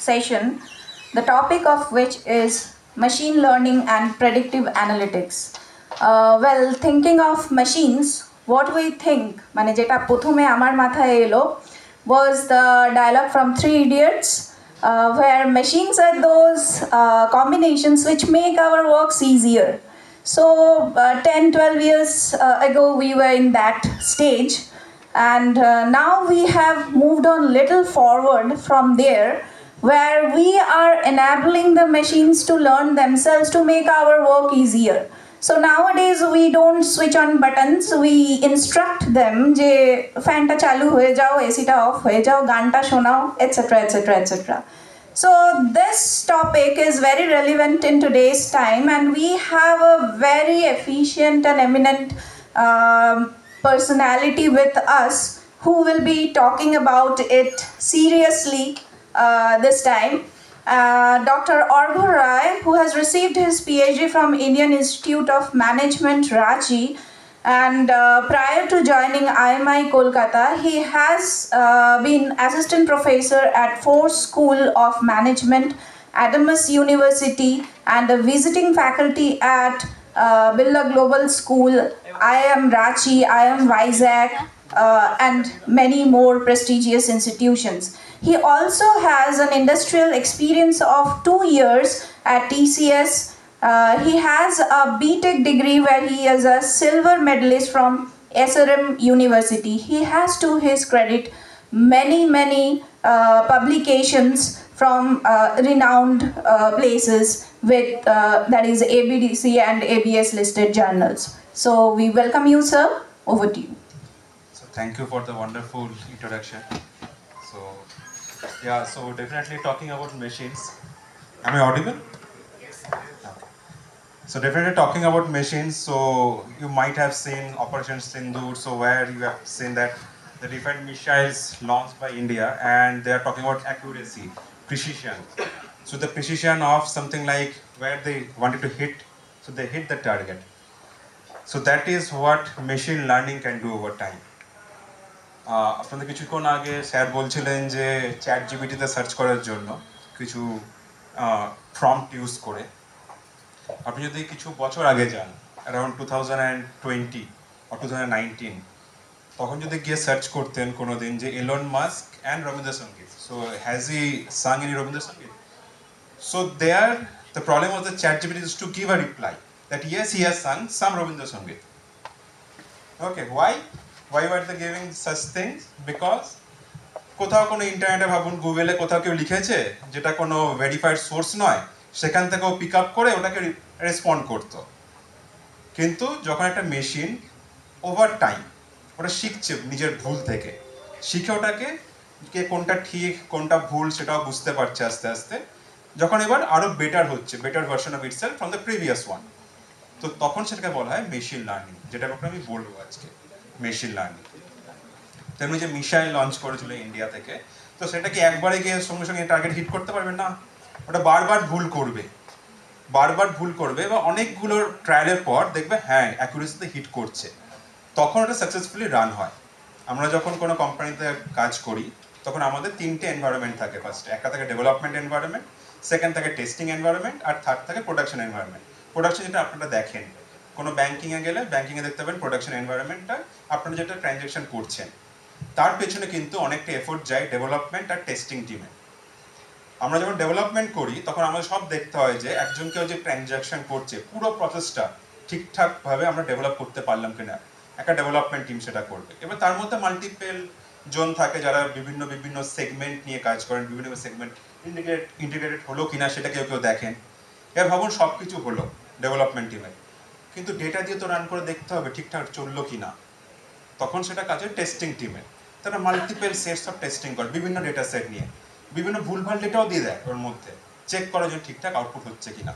session, the topic of which is machine learning and predictive analytics. Well, thinking of machines, what we think, মানে যেটা প্রথমে আমার মাথায় এলো, was the dialogue from Three Idiots, where machines are those combinations which make our works easier. So 10, 12 years ago we were in that stage, and now we have moved on little forward from there, where we are enabling the machines to learn themselves to make our work easier. So nowadays we don't switch on buttons, we instruct them je fan ta chalu hoye jao, AC ta off hoye jao, gaan ta shonao, etc, etc, etc. So this topic is very relevant in today's time, and we have a very efficient and eminent personality with us who will be talking about it seriously this time. Dr. Arghur Rai, who has received his PhD from Indian Institute of Management, Ranchi, and prior to joining IMI Kolkata, he has been assistant professor at Ford School of Management, Adamas University, and a visiting faculty at Birla Global School, IIM Ranchi, IIM Vizag, and many more prestigious institutions. He also has an industrial experience of 2 years at TCS. He has a BTech degree where he is a silver medalist from SRM University. He has to his credit many publications from renowned places with that is ABDC and ABS listed journals. So we welcome you, sir. Over to you. So thank you for the wonderful introduction. So yeah, so definitely talking about machines. Am I audible? Yes. Okay. So definitely talking about machines. So you might have seen Operation Sindoor. So where you have seen that the different missiles launched by India, and they are talking about accuracy, precision. So the precision of something like where they wanted to hit, so they hit the target. So that is what machine learning can do over time. আপনাদের কিছুক্ষণ আগে sir বলছিলেন যে chat জিপিটিতে search করার জন্য কিছু prompt use করে আপনি যদি কিছু বছর আগে যান অ্যারাউন্ড 2020 or 2019 তখন যদি গিয়ে সার্চ করতেন কোনো দিন যে Elon Musk and Rabindrasangeet so has he sang any Rabindrasangeet so there the problem of the chat GPT is to give a reply that yes he has sang some Rabindrasangeet okay Why were they giving such things? Because কোথাও কোনো ইন্টারনেটে ভাবুন গুগলে কোথাও কেউ লিখেছে যেটা কোনো ভেরিফাইড সোর্স নয় সেখান থেকেও পিক আপ করে ওটাকে রেসপন্ড করতো কিন্তু যখন একটা মেশিন ওভার টাইম ওটা শিখছে নিজের ভুল থেকে শিখে ওটাকে কে কোনটা ঠিক কোনটা ভুল সেটাও বুঝতে পারছে আস্তে আস্তে যখন এবার আরও বেটার হচ্ছে better version of itself from the previous one তো তখন সেটাকে বলা হয় মেশিন লার্নিং যেটা ব্যাপারে আমি বলবো আজকে মেশিন লার্নিং তেমনি যে মিসাইল লঞ্চ করেছিল ইন্ডিয়া থেকে তো সেটা কি একবারে গিয়ে সঙ্গে সঙ্গে টার্গেট হিট করতে পারবে না ওটা বারবার ভুল করবে বা অনেকগুলো ট্রায়ালের পর দেখবে হ্যাঁ অ্যাকুরেসিতে হিট করছে তখন ওটা সাকসেসফুলি রান হয় আমরা যখন কোনো কোম্পানিতে কাজ করি তখন আমাদের 3টে এনভায়রনমেন্ট থাকে ফার্স্টে একটা থাকে ডেভেলপমেন্ট এনভায়রনমেন্ট সেকেন্ড থাকে টেস্টিং এনভায়রনমেন্ট আর থার্ড থাকে প্রোডাকশন এনভায়রনমেন্ট প্রোডাকশন যেটা আপনারা দেখেন কোনো ব্যাংকিংয়ে গেলে ব্যাংকিংয়ে দেখতে পাবেন প্রোডাকশন এনভায়রনমেন্টটা আপনারা যেটা ট্রানজ্যাকশন করছেন তার পেছনে কিন্তু অনেকটা এফোর্ট যায় ডেভেলপমেন্ট আর টেস্টিং টিমে আমরা যখন ডেভেলপমেন্ট করি তখন আমাদের সব দেখতে হয় যে একজন কেউ যে ট্রানজ্যাকশন করছে পুরো প্রসেসটা ঠিকঠাকভাবে আমরা ডেভেলপ করতে পারলাম কিনা একটা ডেভেলপমেন্ট টিম সেটা করবে এবার তার মধ্যে মাল্টিপল জোন থাকে যারা বিভিন্ন সেগমেন্ট নিয়ে কাজ করেন বিভিন্ন সেগমেন্ট ইন্টিগ্রেটেড হলো কিনা সেটা কেউ দেখেন এবার ভাবুন সব কিছু হলো ডেভেলপমেন্ট টিমে কিন্তু ডেটা দিয়ে তো রান করে দেখতে হবে ঠিকঠাক চললো কি না তখন সেটা কাজে টেস্টিং টিমে তারা মাল্টিপল সেটস অফ টেস্টিং করে বিভিন্ন ডেটা সেট নিয়ে বিভিন্ন ভুলভাল ডেটাও দিয়ে দেয় ওর মধ্যে চেক করার জন্য ঠিকঠাক আউটপুট হচ্ছে কিনা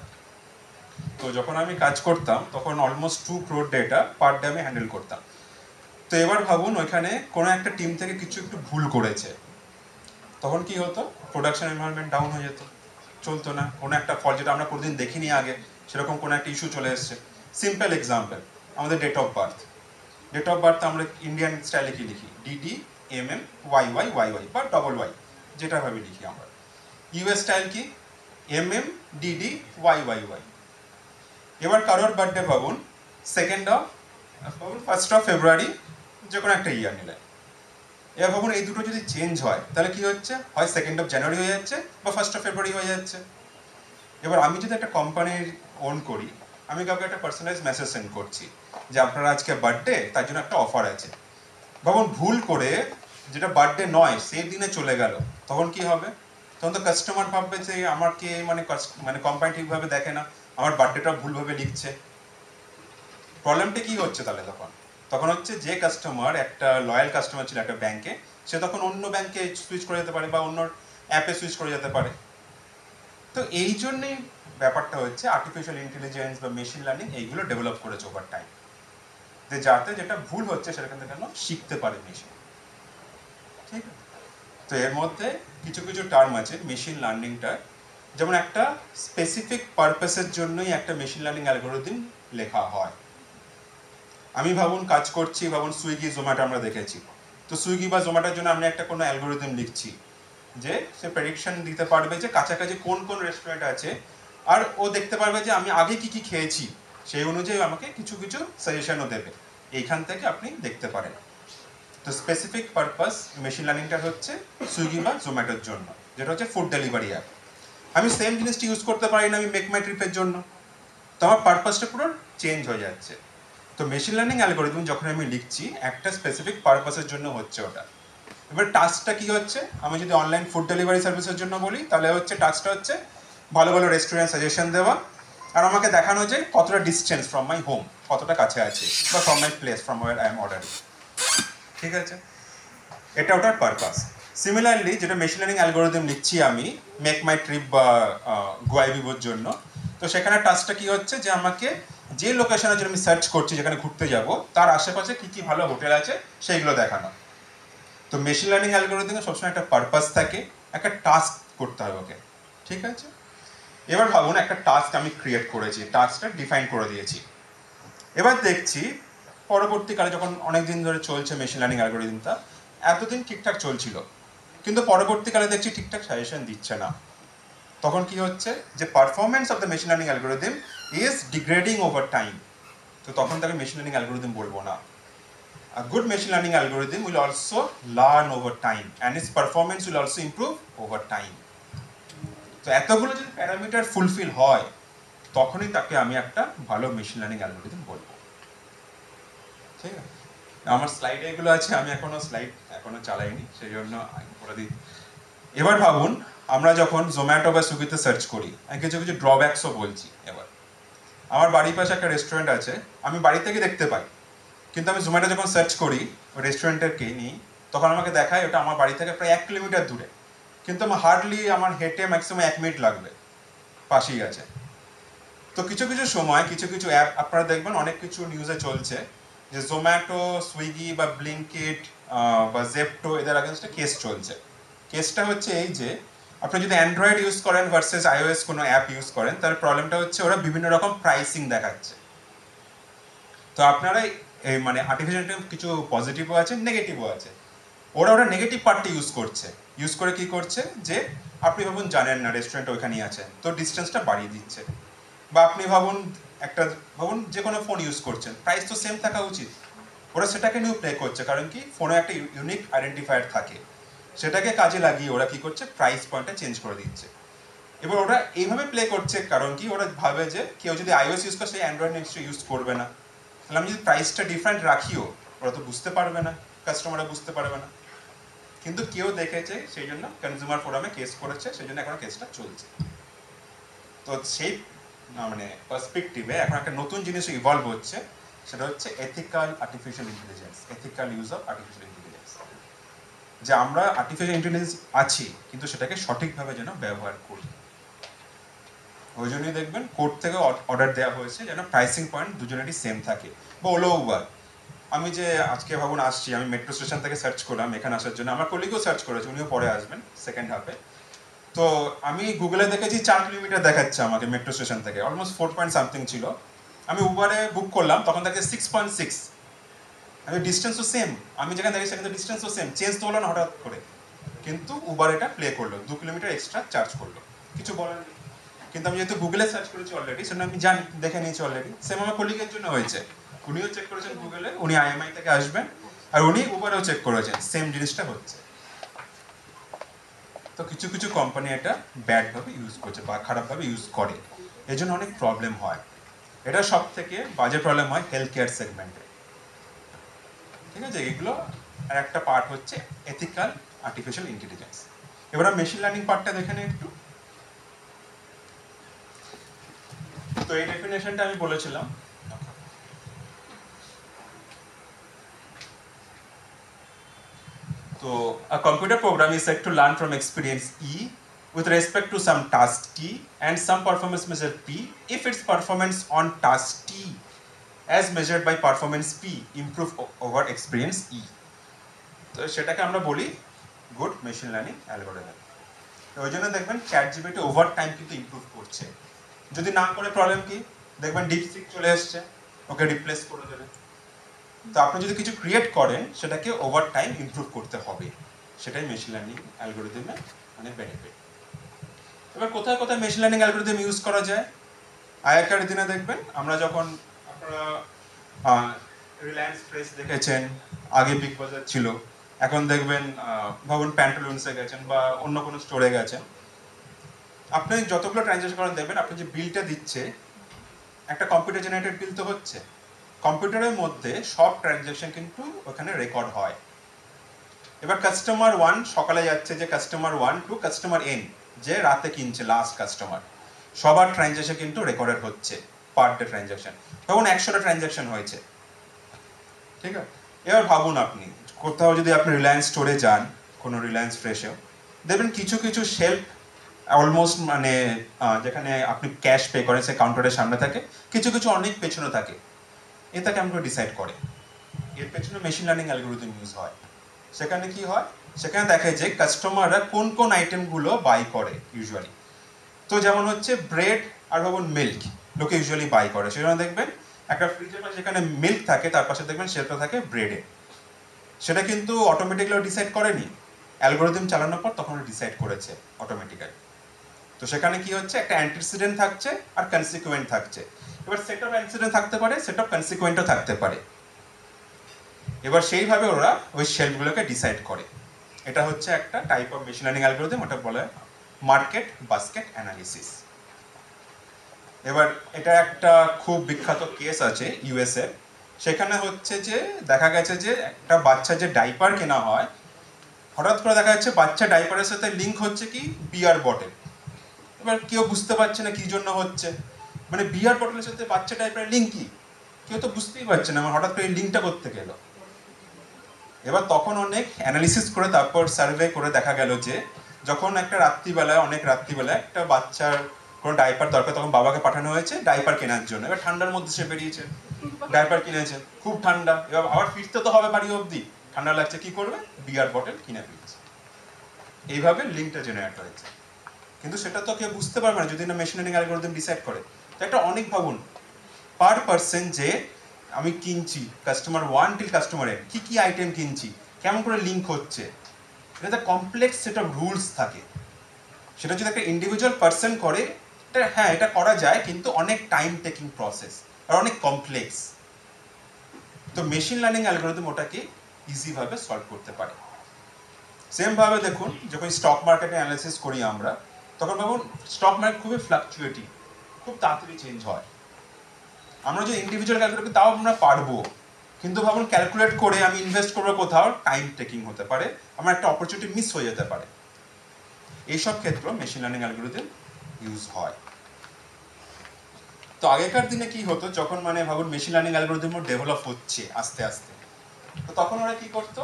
তো যখন আমি কাজ করতাম তখন almost 2 crore data per day আমি হ্যান্ডেল করতাম তো এবার ভাবুন ওইখানে কোনো একটা টিম থেকে কিছু একটু ভুল করেছে তখন কি হতো প্রোডাকশন এনভায়রনমেন্ট ডাউন হয়ে যেত চলতো না কোনো একটা ফল যেটা আমরা কোনোদিন দেখিনি আগে সেরকম কোনো একটা ইস্যু চলে এসছে সিম্পল এক্সাম্পল আমাদের ডেট অফ বার্থ আমরা ইন্ডিয়ান স্টাইলে কি লিখি DD MM YY YY বা ডবল ওয়াই যেটা ভাবে লিখি আমরা ইউএস স্টাইল কি MMDDYYY। এবার কারোর বার্থডে ভাবুন ফার্স্ট অফ ফেব্রুয়ারি, যে কোনো একটা ইয়ার নিলে। এবার ভাবুন এই দুটো যদি চেঞ্জ হয় তাহলে কি হচ্ছে, হয় 2nd of জানুয়ারি হয়ে যাচ্ছে বা 1st of ফেব্রুয়ারি হয়ে যাচ্ছে। এবার আমি যদি একটা কোম্পানির ওন করি, আমি কাউকে একটা পার্সোনালাইজ মেসেজ সেন্ড করছি যে আপনারা আজকে বার্থডে, তার জন্য একটা অফার আছে। ভাবুন ভুল করে যেটা বার্থডে নয় সেই দিনে চলে গেল, তখন কি হবে? তখন তো কাস্টমার ভাববে যে আমাকে মানে কোম্পানি ঠিকভাবে দেখে না, আমার বার্থডেটা ভুলভাবে লিখছে। প্রবলেমটা কি হচ্ছে তাহলে? তখন হচ্ছে যে কাস্টমার একটা লয়াল কাস্টমার ছিল একটা ব্যাংকে, সে তখন অন্য ব্যাংকে সুইচ করে যেতে পারে বা অন্য অ্যাপে সুইচ করে যেতে পারে। তো এই জন্যই ব্যাপারটা হচ্ছে আর্টিফিশিয়াল ইন্টেলিজেন্স বা মেশিন লার্নিং এইগুলো ডেভেলপ করেছে ওভার টাইম, যে যাতে যেটা ভুল হচ্ছে সেখান থেকে কেন শিখতে পারে মেশিন। ঠিক আছে? তো এর মধ্যে কিছু কিছু টার্ম আছে মেশিন লার্নিংটার, যেমন একটা স্পেসিফিক পারপাসের জন্যই একটা মেশিন লার্নিং অ্যালগরিদম লেখা হয়। আমি ভাবুন কাজ করছি, ভাবুন সুইগি জোম্যাটো আমরা দেখেছি, তো সুইগি বা জোম্যাটোর জন্য আমি একটা কোনো অ্যালগরিদম লিখছি যে সে প্রেডিকশন দিতে পারবে যে কাছাকাছি কোন কোন রেস্টুরেন্ট আছে, আর ও দেখতে পারবে যে আমি আগে কি কি খেয়েছি, সেই অনুযায়ী আমাকে কিছু কিছু সাজেশনও দেবে। এইখান থেকে আপনি দেখতে পারেন। তো স্পেসিফিক পারপাস মেশিন লার্নিংটা হচ্ছে সুইগি বা জোম্যাটোর জন্য, যেটা হচ্ছে ফুড ডেলিভারি অ্যাপ। আমি সেম জিনিসটি ইউজ করতে পারি না আমি মেক মাই ট্রিপের জন্য, তো আমার পারপাসটা পুরো চেঞ্জ হয়ে যাচ্ছে। তো মেশিন লার্নিং অ্যালগরিদম যখন আমি লিখছি একটা স্পেসিফিক পারপাসের জন্য হচ্ছে ওটা। এবার টাস্কটা কি হচ্ছে, আমি যদি অনলাইন ফুড ডেলিভারি সার্ভিসের জন্য বলি তাহলে হচ্ছে টাস্কটা হচ্ছে ভালো ভালো রেস্টুরেন্ট সাজেশন দেওয়া, আর আমাকে দেখানো যে কতটা ডিস্টেন্স ফ্রম মাই হোম, কতটা কাছে আছে, বা from my place from war I am ordering. ঠিক আছে, এটা ওটার পারপাস। সিমিলারলি যেটা মেশিন লার্নিং অ্যালগরিদম লিখছি আমি মেক মাই ট্রিপ বা গোয়াইবিবোর জন্য, তো সেখানে টাস্কটা কি হচ্ছে যে আমাকে যে লোকেশনে যে আমি সার্চ করছি যেখানে ঘুরতে যাব তার আশেপাশে কি কি ভালো হোটেল আছে সেইগুলো দেখানো। তো মেশিন লার্নিং অ্যালগরিদমে সবসময় একটা পারপাস থাকে, একটা টাস্ক করতে হবে ওকে। ঠিক আছে, এবার ভাবুন একটা টাস্ক আমি ক্রিয়েট করেছি, টাস্কটা ডিফাইন করে দিয়েছি। এবার দেখছি পরবর্তীকালে যখন অনেক দিন ধরে চলছে মেশিন লার্নিং অ্যালগরিদমটা, এতদিন ঠিকঠাক চলছিল, কিন্তু পরবর্তীকালে দেখছি ঠিকঠাক সাজেশন দিচ্ছে না। তখন কি হচ্ছে যে performance of the machine learning algorithm is degrading over time. তো তখন তাকে মেশিন লার্নিং অ্যালগরিদম বলবো না। A good machine learning algorithm will also learn over time and its performance will also improve over time. তো এতগুলো যদি parameter fulfil হয় তখনই তাকে আমি একটা ভালো মেশিন লার্নিং অ্যালগরিদম বলবো। ঠিক আছে, আমার স্লাইডে এগুলো আছে, আমি এখনো চালাইনি, সেই জন্য করে দিই। এবার ভাবুন আমরা যখন জোম্যাটো বা সুইগিতে সার্চ করি, কিছু কিছু ড্রব্যাকসও বলছি। এবার আমার বাড়ির পাশে একটা রেস্টুরেন্ট আছে, আমি বাড়ি থেকে দেখতে পাই, কিন্তু আমি জোম্যাটো যখন সার্চ করি ওই রেস্টুরেন্টেরকে নিই, তখন আমাকে দেখায় ওটা আমার বাড়ি থেকে প্রায় 1 কিলোমিটার দূরে, কিন্তু আমার হেঁটে ম্যাক্সিমাম 1 মিনিট লাগবে, পাশেই আছে। তো কিছু কিছু সময় কিছু কিছু অ্যাপ আপনারা দেখবেন অনেক কিছু নিউজে চলছে যে জোম্যাটো, সুইগি বা ব্লিঙ্কিট বা জেপ্টো এদের আগেনস্টে কেস চলছে। কেসটা হচ্ছে এই যে আপনি যদি অ্যান্ড্রয়েড ইউজ করেন ভার্সেস iOS কোনো অ্যাপ ইউজ করেন, তার প্রবলেমটা হচ্ছে ওরা বিভিন্ন রকম প্রাইসিং দেখাচ্ছে। তো আপনারা এই মানে আর্টিফিশিয়াল ইন্টেলিজেন্স কিছু পজিটিভও আছে নেগেটিভও আছে। ওরা নেগেটিভ পার্টটি ইউজ করে কি করছে যে আপনি ভাবুন জানেন না রেস্টুরেন্ট ওইখানেই আছে, তো ডিস্টেন্সটা বাড়িয়ে দিচ্ছে। বা আপনি ভাবুন যে কোনো ফোন ইউজ করছেন, প্রাইস তো সেম থাকা উচিত, ওরা সেটাকে নিয়েও প্লে করছে, কারণ কি ফোনে একটা ইউনিক আইডেন্টিফায়ার থাকে, সেটাকে কাজে লাগিয়ে ওরা কি করছে প্রাইস পয়েন্টটা চেঞ্জ করে দিচ্ছে। এবার ওরা এইভাবে প্লে করছে কারণ কি ওরা ভাবে যে কেউ যদি iOS ইউজ করে সেই অ্যান্ড্রয়েড নিশ্চয়ই ইউজ করবে না, তাহলে আমি যদি প্রাইসটা ডিফারেন্ট রাখিও ওরা তো বুঝতে পারবে না, কাস্টমাররা বুঝতে পারবে না। কিন্তু কেউ দেখেছে সেই জন্য কনজিউমার ফোরামে কেস করেছে, সেই জন্য এখন কেসটা চলছে। তো সেই মানে পার্সপেক্টিভে এখন একটা নতুন জিনিস ইভলভ হচ্ছে, সেটা হচ্ছে ethical artificial intelligence, ethical use of artificial intelligence. যে আমরা আর্টিফিশিয়াল ইন্টেলিজেন্স আছি কিন্তু সেটাকে সঠিকভাবে যেন ব্যবহার করি। ওই জন্যই দেখবেন কোর্ট থেকে অর্ডার দেওয়া হয়েছে যেন প্রাইসিং পয়েন্ট দুজনেরই সেম থাকে। বা ওলো উবার, আমি যে আজকে ভাবুন আসছি, আমি মেট্রো স্টেশন থেকে সার্চ করলাম এখানে আসার জন্য, আমার কলিগও সার্চ করেছে, উনিও পরে আসবেন সেকেন্ড হাফে। তো আমি গুগলে দেখেছি 4 কিলোমিটার দেখাচ্ছে আমাকে মেট্রো স্টেশন থেকে, অলমোস্ট 4 পয়েন্ট সামথিং ছিল। আমি উবারে বুক করলাম তখন দেখে 6.6। আমি ডিস্টেন্সও সেম, আমি যেখানে দেখি সেখানে ডিস্টেন্সও সেম, চেঞ্জ তো হলো না হঠাৎ করে। কিন্তু উবার এটা প্লে করলো, 2 কিলোমিটার এক্সট্রা চার্জ করলো, কিছু বলার নেই। কিন্তু আমি যেহেতু গুগলে সার্চ করেছি অলরেডি, সেটা আমি জানি, দেখে নিয়েছি অলরেডি। সেম আমার কলিগের জন্য হয়েছে, উনিও চেক করেছেন গুগলে, উনি আইএমআই থেকে আসবেন, আর উনি উবারেও চেক করেছেন, সেম জিনিসটা হচ্ছে। তো কিছু কিছু কোম্পানি এটা ব্যাডভাবে ইউজ করছে বা খারাপভাবে ইউজ করে, এই জন্য অনেক প্রবলেম হয়। এটা সব থেকে বাজে প্রবলেম হয় হেলথ কেয়ার সেগমেন্টে, ঠিক আছে? এগুলো আর একটা পার্ট হচ্ছে এথিক্যাল আর্টিফিশিয়াল ইন্টেলিজেন্স। এবার মেশিন লার্নিং পার্টটা দেখে নিই একটু। তো এই ডেফিনেশনটা আমি বলেছিলাম, তো a computer program is said to learn from experience E with respect to some task T and some performance measure P if its performance on task T as measured by performance P improve over experience E. তো সেটাকে আমরা বলি good machine learning algorithm. ওই জন্য দেখবেন ChatGPT over time কিন্তু improve করছে। যদি না করে প্রবলেম কি, দেখবেন ডিপসিক চলে এসছে, ওকে রিপ্লেস করে দেবে। তো আপনি যদি কিছু ক্রিয়েট করেন সেটাকে ওভার টাইম ইমপ্রুভ করতে হবে, সেটাই মেশিন লার্নিং অ্যালগরিদমের মানে বেনিফিট। এবার কোথায় কোথায় মেশিন লার্নিং অ্যালগরিদম ইউজ করা যায়? আগেকার দিনে দেখবেন আমরা যখন, আপনারা রিলায়েন্স ফ্রেশ দেখেছেন, আগে বিগ বাজার ছিল, এখন দেখবেন ভাবুন প্যান্টালুন্সে গেছেন বা অন্য কোনো স্টোরে গেছেন, আপনি যতগুলো ট্রানজ্যাকশন করেন দেখবেন আপনি যে বিলটা দিচ্ছে একটা কম্পিউটার জেনারেটেড বিল তো হচ্ছে, কম্পিউটারের মধ্যে সব ট্রানজ্যাকশন কিন্তু ওখানে রেকর্ড হয়। এবার কাস্টমার 1 সকালে যাচ্ছে, যে কাস্টমার 1 টু কাস্টমার N যে রাতে কিনছে, লাস্ট কাস্টমার, সবার ট্রানজ্যাকশন কিন্তু রেকর্ডেড হচ্ছে, পার ডে ট্রানজ্যাকশন। তখন 100টা ট্রানজ্যাকশন হয়েছে, ঠিক আছে? এবার ভাবুন আপনি কোথাও যদি আপনি রিলায়েন্স স্টোরে যান, কোনো রিলায়েন্স ফ্রেশেও দেখবেন কিছু কিছু শেলফ অলমোস্ট মানে যেখানে আপনি ক্যাশ পে করেন সে কাউন্টারের সামনে থাকে, কিছু কিছু অনেক পেছনে থাকে। এটা কেমন করে ডিসাইড করে? এর পেছনে মেশিন লার্নিং অ্যালগরিদম ইউজ হয়। সেখানে কি হয়, সেখানে দেখে যে কাস্টমাররা কোন কোন আইটেমগুলো বাই করে ইউজুয়ালি। তো যেমন হচ্ছে ব্রেড আর ভাবুন মিল্ক লোকে ইউজুয়ালি বাই করে, সেজন্য দেখবেন একটা ফ্রিজের পাশে যেখানে মিল্ক থাকে তার পাশে দেখবেন সেটা থাকে ব্রেডে। সেটা কিন্তু অটোমেটিক্যালি ডিসাইড করেনি, অ্যালগরিদম চালানোর পর তখন ডিসাইড করেছে অটোমেটিক্যালি। তো সেখানে কি হচ্ছে, একটা অ্যান্টিসিডেন্ট থাকছে আর কনসিকুয়েন্ট থাকছে। এবার সেট অফ অ্যান্টিসিডেন্ট থাকতে পারে, সেট অফ কনসিকুয়েন্টও থাকতে পারে। এবার সেইভাবে ওরা ওই শেলফগুলোকে ডিসাইড করে। এটা হচ্ছে একটা type of machine learning algorithm, ওটা বলে মার্কেট বাস্কেট অ্যানালিসিস। এবার এটা একটা খুব বিখ্যাত কেস আছে ইউএসএ, সেখানে হচ্ছে যে দেখা গেছে যে একটা বাচ্চা যে ডাইপার কেনা হয়, হঠাৎ করে দেখা যাচ্ছে বাচ্চা ডাইপারের সাথে লিঙ্ক হচ্ছে কি বিয়ার বটল। এবার কেউ বুঝতে পারছে না কি জন্য হচ্ছে, মানে বিয়ার বটলের সাথে বাচ্চা ডাইপারের লিঙ্ক কি, কেউ তো বুঝতেই পারছে না, আমার হঠাৎ করে এই লিঙ্কটা করতে গেল। এবার তখন অনেক অ্যানালিসিস করে তারপর সার্ভে করে দেখা গেল যে যখন একটা রাত্রিবেলায়, অনেক রাত্রিবেলায় একটা বাচ্চার কোনো ডাইপার দরকার, তখন বাবাকে পাঠানো হয়েছে ডাইপার কেনার জন্য। এবার ঠান্ডার মধ্যে সে বেরিয়েছে, ডাইপার কিনেছে, খুব ঠান্ডা, এবার আবার ফিরতে তো হবে বাড়ি অবধি, ঠান্ডা লাগছে, কি করবে, বিয়ার বটল কিনে ফিরছে। এইভাবে লিঙ্কটা জেনারেট হয়েছে, কিন্তু সেটা তো কেউ বুঝতে পারবে না যদি না মেশিন লার্নিং অ্যালগরিদম ডিসাইড করে। তো একটা অনেক ভাবুন পার পার্সন যে আমি কিনছি, কাস্টমার 1 টিল কাস্টমার N কি কি আইটেম কিনছি, কেমন করে লিঙ্ক হচ্ছে, এটা কমপ্লেক্স সেট অফ রুলস থাকে। সেটা যদি একটা ইন্ডিভিজুয়াল পার্সন করে, এটা হ্যাঁ এটা করা যায়, কিন্তু অনেক টাইম টেকিং প্রসেস আর অনেক কমপ্লেক্স। তো মেশিন লার্নিং অ্যালগরিদম ওটাকে ইজিভাবে সলভ করতে পারে। সেমভাবে দেখুন যখন স্টক মার্কেটে অ্যানালিসিস করি আমরা, তখন ভাবুন স্টক মার্কেট খুবই ফ্লাকচুয়েটিং, খুব তাড়াতাড়ি চেঞ্জ হয়। আমরা যদি ইন্ডিভিজুয়াল ক্যালকুলেট করি তাও আমরা পারবো, কিন্তু ভাবুন ক্যালকুলেট করে আমি ইনভেস্ট করবো কোথাও, টাইম টেকিং হতে পারে, আমার একটা অপরচুনিটি মিস হয়ে যেতে পারে। এইসব ক্ষেত্রে মেশিন লার্নিং অ্যালগরিদম ইউজ হয়। তো আগেকার দিনে কি হতো, যখন মানে ভাবুন মেশিন লার্নিং অ্যালগরিদম ডেভেলপ হচ্ছে আস্তে আস্তে, তো তখন ওরা কি করতো,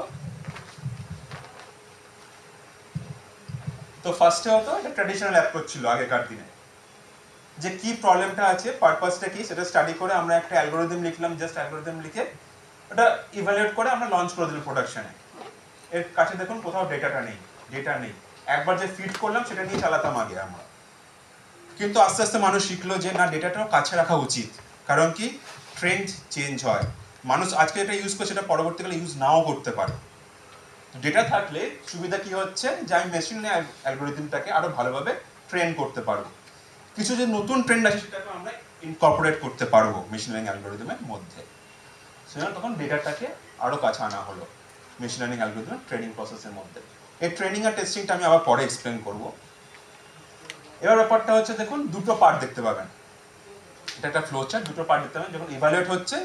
তো ফার্স্টে হতো একটা ট্র্যাডিশনাল অ্যাপ্রোচ ছিল আগেকার দিনে, যে কি প্রবলেমটা আছে, পারপাসটা কি, সেটা স্টাডি করে আমরা একটা অ্যালগরিদম লিখলাম, জাস্ট অ্যালগরিদম লিখে ওটা ইভ্যালুয়েট করে আমরা লঞ্চ করে দিলাম প্রোডাকশনে। এর কাছে দেখুন কোথাও ডেটা নেই, একবার যে ফিট করলাম সেটা নিয়ে চালাতাম আগে আমরা। কিন্তু আস্তে আস্তে মানুষ শিখলো যে না, ডেটাটাও কাছে রাখা উচিত, কারণ কি ট্রেন্ড চেঞ্জ হয়, মানুষ আজকে এটা ইউজ করে সেটা পরবর্তীকালে ইউজ নাও করতে পারে। ডেটা থাকলে সুবিধা কি হচ্ছে যে আমি মেশিন অ্যালগোরিদমটাকে আরো ভালোভাবে ট্রেন করতে পারবো। কিছু যে নতুন ট্রেন্ড আছে সেটাকে আমরা ইনকর্পোরেট করতে পারবো মেশিন লার্নিং অ্যালগোরিদমের মধ্যে। সেজন্য তখন ডেটাটাকে আরো কাছে আনা হলো মেশিন লার্নিং অ্যালগোরিদমের ট্রেনিং প্রসেসের মধ্যে। এই ট্রেনিং আর টেস্টিংটা আমি আবার পরে এক্সপ্লেন করব। এবার ব্যাপারটা হচ্ছে দেখুন দুটো পার্ট দেখতে পাবেন, এটা একটা ফ্লো চার্ট, দুটো পার্ট দেখতে পাবেন। যখন ইভ্যালুয়েট হচ্ছে,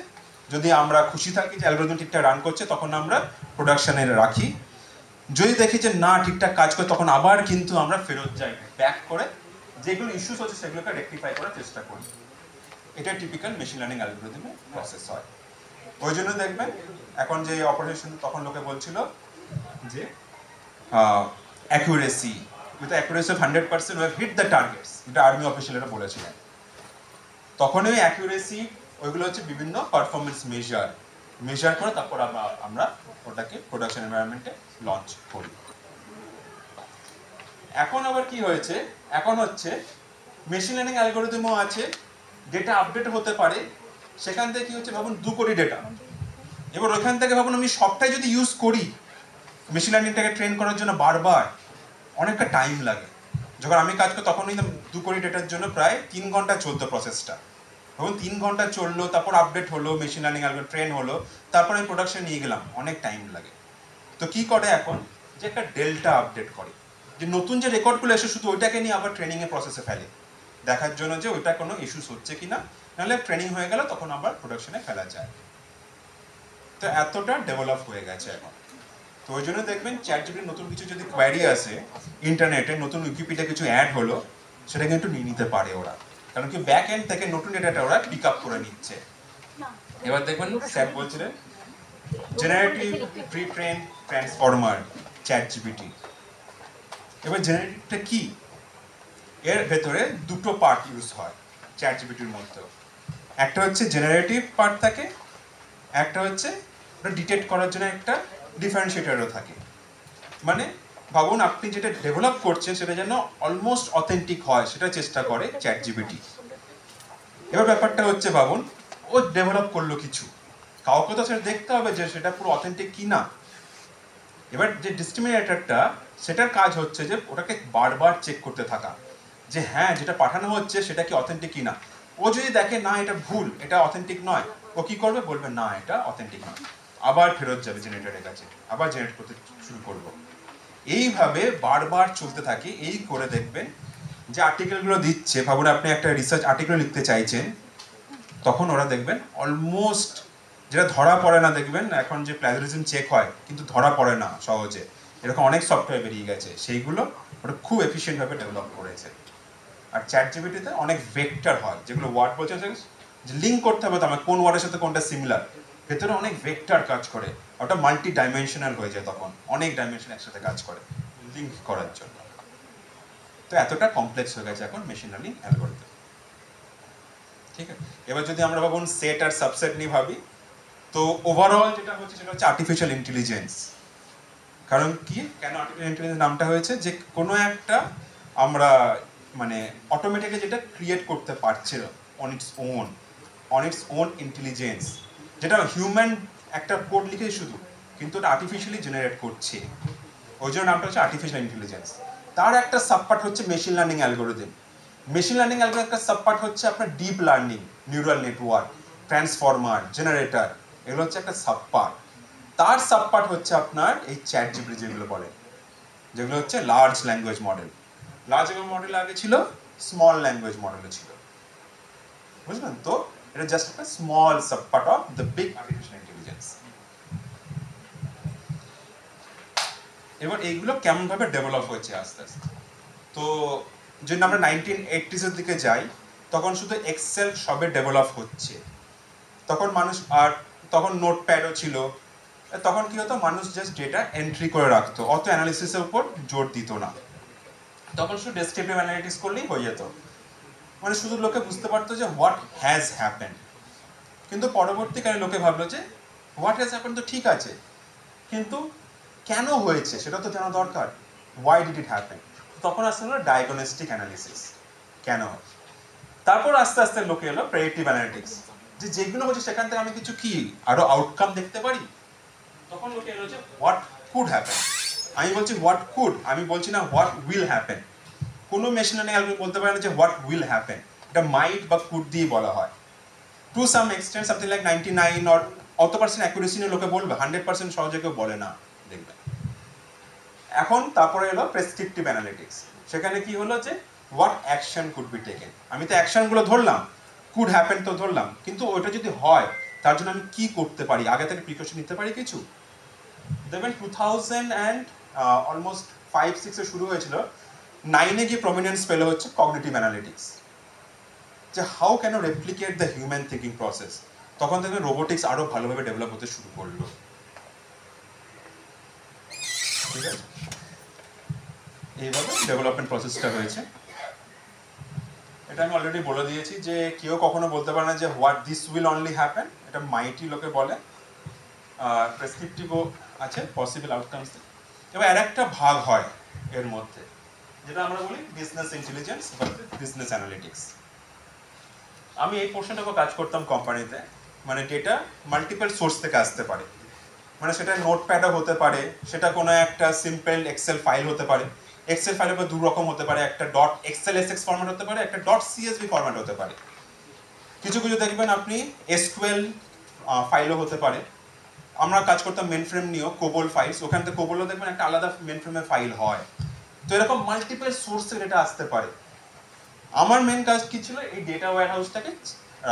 যদি আমরা খুশি থাকি যে অ্যালগোরিদম ঠিকঠাক রান করছে তখন আমরা প্রোডাকশনে রাখি, যদি দেখি যে না ঠিকঠাক কাজ করে তখন আবার কিন্তু আমরা ফেরত যাই ব্যাক করে যেগুলো ইস্যুস হচ্ছে সেগুলোকে রেকটিফাই করার চেষ্টা করি। এটা টিপিক্যাল মেশিন লার্নিং অ্যালগোরিদমের প্রসেস হয়। ওই জন্য দেখবেন এখন যে অপারেশন তখন লোকে বলছিল যে accuracy, with accuracy of 100% we have hit the targets, এটা আর্মি অফিসিয়ালরা বলেছিলেন। তখন ওই অ্যাকুরেসি ওইগুলো হচ্ছে বিভিন্ন পারফরমেন্স মেজার করে তারপর আমরা ওটাকে প্রোডাকশন এনভায়রনমেন্টে লঞ্চ করি। এখন আবার কি হয়েছে, এখন হচ্ছে মেশিন লার্নিং অ্যালগোরিদমও আছে, ডেটা আপডেট হতে পারে। সেখান থেকে কি হচ্ছে ভাবুন 2 কোটি ডেটা, এবার ওইখান থেকে ভাবুন আমি সবটাই যদি ইউজ করি মেশিন লার্নিংটাকে ট্রেন করার জন্য বারবার অনেকটা টাইম লাগে। যখন আমি কাজ করি তখন কিন্তু 2 কোটি ডেটার জন্য প্রায় 3 ঘন্টা চলতো প্রসেসটা। ধরুন 3 ঘন্টা চললো, তারপর আপডেট হলো, মেশিন লার্নিং অ্যালগোরিদম ট্রেন হলো, তারপর আমি প্রোডাকশন নিয়ে গেলাম, অনেক টাইম লাগে। তো কি করে এখন যে একটা ডেল্টা আপডেট করে, যে নতুন যে রেকর্ডগুলো এসে শুধু ওইটাকে নিয়ে আবার ট্রেনিংয়ের প্রসেসে ফেলে দেখার জন্য যে ওইটা কোনো ইস্যুস হচ্ছে কিনা, নাহলে ট্রেনিং হয়ে গেল তখন আবার প্রোডাকশনে ফেলা যায়। তো এতটা ডেভেলপ হয়ে গেছে এখন। তো ওই জন্য দেখবেন চ্যাটজিপিটির নতুন কিছু যদি কোয়ারি আসে, ইন্টারনেটে নতুন উইকিপিডিয়া কিছু অ্যাড হলো, সেটা কিন্তু নিয়ে নিতে পারে ওরা, কারণ কি ব্যাক এন্ড থেকে নতুন ডেটাটা ওরা পিক আপ করে নিচ্ছে। এবার দেখবেন স্যার বলছিলেন generative pre train transformer ChatGPT. এবার জেনারেটিভটা কি, এর ভেতরে দুটো পার্ট ইউজ হয় চ্যাটজিপিটির মধ্যে। একটা হচ্ছে জেনারেটিভ পার্ট থাকে, একটা হচ্ছে ডিটেক্ট করার জন্য একটা ডিফারেন্সিয়েটরও থাকে। মানে ভাবুন আপনি যেটা ডেভেলপ করছেন সেটা যেন অলমোস্ট অথেন্টিক হয় সেটা চেষ্টা করে চ্যাটজিপিটি। এবার ব্যাপারটা হচ্ছে ভাবুন ও ডেভেলপ করলো কিছু, কাউকে তো সেটা দেখতে হবে যে সেটা পুরো অথেন্টিক কি না। এবার যে ডিসক্রিমিনেটরটা সেটার কাজ হচ্ছে যে ওটাকে বারবার চেক করতে থাকা যে হ্যাঁ যেটা পাঠানো হচ্ছে সেটা কি অথেন্টিক কি না। ও যদি দেখে না এটা ভুল, এটা অথেন্টিক নয়, ও কি করবে, বলবে না এটা অথেন্টিক নয়, আবার ফেরত যাবে জেনারেটরের কাছে, আবার জেনারেট করতে শুরু করবো। এইভাবে বারবার চলতে থাকে। এই করে দেখবেন যে আর্টিকেলগুলো দিচ্ছে, ভাবুন আপনি একটা রিসার্চ আর্টিকেল লিখতে চাইছেন, তখন ওরা দেখবেন অলমোস্ট যেটা ধরা পড়ে না, দেখবেন এখন যে প্ল্যাজারিজম চেক হয় কিন্তু ধরা পড়ে না সহজে, এরকম অনেক সফটওয়্যার বেরিয়ে গেছে, সেইগুলো ওরা খুব এফিশিয়েন্টভাবে ডেভেলপ করেছে। আর চ্যাটজিপিটিতে অনেক ভেক্টর হয়, যেগুলো ওয়ার্ড বলছে যে লিঙ্ক করতে হবে তো আমার কোন ওয়ার্ডের সাথে কোনটা সিমিলার, ভেতরে অনেক ভেক্টর কাজ করে, ওটা মাল্টি ডাইমেনশনাল হয়ে যায়, তখন অনেক ডাইমেনশন একসাথে কাজ করে লিঙ্ক করার জন্য। তো এতটা কমপ্লেক্স হয়ে গেছে এখন মেশিন লার্নিং অ্যালগরিদম। ঠিক আছে, এবার যদি আমরা ভাবুন সেট আর সাবসেট নিয়ে ভাবি, তো ওভারঅল যেটা হচ্ছে সেটা হচ্ছে আর্টিফিশিয়াল ইন্টেলিজেন্স। কারণ কি, কেন আর্টিফিশিয়াল ইন্টেলিজেন্স নামটা হয়েছে, যে কোনো একটা আমরা মানে অটোমেটিক্যালি যেটা ক্রিয়েট করতে পারছে অন ইটস ওন ইন্টেলিজেন্স, যেটা হিউম্যান একটা কোড লিখে শুধু, কিন্তু ওটা আর্টিফিশিয়ালি জেনারেট করছে, ওই জন্য নামটা হচ্ছে আর্টিফিশিয়াল ইন্টেলিজেন্স। তার একটা সাবপার্ট হচ্ছে machine learning algorithm. Machine learning algorithm একটা সাবপার্ট হচ্ছে আপনার deep learning, neural network, transformer, generator, এগুলো হচ্ছে একটা সাবপার্ট। তার সাবপার্ট হচ্ছে আপনার এই চ্যাটজিপিটি যেগুলো বলে, যেগুলো হচ্ছে large language model. Large language model আগে ছিল স্মল ল্যাঙ্গুয়েজ মডেলে ছিল, বুঝলেন তো? এটা জাস্ট একটা small subpart of the big artificial intelligence. এবার এইগুলো কেমন ভাবে ডেভেলপ হয়েছে আস্তে আস্তে। তো যদি আমরা 1980s এর দিকে যাই, তখন শুধু এক্সেল সবে ডেভেলপ হচ্ছে, তখন মানুষ আর তখন নোটপ্যাডও ছিল, তখন কি হতো মানুষ জাস্ট ডেটা এন্ট্রি করে রাখতো, অত অ্যানালিসিসের উপর জোর দিত না, তখন শুধু ডেসক্রিপটিভ অ্যানালিটিক্স করলেই হয়ে যেত, মানে শুধু লোকে বুঝতে পারতো যে হোয়াট হ্যাজ হ্যাপেন। কিন্তু পরবর্তীকালে লোকে ভাবলো যে হোয়াট হ্যাজ হ্যাপেন তো ঠিক আছে, কিন্তু কেন হয়েছে সেটা তো জানা দরকার, ওয়াই ডিড ইট হ্যাপেন। তখন আসতে হলো ডায়াগনস্টিক অ্যানালিসিস, কেন। তারপর আস্তে আস্তে লোকে এলো প্রেডিক্টিভ অ্যানালিটিক্স, যে যেগুলো হচ্ছে সেখান থেকে আমি কিছু কি আরো আউটকাম দেখতে পারি। তখন লোকে এলো যে হোয়াট কুড হ্যাপেন, আমি বলছি হোয়াট কুড, আমি বলছি না হোয়াট উইল হ্যাপেন। কোনো মেশিন লার্নিং আপনি বলতে পারেন যে হোয়াট উইল হ্যাপেন, এটা মাইট বা কুড দিয়ে বলা হয়। To some extent something like 99 or অত পার্সেন্ট অ্যাকুরেসি নিয়ে লোকে বলবে, 100% সহজে কেউ বলে না, দেখবেন। এখন তারপরে এলো প্রেসক্রিপটিভ অ্যানালিটিক্স। সেখানে কি হলো যে what action could be taken. আমি তো অ্যাকশনগুলো ধরলাম, কুড হ্যাপেন তো ধরলাম, কিন্তু ওইটা যদি হয় তার জন্য আমি কি করতে পারি, আগে থেকে প্রিকশন নিতে পারি কিছু। দেখবেন 2000 অ্যান্ড অলমোস্ট 5-6 শুরু হয়েছিল, 9 গিয়ে প্রমিনেন্স পেলো হচ্ছে কগনিটিভ অ্যানালিটিক্স, যে how can replicate the human thinking process. তখন থেকে রোবোটিক্স আরো ভালোভাবে ডেভেলপ হতে শুরু করলো, ঠিক আছে। এইভাবে ডেভেলপমেন্ট প্রসেসটা হয়েছে। এটা আমি অলরেডি বলে দিয়েছি যে কেউ কখনো বলতে পারে না যে what this will only happen, এটা মাইটি লোকে বলে। প্রেসক্রিপটিভও আছে, পসিবল আউটকামস। এবার আর একটা ভাগ হয় এর মধ্যে, যেটা আমরা বলি বিজনেস ইন্টেলিজেন্স বা বিজনেস অ্যানালিটিক্স। আমি এই পোর্শনটা কাজ করতাম কোম্পানিতে, মানে ডেটা মাল্টিপল সোর্স থেকে আসতে পারে, মানে সেটা নোটপ্যাডও হতে পারে, সেটা কোনো একটা সিম্পল এক্সেল ফাইল হতে পারে। এক্সেল ফাইলের উপর দু রকম হতে পারে, একটা ডট এক্সেল এসএক্স ফরম্যাট হতে পারে, একটা ডট সিএসভি ফরম্যাট হতে পারে। কিছু কিছু দেখবেন আপনি এসকিউএল ফাইলও হতে পারে। আমরা কাজ করতাম মেন ফ্রেম নিয়েও, কোবল ফাইলস, ওখান থেকে কোবলও দেখবেন একটা আলাদা মেন ফ্রেমের ফাইল হয়। তো এরকম মাল্টিপল সোর্স থেকে ডেটা আসতে পারে। আমার মেন কাজ কি ছিল, এই ডেটা ওয়্যার হাউসটাকে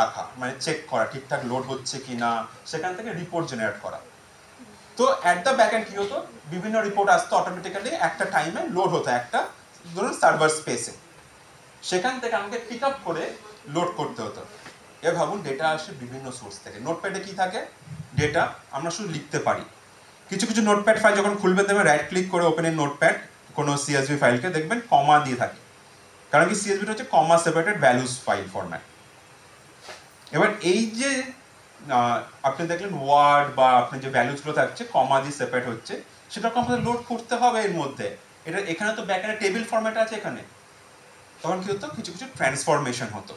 রাখা, মানে চেক করা ঠিকঠাক লোড হচ্ছে কি না, সেখান থেকে রিপোর্ট জেনারেট করা। তো অ্যাট দ্য ব্যাক এন্ড কি হতো, বিভিন্ন রিপোর্ট আসতো অটোমেটিক্যালি একটা টাইমে লোড হতো একটা ধরুন সার্ভার স্পেসে, সেখান থেকে আমাকে পিক আপ করে লোড করতে হতো। এবার ভাবুন ডেটা আসে বিভিন্ন সোর্স থেকে। নোটপ্যাডে কি থাকে, ডেটা আমরা শুধু লিখতে পারি। কিছু কিছু নোটপ্যাড ফাইল যখন খুলবেন দেখবেন রাইট ক্লিক করে ওপেন ইন নোটপ্যাড, কোনো সিএসভি ফাইলকে দেখবেন কমা দিয়ে থাকে, কারণ কি সিএসভিটা হচ্ছে কমা সেপারেটেড ভ্যালুস ফাইল ফরম্যাট। এবার এই যে আপনি দেখলেন ওয়ার্ড বা আপনি যে ভ্যালুসগুলো থাকছে কমা দিয়ে সেপারেট হচ্ছে, সেটাকে আমাদের লোড করতে হবে এর মধ্যে। এটা এখানে তো ব্যাকএন্ডে টেবিল ফরম্যাট আছে এখানে, তখন কি হতো কিছু কিছু ট্রান্সফরমেশন হতো।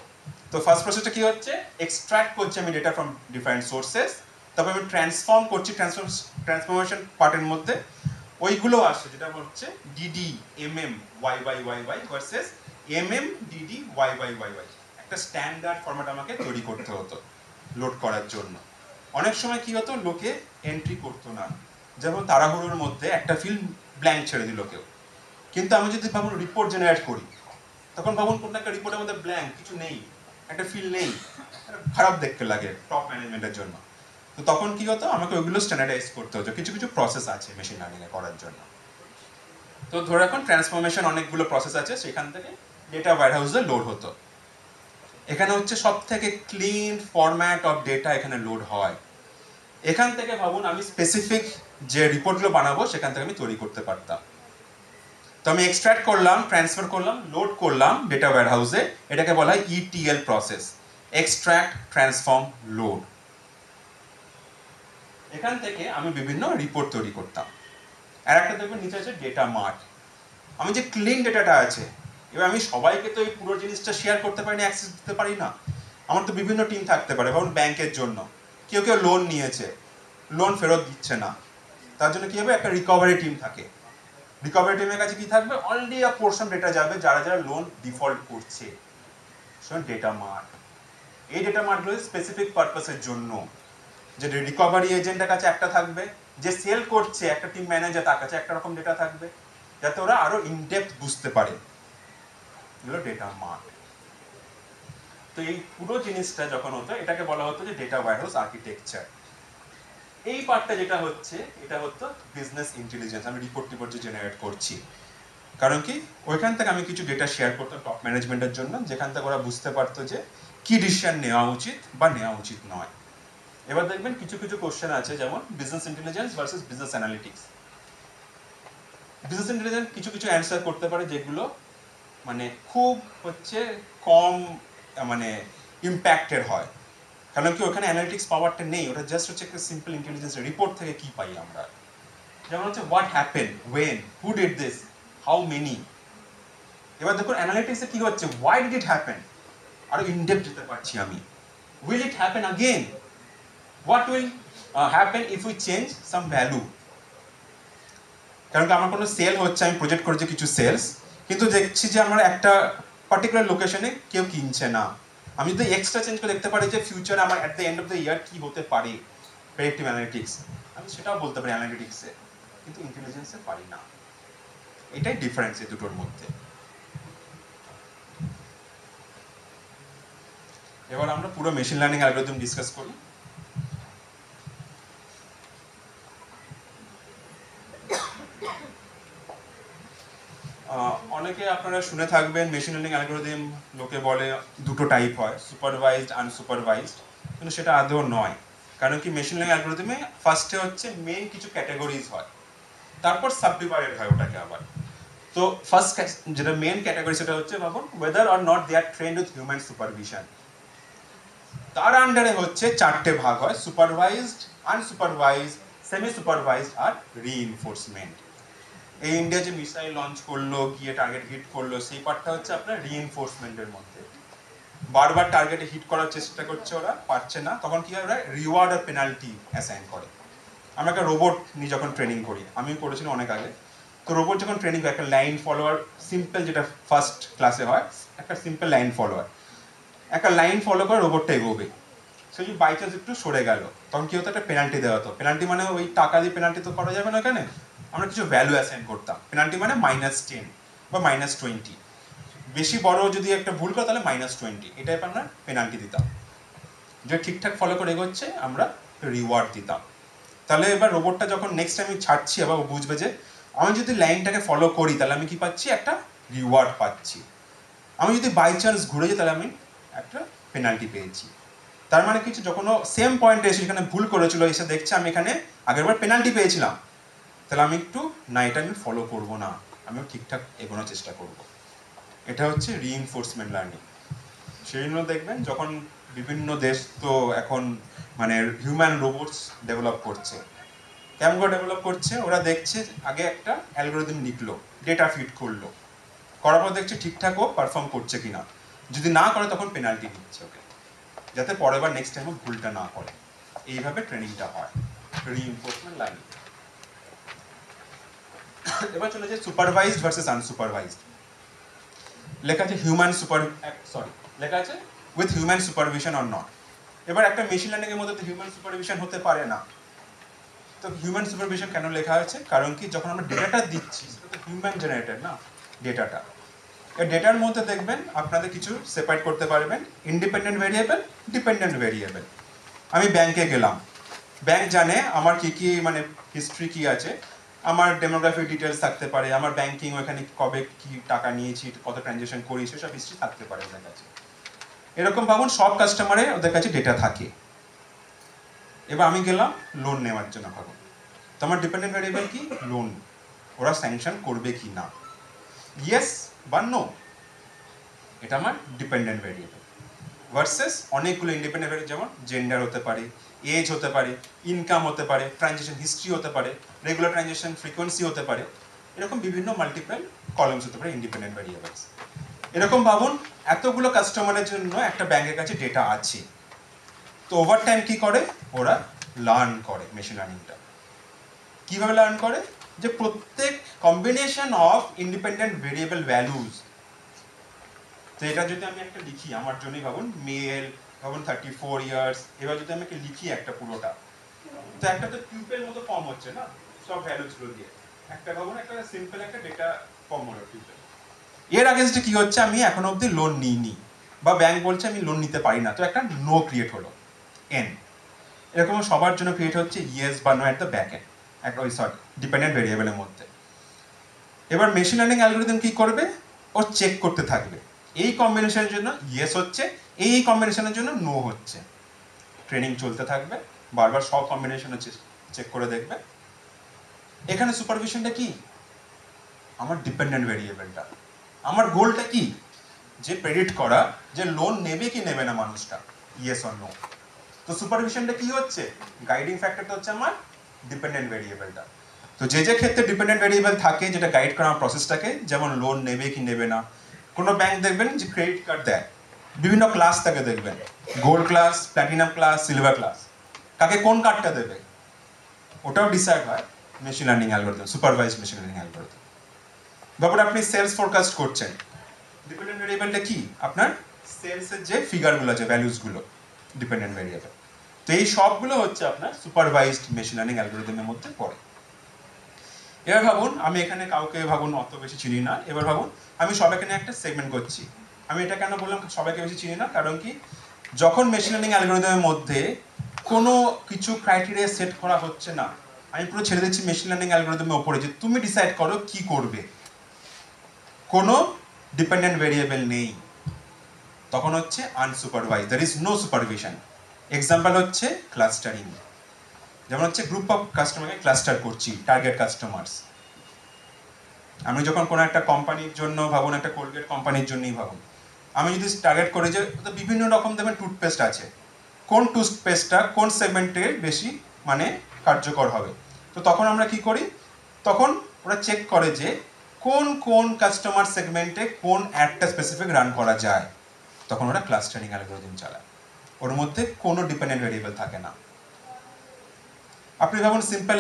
তো ফার্স্ট প্রসেসটা কি হচ্ছে, এক্সট্রাক্ট করছি আমি ডেটা ফ্রম ডিফারেন্ট সোর্সেস, তারপর আমি ট্রান্সফর্ম করছি, ট্রান্সফরমেশন পার্টের মধ্যে ওইগুলো আসছে, যেটা হচ্ছে DD MM Y by Y by versus MM DD Y by Y by. একটা স্ট্যান্ডার্ড ফরম্যাট আমাকে তৈরি করতে হতো লোড করার জন্য। অনেক সময় কি হতো, লোকে এন্ট্রি করতো না, যেমন তাড়াহুড়োর মধ্যে একটা ফিল্ড ব্ল্যাঙ্ক ছেড়ে দিল কেউ। কিন্তু আমি যদি ভাবুন রিপোর্ট জেনারেট করি, তখন ভাবুন কোনো একটা রিপোর্টের মধ্যে ব্ল্যাঙ্ক কিছু নেই, একটা ফিল্ড নেই, খারাপ দেখতে লাগে টপ ম্যানেজমেন্টের জন্য। তো তখন কি হতো, আমাকে ওইগুলো স্ট্যান্ডার্ডাইজ করতে হতো। কিছু কিছু প্রসেস আছে মেশিন লার্নিংয়ে করার জন্য। তো ধরে রাখুন ট্রান্সফরমেশন অনেকগুলো প্রসেস আছে, সেখান থেকে ডেটা ওয়্যারহাউসে লোড হতো। এখানে হচ্ছে সব থেকে ক্লিন ফরম্যাট অফ ডেটা এখানে লোড হয়। এখান থেকে ভাবুন আমি স্পেসিফিক যে রিপোর্টগুলো বানাবো সেখান থেকে আমি তৈরি করতে পারতাম। তো আমি এক্সট্রাক্ট করলাম, ট্রান্সফার করলাম, লোড করলাম ডেটা ওয়্যারহাউসে, এটাকে বলা হয় ETL process, extract transform load. এখান থেকে আমি বিভিন্ন রিপোর্ট তৈরি করতাম। আর একটা দেখবেন নিচে আছে ডেটা মার্ট। আমি যে ক্লিন ডেটাটা আছে, এবার আমি সবাইকে তো এই পুরো জিনিসটা শেয়ার করতে পারি না, অ্যাক্সেস দিতে পারি না। আমার তো বিভিন্ন টিম থাকতে পারে, ধরুন ব্যাংকের জন্য কেউ কেউ লোন নিয়েছে, লোন ফেরত দিচ্ছে না, তার জন্য কি হবে, একটা রিকভারি টিম থাকে। রিকভারি টিমের কাছে কি থাকবে, অনলি আ পোর্শন ডেটা যাবে যারা যারা লোন ডিফল্ট করছে, ডেটা মার্ট। এই ডেটা মার্টগুলো স্পেসিফিক পারপাসের জন্য, যে রিকভারি এজেন্টের কাছে একটা থাকবে, যে সেল করছে একটা টিম ম্যানেজার তার কাছে একটা রকম ডেটা থাকবে, যাতে ওরা আরো ইনডেপথ বুঝতে পারে। এগুলো ডেটা মার্ট। তো এই পুরো জিনিসটা যখন হতো, এটাকে বলা হতো যে ডেটা ওয়্যারহাউস আর্কিটেকচার। এই পার্টটা যেটা হচ্ছে, এটা হতো বিজনেস ইন্টেলিজেন্স। আমি রিপোর্ট যে জেনারেট করছি, কারণ কি ওইখান থেকে আমি কিছু ডেটা শেয়ার করতাম টপ ম্যানেজমেন্টের জন্য, যেখান থেকে ওরা বুঝতে পারতো যে কি ডিসিশন নেওয়া উচিত বা নেওয়া উচিত নয়। এবার দেখবেন কিছু কিছু কোশ্চেন আছে, যেমন business intelligence versus business analytics. Business intelligence কিছু কিছু অ্যান্সার করতে পারে যেগুলো মানে খুব হচ্ছে কম মানে ইম্প্যাক্টের হয়, কারণ কি ওখানে অ্যানালিটিক্স পাওয়ারটা নেই, ওটা জাস্ট হচ্ছে একটা সিম্পল ইন্টেলিজেন্স রিপোর্ট থেকে কি পাই আমরা। যেমন হচ্ছে what happen, when, who did this, how many. এবার দেখুন অ্যানালিটিক্সে কি হচ্ছে, হোয়াই ডিড ইট হ্যাপেন, আরো ইনডেপথ যেতে পারছি আমি। Will it happen again, what will happen if we change some value, কারণ কি আমার কোনো সেল হচ্ছে, আমি প্রজেক্ট করেছি কিছু সেলস, কিন্তু দেখছি যে আমার একটা পার্টিকুলার লোকেশনে কেউ কিনছে না। আমি যদি এক্সট্রা চেঞ্জ করে দেখতে পারি যে ফিউচারে আমার at the end of the year কী হতে পারে প্রেডিক্টিভ অ্যানালিটিক্স, আমি সেটাও বলতে পারি অ্যানালিটিক্সে, কিন্তু ইন্টেলিজেন্সে পারি না। এটাই ডিফারেন্স এই দুটোর মধ্যে। এবার আমরা পুরো মেশিন লার্নিং অ্যালগরিদম ডিসকাস করি। অনেকে আপনারা শুনে থাকবেন মেশিন লার্নিং অ্যালগরিদম লোকে বলে দুটো টাইপ হয়, সুপারভাইজড আনসুপারভাইজড, কিন্তু সেটা আদৌ নয়। কারণ কি মেশিন লার্নিং অ্যালগরিদমে ফার্স্টে হচ্ছে মেইন কিছু ক্যাটাগরিজ হয়, তারপর সাবডিভাইডেড হয় ওটাকে আবার। তো ফার্স্ট যেটা মেইন ক্যাটাগরি সেটা হচ্ছে ভাবুন whether or not they are trained with human supervision. তার আন্ডারে হচ্ছে চারটে ভাগ হয়, সুপারভাইজড, আনসুপারভাইজড, সেমি সুপারভাইজড আর রিইনফোর্সমেন্ট। এই ইন্ডিয়া যে মিসাইল লঞ্চ করলো, গিয়ে টার্গেট হিট করলো, সেই পার্টটা হচ্ছে আপনার রিইনফোর্সমেন্টের মধ্যে। বারবার টার্গেটে হিট করার চেষ্টা করছে, ওরা পারছে না, তখন কি হয় ওরা রিওয়ার্ড আর পেনাল্টি অ্যাসাইন করে। আমরা একটা রোবট নিয়ে যখন ট্রেনিং করি, আমি করেছিলাম অনেক আগে, তো রোবট যখন ট্রেনিং করে একটা লাইন ফলোয়ার, সিম্পল যেটা ফার্স্ট ক্লাসে হয়, একটা সিম্পল লাইন ফলোয়ার, একটা লাইন ফলো করে রোবটটা এগোবে। সে যদি বাই চান্স একটু সরে গেল, তখন কি হতো, একটা পেনাল্টি দেওয়া হতো। পেনাল্টি মানে ওই টাকা দিয়ে পেনাল্টি তো করা যাবে না, এখানে আমরা কিছু ভ্যালু অ্যাসাইন করতাম। পেনাল্টি মানে -10 বা -20, বেশি বড় যদি একটা ভুল করে তাহলে -20, এই টাইপ আমরা পেনাল্টি দিতাম। যে ঠিকঠাক ফলো করে এগোচ্ছে আমরা রিওয়ার্ড দিতাম। তাহলে এবার রোবটটা যখন নেক্সট টাইম আমি ছাড়ছি, আবার ও বুঝবে যে আমি যদি লাইনটাকে ফলো করি তাহলে আমি কি পাচ্ছি, একটা রিওয়ার্ড পাচ্ছি। আমি যদি বাই চান্স ঘুরে যাই তাহলে আমি একটা পেনাল্টি পেয়েছি। তার মানে কিছু যখন ও সেম পয়েন্টে এসে এখানে ভুল করেছিল, এসে দেখছে আমি এখানে আগেরবার পেনাল্টি পেয়েছিলাম, তাহলে আমি একটু না, এটা আমি ফলো করবো না, আমিও ঠিকঠাক এগোনোর চেষ্টা করব। এটা হচ্ছে রিইনফোর্সমেন্ট লার্নিং। সেই জন্য দেখবেন যখন বিভিন্ন দেশ তো এখন মানে হিউম্যান রোবটস ডেভেলপ করছে। কেমন করে ডেভেলপ করছে, ওরা দেখছে আগে একটা অ্যালগরিদম লিখলো, ডেটা ফিট করলো, করার পর দেখছে ঠিকঠাক ও পারফর্ম করছে কিনা, যদি না করে তখন পেনাল্টি দিচ্ছে ওকে, যাতে পরের বার নেক্সট টাইম ভুলটা না করে। এইভাবে ট্রেনিংটা হয়, রিইনফোর্সমেন্ট লার্নিং। এবার চলে যায় সুপারভাইজড ভার্সেস আনসুপারভাইজড। লেখা আছে লেখা আছে with human supervision or not. এবার একটা মেশিন লার্নিং এর মধ্যে তো হিউম্যান সুপারভিশন হতে পারে না। তো হিউম্যান সুপারভিশন কেন লেখা আছে, কারণ কি যখন আমরা ডেটাটা দিচ্ছি সেটা তো হিউম্যান জেনারেটেড না ডেটাটা। এই ডেটার মধ্যে দেখবেন আপনাদের কিছু সেপারেট করতে পারবেন, ইন্ডিপেন্ডেন্ট ভেরিয়েবল, ডিপেন্ডেন্ট ভেরিয়েবল। আমি ব্যাংকে গেলাম, ব্যাংক জানে আমার কি কি মানে হিস্ট্রি কি আছে, আমার ডেমোগ্রাফি ডিটেলস থাকতে পারে, আমার ব্যাংকিং ওখানে কবে কি টাকা নিয়েছি, কত ট্রানজ্যাকশন করেছি, সব হিস্ট্রি থাকতে পারে ওদের কাছে। এরকম ভাবুন সব কাস্টমারের ওদের কাছে ডেটা থাকে। এবার আমি গেলাম লোন নেওয়ার জন্য, ভাবুন তো আমার ডিপেন্ডেন্ট ভেরিয়েবল কি, লোন, ওরা স্যাংশন করবে কি না, ইয়েস বা নো, এটা আমার ডিপেন্ডেন্ট ভেরিয়েবল। ভার্সেস অনেকগুলো ইন্ডিপেন্ডেন্ট ভেরিয়েবল, যেমন জেন্ডার হতে পারে, এজ হতে পারে, ইনকাম হতে পারে, ট্রানজ্যাকশন হিস্ট্রি হতে পারে, রেগুলার ট্রানজ্যাকশন ফ্রিকোয়েন্সি হতে পারে, এরকম বিভিন্ন মাল্টিপল কলামস হতে পারে ইন্ডিপেন্ডেন্ট ভেরিয়েবলস। এরকম ভাবুন এতগুলো কাস্টমারের জন্য একটা ব্যাংকের কাছে ডেটা আছে, তো ওভার টাইম কি করে, ওরা লার্ন করে মেশিন লার্নিংটা। কিভাবে লার্ন করে, যে প্রত্যেক combination of independent variable values, তো এটা যদি আমি একটা লিখি আমার জন্যই, ভাবুন মেল, ভাবুন 34 ইয়ার্স, এবার যদি আমি একটা লিখি একটা পুরোটা, তো একটা তো টিউবের মতো ফর্ম হচ্ছে না সব ভ্যালুজগুলো দিয়ে, একটা ভাবুন একটা সিম্পল একটা ডেটা ফর্ম হলো টিউবের। এর আগেনস্টে কি হচ্ছে, আমি এখনো অবধি লোন নিইনি বা ব্যাংক বলছে আমি লোন নিতে পারি না, তো একটা নো ক্রিয়েট হলো এন। এরকম সবার জন্য ক্রিয়েট হচ্ছে ইয়েস বা no at the back and, একটা ডিপেন্ডেন্ট ভেরিয়েবলের মধ্যে। এবার মেশিন লার্নিং অ্যালগরিদম কি করবে, ও চেক করতে থাকবে এই কম্বিনেশনের জন্য ইয়েস হচ্ছে, এই কম্বিনেশনের জন্য নো হচ্ছে। ট্রেনিং চলতে থাকবে, বারবার সব কম্বিনেশনে চেক করে দেখবে। এখানে সুপারভিশনটা কি, আমার ডিপেন্ডেন্ট ভেরিয়েবলটা, আমার গোলটা কি, যে প্রেডিক্ট করা যে লোন নেবে কি নেবে না মানুষটা, ইয়েস অর নো। তো সুপারভিশনটা কি হচ্ছে, গাইডিং ফ্যাক্টরটা হচ্ছে আমার ডিপেন্ডেন্ট ভেরিয়েবলটা। তো যে যে ক্ষেত্রে ডিপেন্ডেন্ট ভেরিয়েবল থাকে যেটা গাইড করা আমার প্রসেসটাকে, যেমন লোন নেবে কি নেবে না, কোনো ব্যাংক দেখবেন যে ক্রেডিট কার্ড দেয়, বিভিন্ন ক্লাস থাকে দেখবেন, gold class, platinum class, silver class, কাকে কোন কার্ডটা দেবে ওটাও ডিসাইড হয় machine learning algorithm, supervised machine learning algorithm. তারপর আপনি সেলস ফোরকাস্ট করছেন, ডিপেন্ডেন্ট ভেরিয়েবলটা কি? আপনার সেলসের যে ফিগারগুলো আছে, ভ্যালুসগুলো ডিপেন্ডেন্ট ভেরিয়েবল। তো এই সবগুলো হচ্ছে আপনার সুপারভাইজড মেশিন লার্নিং অ্যালগরিদমের মধ্যে পড়ে। এবার ভাবুন, আমি এখানে কাউকে ভাবুন অত বেশি চিনি না, এবার ভাবুন আমি সবাইকে নিয়ে একটা সেগমেন্ট করছি। আমি এটা কেন বললাম সবাইকে বেশি চিনি না? কারণ কি, যখন মেশিন লার্নিং অ্যালগরিদমের মধ্যে কোনো কিছু ক্রাইটেরিয়া সেট করা হচ্ছে না, আমি পুরো ছেড়ে দিচ্ছি মেশিন লার্নিং অ্যালগরিদমের উপরে যে তুমি ডিসাইড করো কি করবে, কোনো ডিপেন্ডেন্ট ভেরিয়েবল নেই, তখন হচ্ছে unsupervised, there is no supervision. Example হচ্ছে ক্লাস্টারিং। যেমন হচ্ছে গ্রুপ অফ কাস্টমারকে ক্লাস্টার করছি, টার্গেট কাস্টমার্স। আমি যখন কোনো একটা কোম্পানির জন্য ভাবুন, একটা কোলগেট কোম্পানির জন্যই ভাবুন, আমি যদি টার্গেট করি যে বিভিন্ন রকম দেখবেন টুথপেস্ট আছে, কোন টুথপেস্টটা কোন সেগমেন্টে বেশি মানে কার্যকর হবে, তো তখন আমরা কি করি, তখন ওরা চেক করে যে কোন কোন কাস্টমার সেগমেন্টে কোন অ্যাডটা স্পেসিফিক রান করা যায়, তখন ওরা ক্লাস্টারিং অ্যালগরিদম চালায়, ওর মধ্যে কোনো ডিপেন্ডেন্ট ভেরিয়েবল থাকে না। আপনি ভাবুন সিম্পল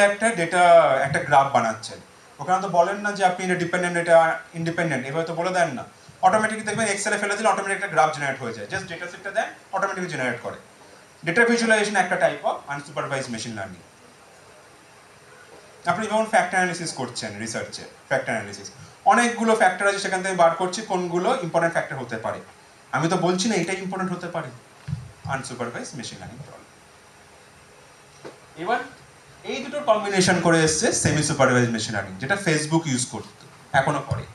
একটা গ্রাফ বানাচ্ছেন, ওখানে তো বলেন না যে আপনি এটা ডিপেন্ডেন্ট এটা ইন্ডিপেন্ডেন্ট, এভাবে তো বলে দেন না। অটোমেটিকলি দেখবেন এক্সেলে ফেলে দিলে অটোমেটিক একটা গ্রাফ জেনারেট হয়ে যায়, জাস্ট ডেটা সেটটা দেন অটোমেটিকলি জেনারেট করে। ডেটা ভিজুয়ালাইজেশন একটা type of unsupervised machine learning. আপনি যখন ফ্যাক্টর অ্যানালিসিস করছেন রিসার্চে, ফ্যাক্টর অ্যানালিসিস অনেকগুলো ফ্যাক্টর আছে, সেখান থেকে বার করছি কোনগুলো ইম্পর্টেন্ট ফ্যাক্টর হতে পারে। আমি তো বলছি না এটাই ইম্পর্টেন্ট হতে পারে, আনসুপারভাইজড মেশিন লার্নিং প্রবলেম। এবার এই দুটোর কম্বিনেশন করে এসছে সেমি সুপারভাইজড মেশিন লার্নিং, যেটা ফেসবুক ইউজ করত, এখনো করে।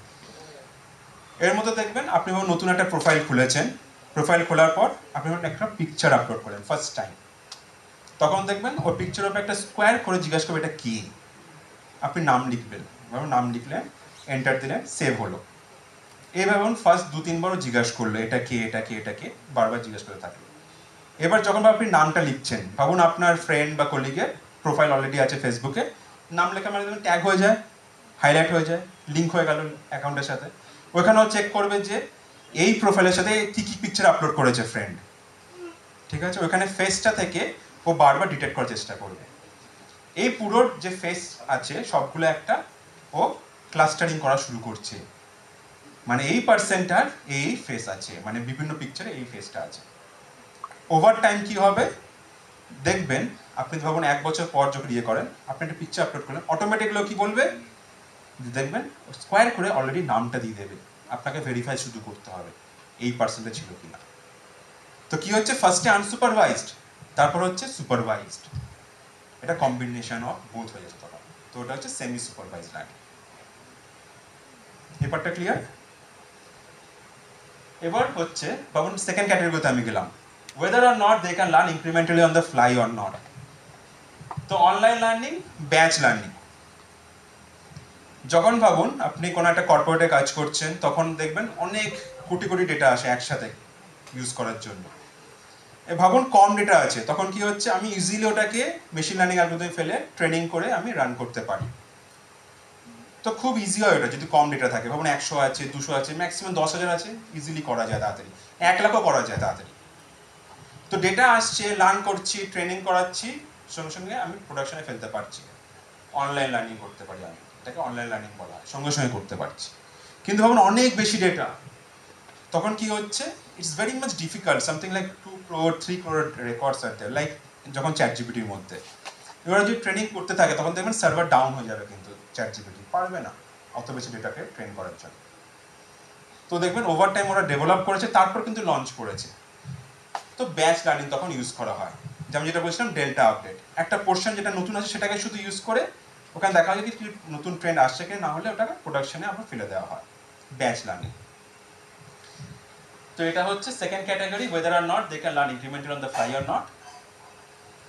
এর মধ্যে দেখবেন আপনি যখন নতুন একটা প্রোফাইল খুলেছেন, প্রোফাইল খোলার পর আপনি যখন একটা পিকচার আপলোড করেন ফার্স্ট টাইম, তখন দেখবেন ওই পিকচারের উপর একটা স্কোয়ার করে জিজ্ঞাসা করবে এটা কি, আপনি নাম লিখবেন, নাম লিখলেন, এন্টার দিলেন, সেভ হলো। এইভাবে ফার্স্ট 2-3 বারও জিজ্ঞাসা করলো এটা কে এটা কে এটা কে, বারবার জিজ্ঞাসা করতে থাকলো। এবার যখন আপনি নামটা লিখছেন, ভাবুন আপনার ফ্রেন্ড বা কলিগের প্রোফাইল অলরেডি আছে ফেসবুকে, নাম লেখা মানে দেখবেন ট্যাগ হয়ে যায়, হাইলাইট হয়ে যায়, লিঙ্ক হয়ে গেল অ্যাকাউন্টের সাথে। ওইখানেও চেক করবে যে এই প্রোফাইলের সাথে কী কী পিকচার আপলোড করেছে ফ্রেন্ড, ঠিক আছে? ওইখানে ফেসটা থেকে ও বারবার ডিটেক্ট করার চেষ্টা করবে। এই পুরোর যে ফেস আছে সবগুলো একটা ও ক্লাস্টারিং করা শুরু করছে, মানে এই পার্সেন্টটার এই ফেস আছে, মানে বিভিন্ন পিকচারে এই ফেসটা আছে। ওভার টাইম কি হবে দেখবেন, আপনি ভাবুন 1 বছর পর যখন ইয়ে করেন, আপনি একটা পিকচার আপলোড করলেন, অটোমেটিকলি কি বলবে দেখবেন স্কোয়ার করে অলরেডি নামটা দিয়ে দেবে, আপনাকে ভেরিফাই শুধু করতে হবে এই পার্সেন্টে ছিল কিনা। তো কি হচ্ছে, ফার্স্টে আনসুপারভাইজড, তারপর হচ্ছে সুপারভাইজড, এটা কম্বিনেশন অফ বোথ হয়ে যাচ্ছে তখন। তো ওটা হচ্ছে সেমি সুপারভাইজড লার্নিং। ব্যাপারটা ক্লিয়ার? এবার হচ্ছে ভাবুন সেকেন্ড ক্যাটাগরিতে আমি গেলাম, whether or not they can learn incrementally on the fly or not. তো অনলাইন লার্নিং, ব্যাচ লার্নিং। যখন ভাবুন আপনি কোনো একটা কর্পোরেটে কাজ করছেন, তখন দেখবেন অনেক কোটি কোটি ডেটা আসে একসাথে ইউজ করার জন্য। ভাবুন কম ডেটা আছে, তখন কি হচ্ছে, আমি ইজিলি ওটাকে মেশিন লার্নিং অ্যালগরিদমে ফেলে ট্রেনিং করে আমি রান করতে পারি। তো খুব ইজি হয় ওটা যদি কম ডেটা থাকে। ভাবুন 100 আছে, 200 আছে, ম্যাক্সিমাম 10,000 আছে, ইজিলি করা যায় তাড়াতাড়ি, 1 লাখও করা যায় তাড়াতাড়ি। তো ডেটা আসছে, লার্ন করছি, ট্রেনিং করাচ্ছি, সঙ্গে সঙ্গে আমি প্রোডাকশনে ফেলতে পারছি, অনলাইন লার্নিং করতে পারি, আমি এটাকে অনলাইন লার্নিং বলা হয়, সঙ্গে সঙ্গে করতে পারছি। কিন্তু ভাবুন অনেক বেশি ডেটা, তখন কি হচ্ছে, it's very much difficult, something like 2 crore 3 crore records are there, like যখন চ্যাট জিপিটির মধ্যে। এবার যদি ট্রেনিং করতে থাকে তখন দেখবেন সার্ভার ডাউন হয়ে যাবে, কিন্তু চ্যাট জিপিটি পারবে না অত বেশি ডেটাকে ট্রেন করার জন্য। তো দেখবেন ওভার টাইম ওরা ডেভেলপ করেছে, তারপর কিন্তু লঞ্চ করেছে। তো ব্যাচ লার্নিং তখন ইউজ করা হয়, যেমন যেটা বলছিলাম ডেল্টা আপডেট, একটা পোর্শন যেটা নতুন আছে সেটাকে শুধু ইউজ করে ওখানে দেখা হয় কি নতুন ট্রেন্ড আসছে কিনা, না হলে ওটাকে প্রোডাকশনে আবার ফেলে দেওয়া হয়, ব্যাচ লার্নিং। তো এটা হচ্ছে second category, whether or not they can learn incrementally on the fly or not.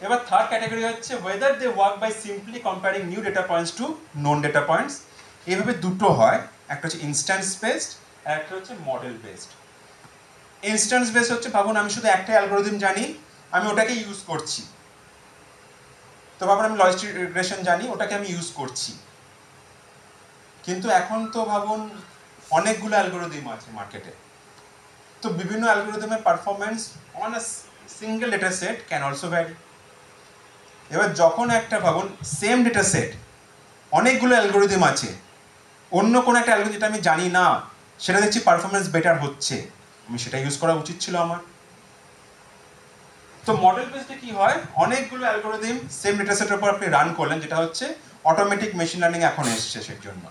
এবার থার্ড ক্যাটাগরি হচ্ছে whether they work by simply comparing new data points to known data points. এইভাবে দুটো হয়, একটা হচ্ছে ইনস্ট্যান্স বেসড আর একটা হচ্ছে model based. Instance based হচ্ছে ভাবুন আমি শুধু একটা অ্যালগরিদম জানি, আমি ওটাকে ইউজ করছি। তো ভাবুন আমি লজিস্টিক রিগ্রেশন জানি, ওটাকে আমি ইউজ করছি। কিন্তু এখন তো ভাবুন অনেকগুলো অ্যালগরিদম আছে মার্কেটে, তো বিভিন্ন অ্যালগরিদমের performance on a single data set can also vary. এবার যখন একটা ভাবুন সেম ডেটা সেট অনেকগুলো অ্যালগোরিদম আছে, অন্য কোনো একটা অ্যালগোরিদম যেটা আমি জানি না সেটা দেখছি পারফরমেন্স বেটার হচ্ছে, আমি সেটা ইউজ করা উচিত ছিল আমার। তো মডেল বেসডে কি হয়, অনেকগুলো অ্যালগোরিদম সেম ডেটাসেটের উপর আপনি রান করলেন, যেটা হচ্ছে অটোমেটিক মেশিন লার্নিং এখন এসছে। সেই জন্য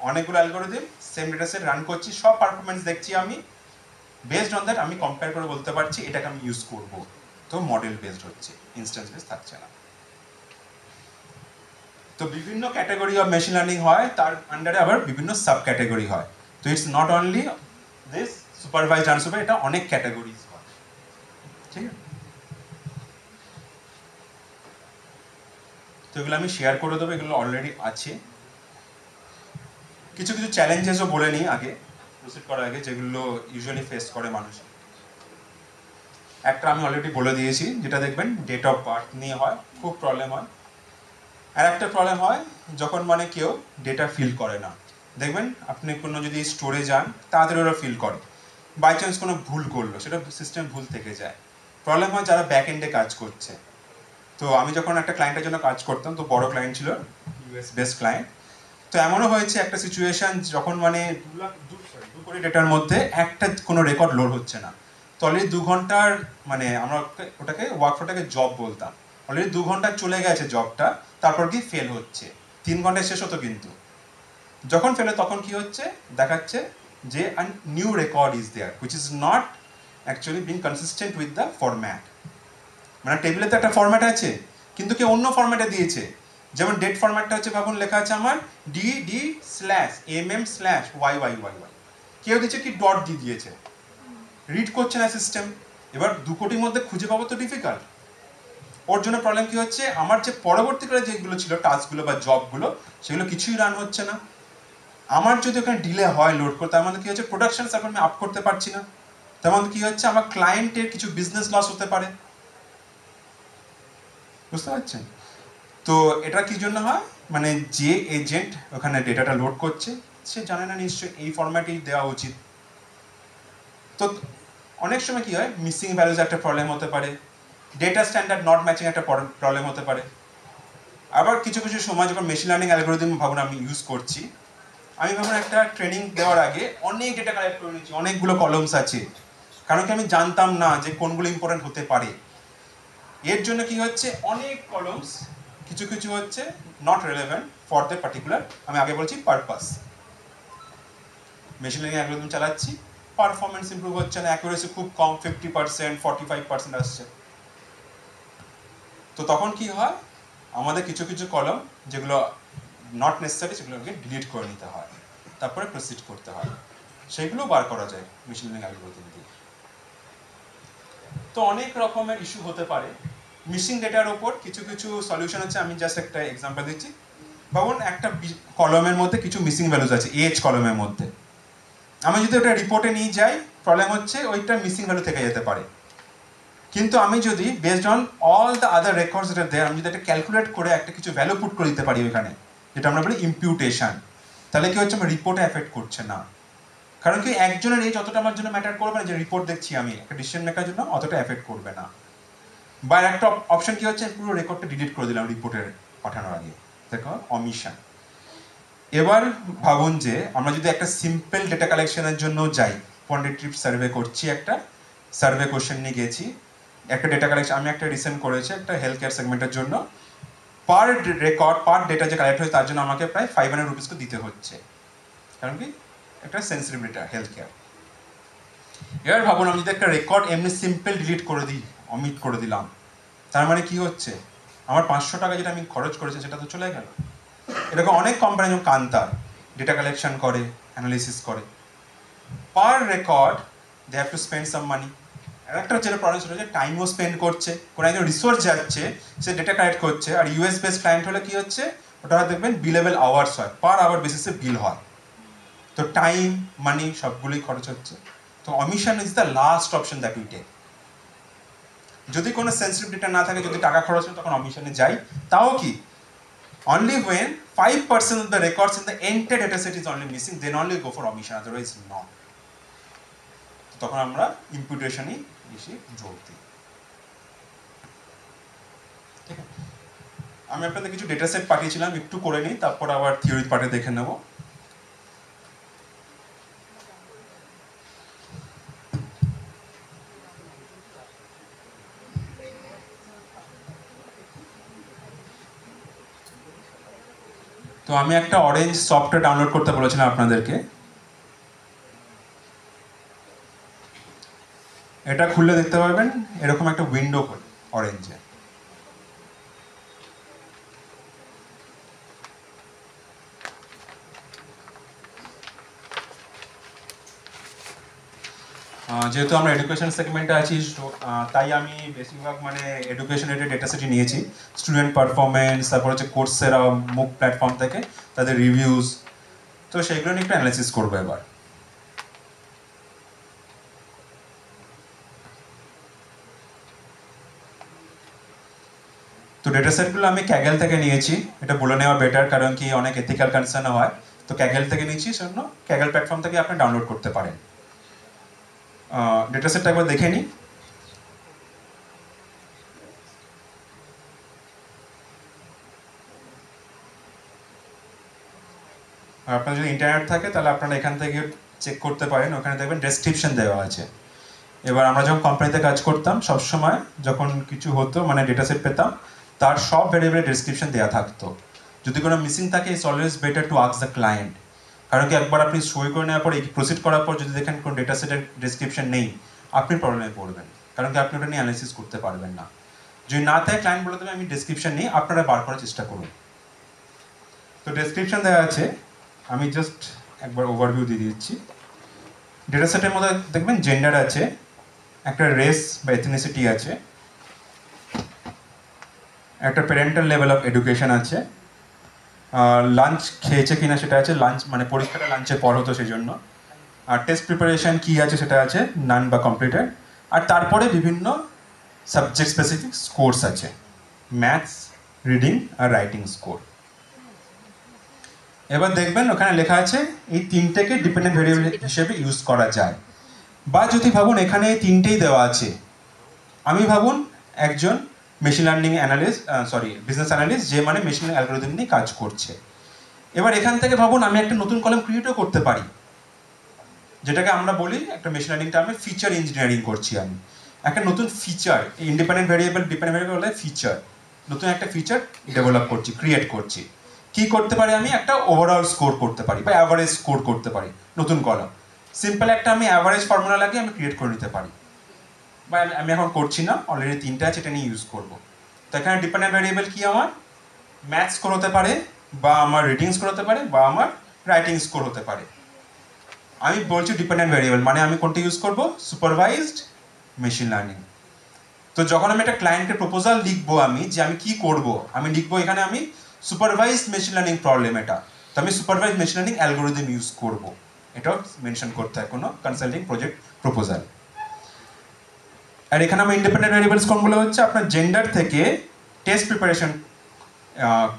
অনেকগুলো অ্যালগোরিদম সেম ডেটাসেট রান করছি, সব পারফরমেন্স দেখছি আমি, বেসড অন দ্যাট আমি কম্পেয়ার করে বলতে পারছি এটাকে আমি ইউজ করব। তো মডেল বেসড হচ্ছে, ইনস্ট্যান্স বেসড থাকছে না। তো বিভিন্ন ক্যাটাগরি অফ মেশিন লার্নিং হয়, তার আন্ডারে আবার বিভিন্ন সাব ক্যাটাগরি হয়। তো it's not only this supervised আনসুপার, এটা অনেক ক্যাটাগরিজ হয়, ঠিক আছে। তো এগুলো আমি শেয়ার করে দেবো, এগুলো অলরেডি আছে। কিছু কিছু চ্যালেঞ্জেসও বলে নিই আগে প্রসিড করার আগে, যেগুলো ইউজুয়ালি ফেস করে মানুষ। একটা আমি অলরেডি বলে দিয়েছি, যেটা দেখবেন ডেট অফ বার্থ নিয়ে হয়, খুব প্রবলেম হয়। আর একটা প্রবলেম হয় যখন মানে কেউ ডেটা ফিল করে না, দেখবেন আপনি কোনো যদি স্টোরে যান তাড়াতাড়ি ওরা ফিল করে, বাই চান্স কোনো ভুল করলো সেটা সিস্টেম ভুল থেকে যায়। প্রবলেম হয় যারা ব্যাক এন্ডে কাজ করছে। তো আমি যখন একটা ক্লায়েন্টের জন্য কাজ করতাম, তো বড় ক্লায়েন্ট ছিল, ইউএস বেস্ট ক্লায়েন্ট। তো এমনও হয়েছে একটা সিচুয়েশন যখন মানে 2 কোটি ডেটার মধ্যে একটা কোনো রেকর্ড লোড হচ্ছে না। তো অলরেডি 2 ঘন্টার মানে আমরা ওটাকে ওয়ার্কফ্লোটাকে জব বলতাম, অলরেডি 2 ঘন্টা চলে গেছে জবটা, তারপর কি ফেল হচ্ছে, 3 ঘন্টায় শেষ হতো। কিন্তু যখন ফেলে তখন কি হচ্ছে, দেখাচ্ছে যে new record is there which is not actually being consistent with the format. মানে টেবিলে তো একটা ফরম্যাট আছে, কিন্তু কেউ অন্য ফরম্যাটে দিয়েছে। যেমন ডেট ফরম্যাটটা হচ্ছে, ভাবুন লেখা আছে আমার DD/MM/YYYY, কেউ দিচ্ছে কি ডট দিয়ে দিয়েছে, রিড করছে না সিস্টেম। এবার 2 কোটির মধ্যে খুঁজে পাবো তো ডিফিকাল্ট। ওর জন্য প্রবলেম কি হচ্ছে, আমার যে পরবর্তীকালে যেগুলো ছিল টাস্কগুলো বা জবগুলো, সেগুলো কিছুই রান হচ্ছে না। আমার যদি ওখানে ডিলে হয় লোড করতে, তার মধ্যে কি হচ্ছে, প্রোডাকশন সার্ভার আমি আপ করতে পারছি না। তার মধ্যে কি হচ্ছে, আমার ক্লায়েন্টের কিছু বিজনেস লস হতে পারে, বুঝতে পারছেন। তো এটা কি জন্য হয়, মানে যে এজেন্ট ওখানে ডেটাটা লোড করছে সে জানে না নিশ্চয়ই এই ফরম্যাটেই দেওয়া উচিত। তো অনেক সময় কি হয়, মিসিং ভ্যালুজ একটা প্রবলেম হতে পারে, ডেটা স্ট্যান্ডার্ড নট ম্যাচিং একটা প্রবলেম হতে পারে। আবার কিছু কিছু সময় যখন মেশিন লার্নিং অ্যালগোরিদম ভাবুন আমি ইউজ করছি, আমি ভাবুন একটা ট্রেনিং দেওয়ার আগে অনেক ডেটা কালেক্ট করে নিচ্ছি, অনেকগুলো কলমস আছে, কারণ কি আমি জানতাম না যে কোনগুলো ইম্পর্টেন্ট হতে পারে। এর জন্য কি হচ্ছে, অনেক কলমস, কিছু কিছু হচ্ছে not relevant for the particular, আমি আগে বলছি পারপাস। মেশিন লার্নিং অ্যালগরিদম চালাচ্ছি, পারফরমেন্স ইমপ্রুভ হচ্ছে না, অ্যাকুরেসি খুব কম, 50%, 45% আসছে। তো তখন কি হয়, আমাদের কিছু কিছু কলম যেগুলো নট নেসেসারি সেগুলোকে ডিলিট করে নিতে হয়, তারপরে প্রসিড করতে হয়, সেগুলো বার করা যায় মেশিন লার্নিং অ্যালগরিদম দিয়ে। তো অনেক রকমের ইস্যু হতে পারে মিসিং ডেটার ওপর। কিছু কিছু সলিউশন আছে, আমি জাস্ট একটা এক্সাম্পল দিচ্ছি। ভাবুন একটা কলমের মধ্যে কিছু মিসিং ভ্যালুজ আছে, এজ কলমের মধ্যে, আমি যদি ওটা রিপোর্টে নিয়ে যাই, প্রবলেম হচ্ছে ওইটা মিসিং ভ্যালু থেকে যেতে পারে। কিন্তু আমি যদি based on all the other records যেটা দেয়, আমি যদি একটা ক্যালকুলেট করে একটা কিছু ভ্যালু পুট করে দিতে পারি ওইখানে, যেটা আমরা বলি ইম্পিউটেশন, তাহলে কি হচ্ছে, আমার রিপোর্টে এফেক্ট করছে না। কারণ কি একজনের এজ অতটা আমার জন্য ম্যাটার করবে না, যে রিপোর্ট দেখছি আমি একটা ডিসিশন মেকার জন্য অতটা এফেক্ট করবে না। বা একটা অপশন কি হচ্ছে, পুরো রেকর্ডটা ডিলিট করে দিলাম রিপোর্টের পাঠানোর আগে, দেখো অমিশন। এবার ভাবুন যে আমরা যদি একটা সিম্পল ডেটা কালেকশনের জন্য যাই, পন্ডিত ট্রিপ সার্ভে করছি, একটা সার্ভে কোশ্চেন নিয়ে গেছি, একটা ডেটা কালেকশন আমি একটা রিসেন্ট করেছি একটা হেলথ কেয়ার সেগমেন্টের জন্য, পার রেকর্ড পার ডেটা যে কালেক্ট হয়েছে তার জন্য আমাকে প্রায় 500 রুপিস করে দিতে হচ্ছে, কারণ কি একটা সেন্সিটিভ ডেটা হেলথ কেয়ার। এবার ভাবুন আমি যদি একটা রেকর্ড এমনি সিম্পল ডিলিট করে দিই, অমিট করে দিলাম, তার মানে কি হচ্ছে, আমার 500 টাকা যেটা আমি খরচ করেছি সেটা তো চলে গেল। এরকম অনেক কোম্পানি যেমন কান্তার ডেটা কালেকশন করে, অ্যানালিসিস করে, per record they have to spend some money. আর একটা যেটা প্রবলেম সেটা হচ্ছে টাইমও স্পেন্ড করছে, কোনো একজন রিসোর্স যাচ্ছে সে ডেটা কালেক্ট করছে। আর ইউএস বেসড ক্লায়েন্ট হলে কি হচ্ছে, ওটা দেখবেন বিলেবল আওয়ার্স হয়, পার আওয়ার বেসিসে বিল হয়। তো টাইম মানি সবগুলোই খরচ হচ্ছে। তো omission is the last option that we take. যদি কোনো সেন্সিটিভ ডেটা না থাকে, যদি টাকা খরচ হয়, তখন অমিশনে যাই। তাও কি only when 5% of the records in the entire data set is only missing, then only go for omission, otherwise not. তখন আমরা ইম্পিউটেশনই বেশি জোর দিই, ঠিক আছে। আমি আপনাদের কিছু ডেটা সেট পাঠিয়েছিলাম, একটু করে নিই, তারপর আবার থিওরি পার্টে দেখে নেব। তো আমি একটা অরেঞ্জ সফটওয়্যার ডাউনলোড করতে বলেছিলাম আপনাদেরকে। এটা খুললে দেখতে পারবেন এরকম একটা উইন্ডো অরেঞ্জে। যেহেতু আমরা এডুকেশন সেগমেন্টে আছি, তাই আমি বেশিরভাগ মানে এডুকেশন রিলেটেড ডেটা সেটই নিয়েছি। স্টুডেন্ট পারফরমেন্স, তারপর হচ্ছে কোর্সেরা মুক প্ল্যাটফর্ম থেকে তাদের রিভিউজ, তো সেইগুলো নিয়ে একটু অ্যানালাইসিস করবো এবার। তো ডেটা সেটগুলো আমি ক্যাগেল থেকে নিয়েছি, এটা বলে নেওয়া বেটার, কারণ কি অনেক এথিক্যাল কনসার্ন হয়। তো ক্যাগেল থেকে নিয়েছি, সেজন্য ক্যাগেল প্ল্যাটফর্ম থেকে আপনি ডাউনলোড করতে পারেন। ডেটা সেটটা একবার দেখে নিই। আর আপনার যদি ইন্টারনেট থাকে তাহলে আপনারা এখান থেকে চেক করতে পারেন, ওখানে দেখবেন ডেসক্রিপশন দেওয়া আছে। এবার আমরা যখন কোম্পানিতে কাজ করতাম, সবসময় যখন কিছু হতো মানে ডেটা সেট পেতাম, তার সব ভেরিয়েবলের ডেসক্রিপশন দেওয়া থাকতো। যদি কোনো মিসিং থাকে, it's always better to ask the client. কারণ কি একবার আপনি সই করে নেওয়ার পর, প্রসিড করার পর যদি দেখেন কোনো ডেটা সেটের ডেসক্রিপশন নেই, আপনি প্রবলেমে পড়বেন, কারণ কি আপনি ওটা নিয়ে অ্যানালাইসিস করতে পারবেন না। যদি না থাকে, ক্লায়েন্ট বলে দেবে আমি ডেসক্রিপশন নেই, আপনারা বার করার চেষ্টা করুন। তো ডেসক্রিপশন দেওয়া আছে, আমি জাস্ট একবার ওভারভিউ দিয়ে দিচ্ছি। ডেটা সেটের মধ্যে দেখবেন জেন্ডার আছে, একটা রেস বা এথনিসিটি আছে, একটা প্যারেন্টাল লেভেল অফ এডুকেশন আছে, লাঞ্চ খেয়েছে কিনা সেটা আছে, লাঞ্চ মানে পরীক্ষাটা লাঞ্চের পর হতো সেই জন্য, আর টেস্ট প্রিপারেশন কী আছে সেটা আছে, নান বা কমপ্লিটেড, আর তারপরে বিভিন্ন সাবজেক্ট স্পেসিফিক স্কোর্স আছে, ম্যাথস, রিডিং আর রাইটিং স্কোর। এবার দেখবেন ওখানে লেখা আছে এই তিনটেকে ডিপেন্ডেন্ট ভেরিয়েবল হিসেবে ইউজ করা যায়। বা যদি ভাবুন এখানে এই তিনটেই দেওয়া আছে, আমি ভাবুন একজন machine learning analyst, business analyst, যে মানে মেশিন লার্নিং অ্যালগরিদম নিয়ে কাজ করছে। এবার এখান থেকে ভাবুন আমি একটা নতুন কলাম ক্রিয়েটও করতে পারি, যেটাকে আমরা বলি একটা মেশিন লার্নিং টার্মে ফিচার ইঞ্জিনিয়ারিং করছি। আমি একটা নতুন feature, independent variable dependent variable বলে ফিচার, নতুন একটা ফিচার ডেভেলপ করছি, ক্রিয়েট করছি। কি করতে পারি আমি? একটা ওভারঅল স্কোর করতে পারি বা অ্যাভারেজ স্কোর করতে পারি, নতুন কলাম। সিম্পল একটা আমি অ্যাভারেজ ফর্মুলা লাগিয়ে আমি ক্রিয়েট করে নিতে পারি, বা আমি এখন করছি না, অলরেডি তিনটা আছে, এটা নিয়ে ইউজ করবো। তো এখানে ডিপেন্ডেন্ট ভেরিয়েবল কি? আমার ম্যাথ স্কোর হতে পারে, বা আমার রিডিং স্কোর হতে পারে, বা আমার রাইটিং স্কোর হতে পারে। আমি বলছি ডিপেন্ডেন্ট ভেরিয়েবল মানে আমি কোনটা ইউজ করব? Supervised machine learning. তো যখন আমি একটা ক্লায়েন্টের প্রপোজাল লিখবো, আমি যে আমি কি করব, আমি লিখবো এখানে আমি সুপারভাইজড মেশিন লার্নিং প্রবলেম এটা, তো আমি supervised machine learning algorithm use করব, এটাও মেনশন করতে হয় কোনো কনসাল্টিং প্রজেক্ট প্রপোজাল। আর এখানে আমার ইন্ডিপেন্ডেন্ট ভেরিয়েবলস কোনগুলো হচ্ছে? আপনার জেন্ডার থেকে টেস্ট প্রিপারেশন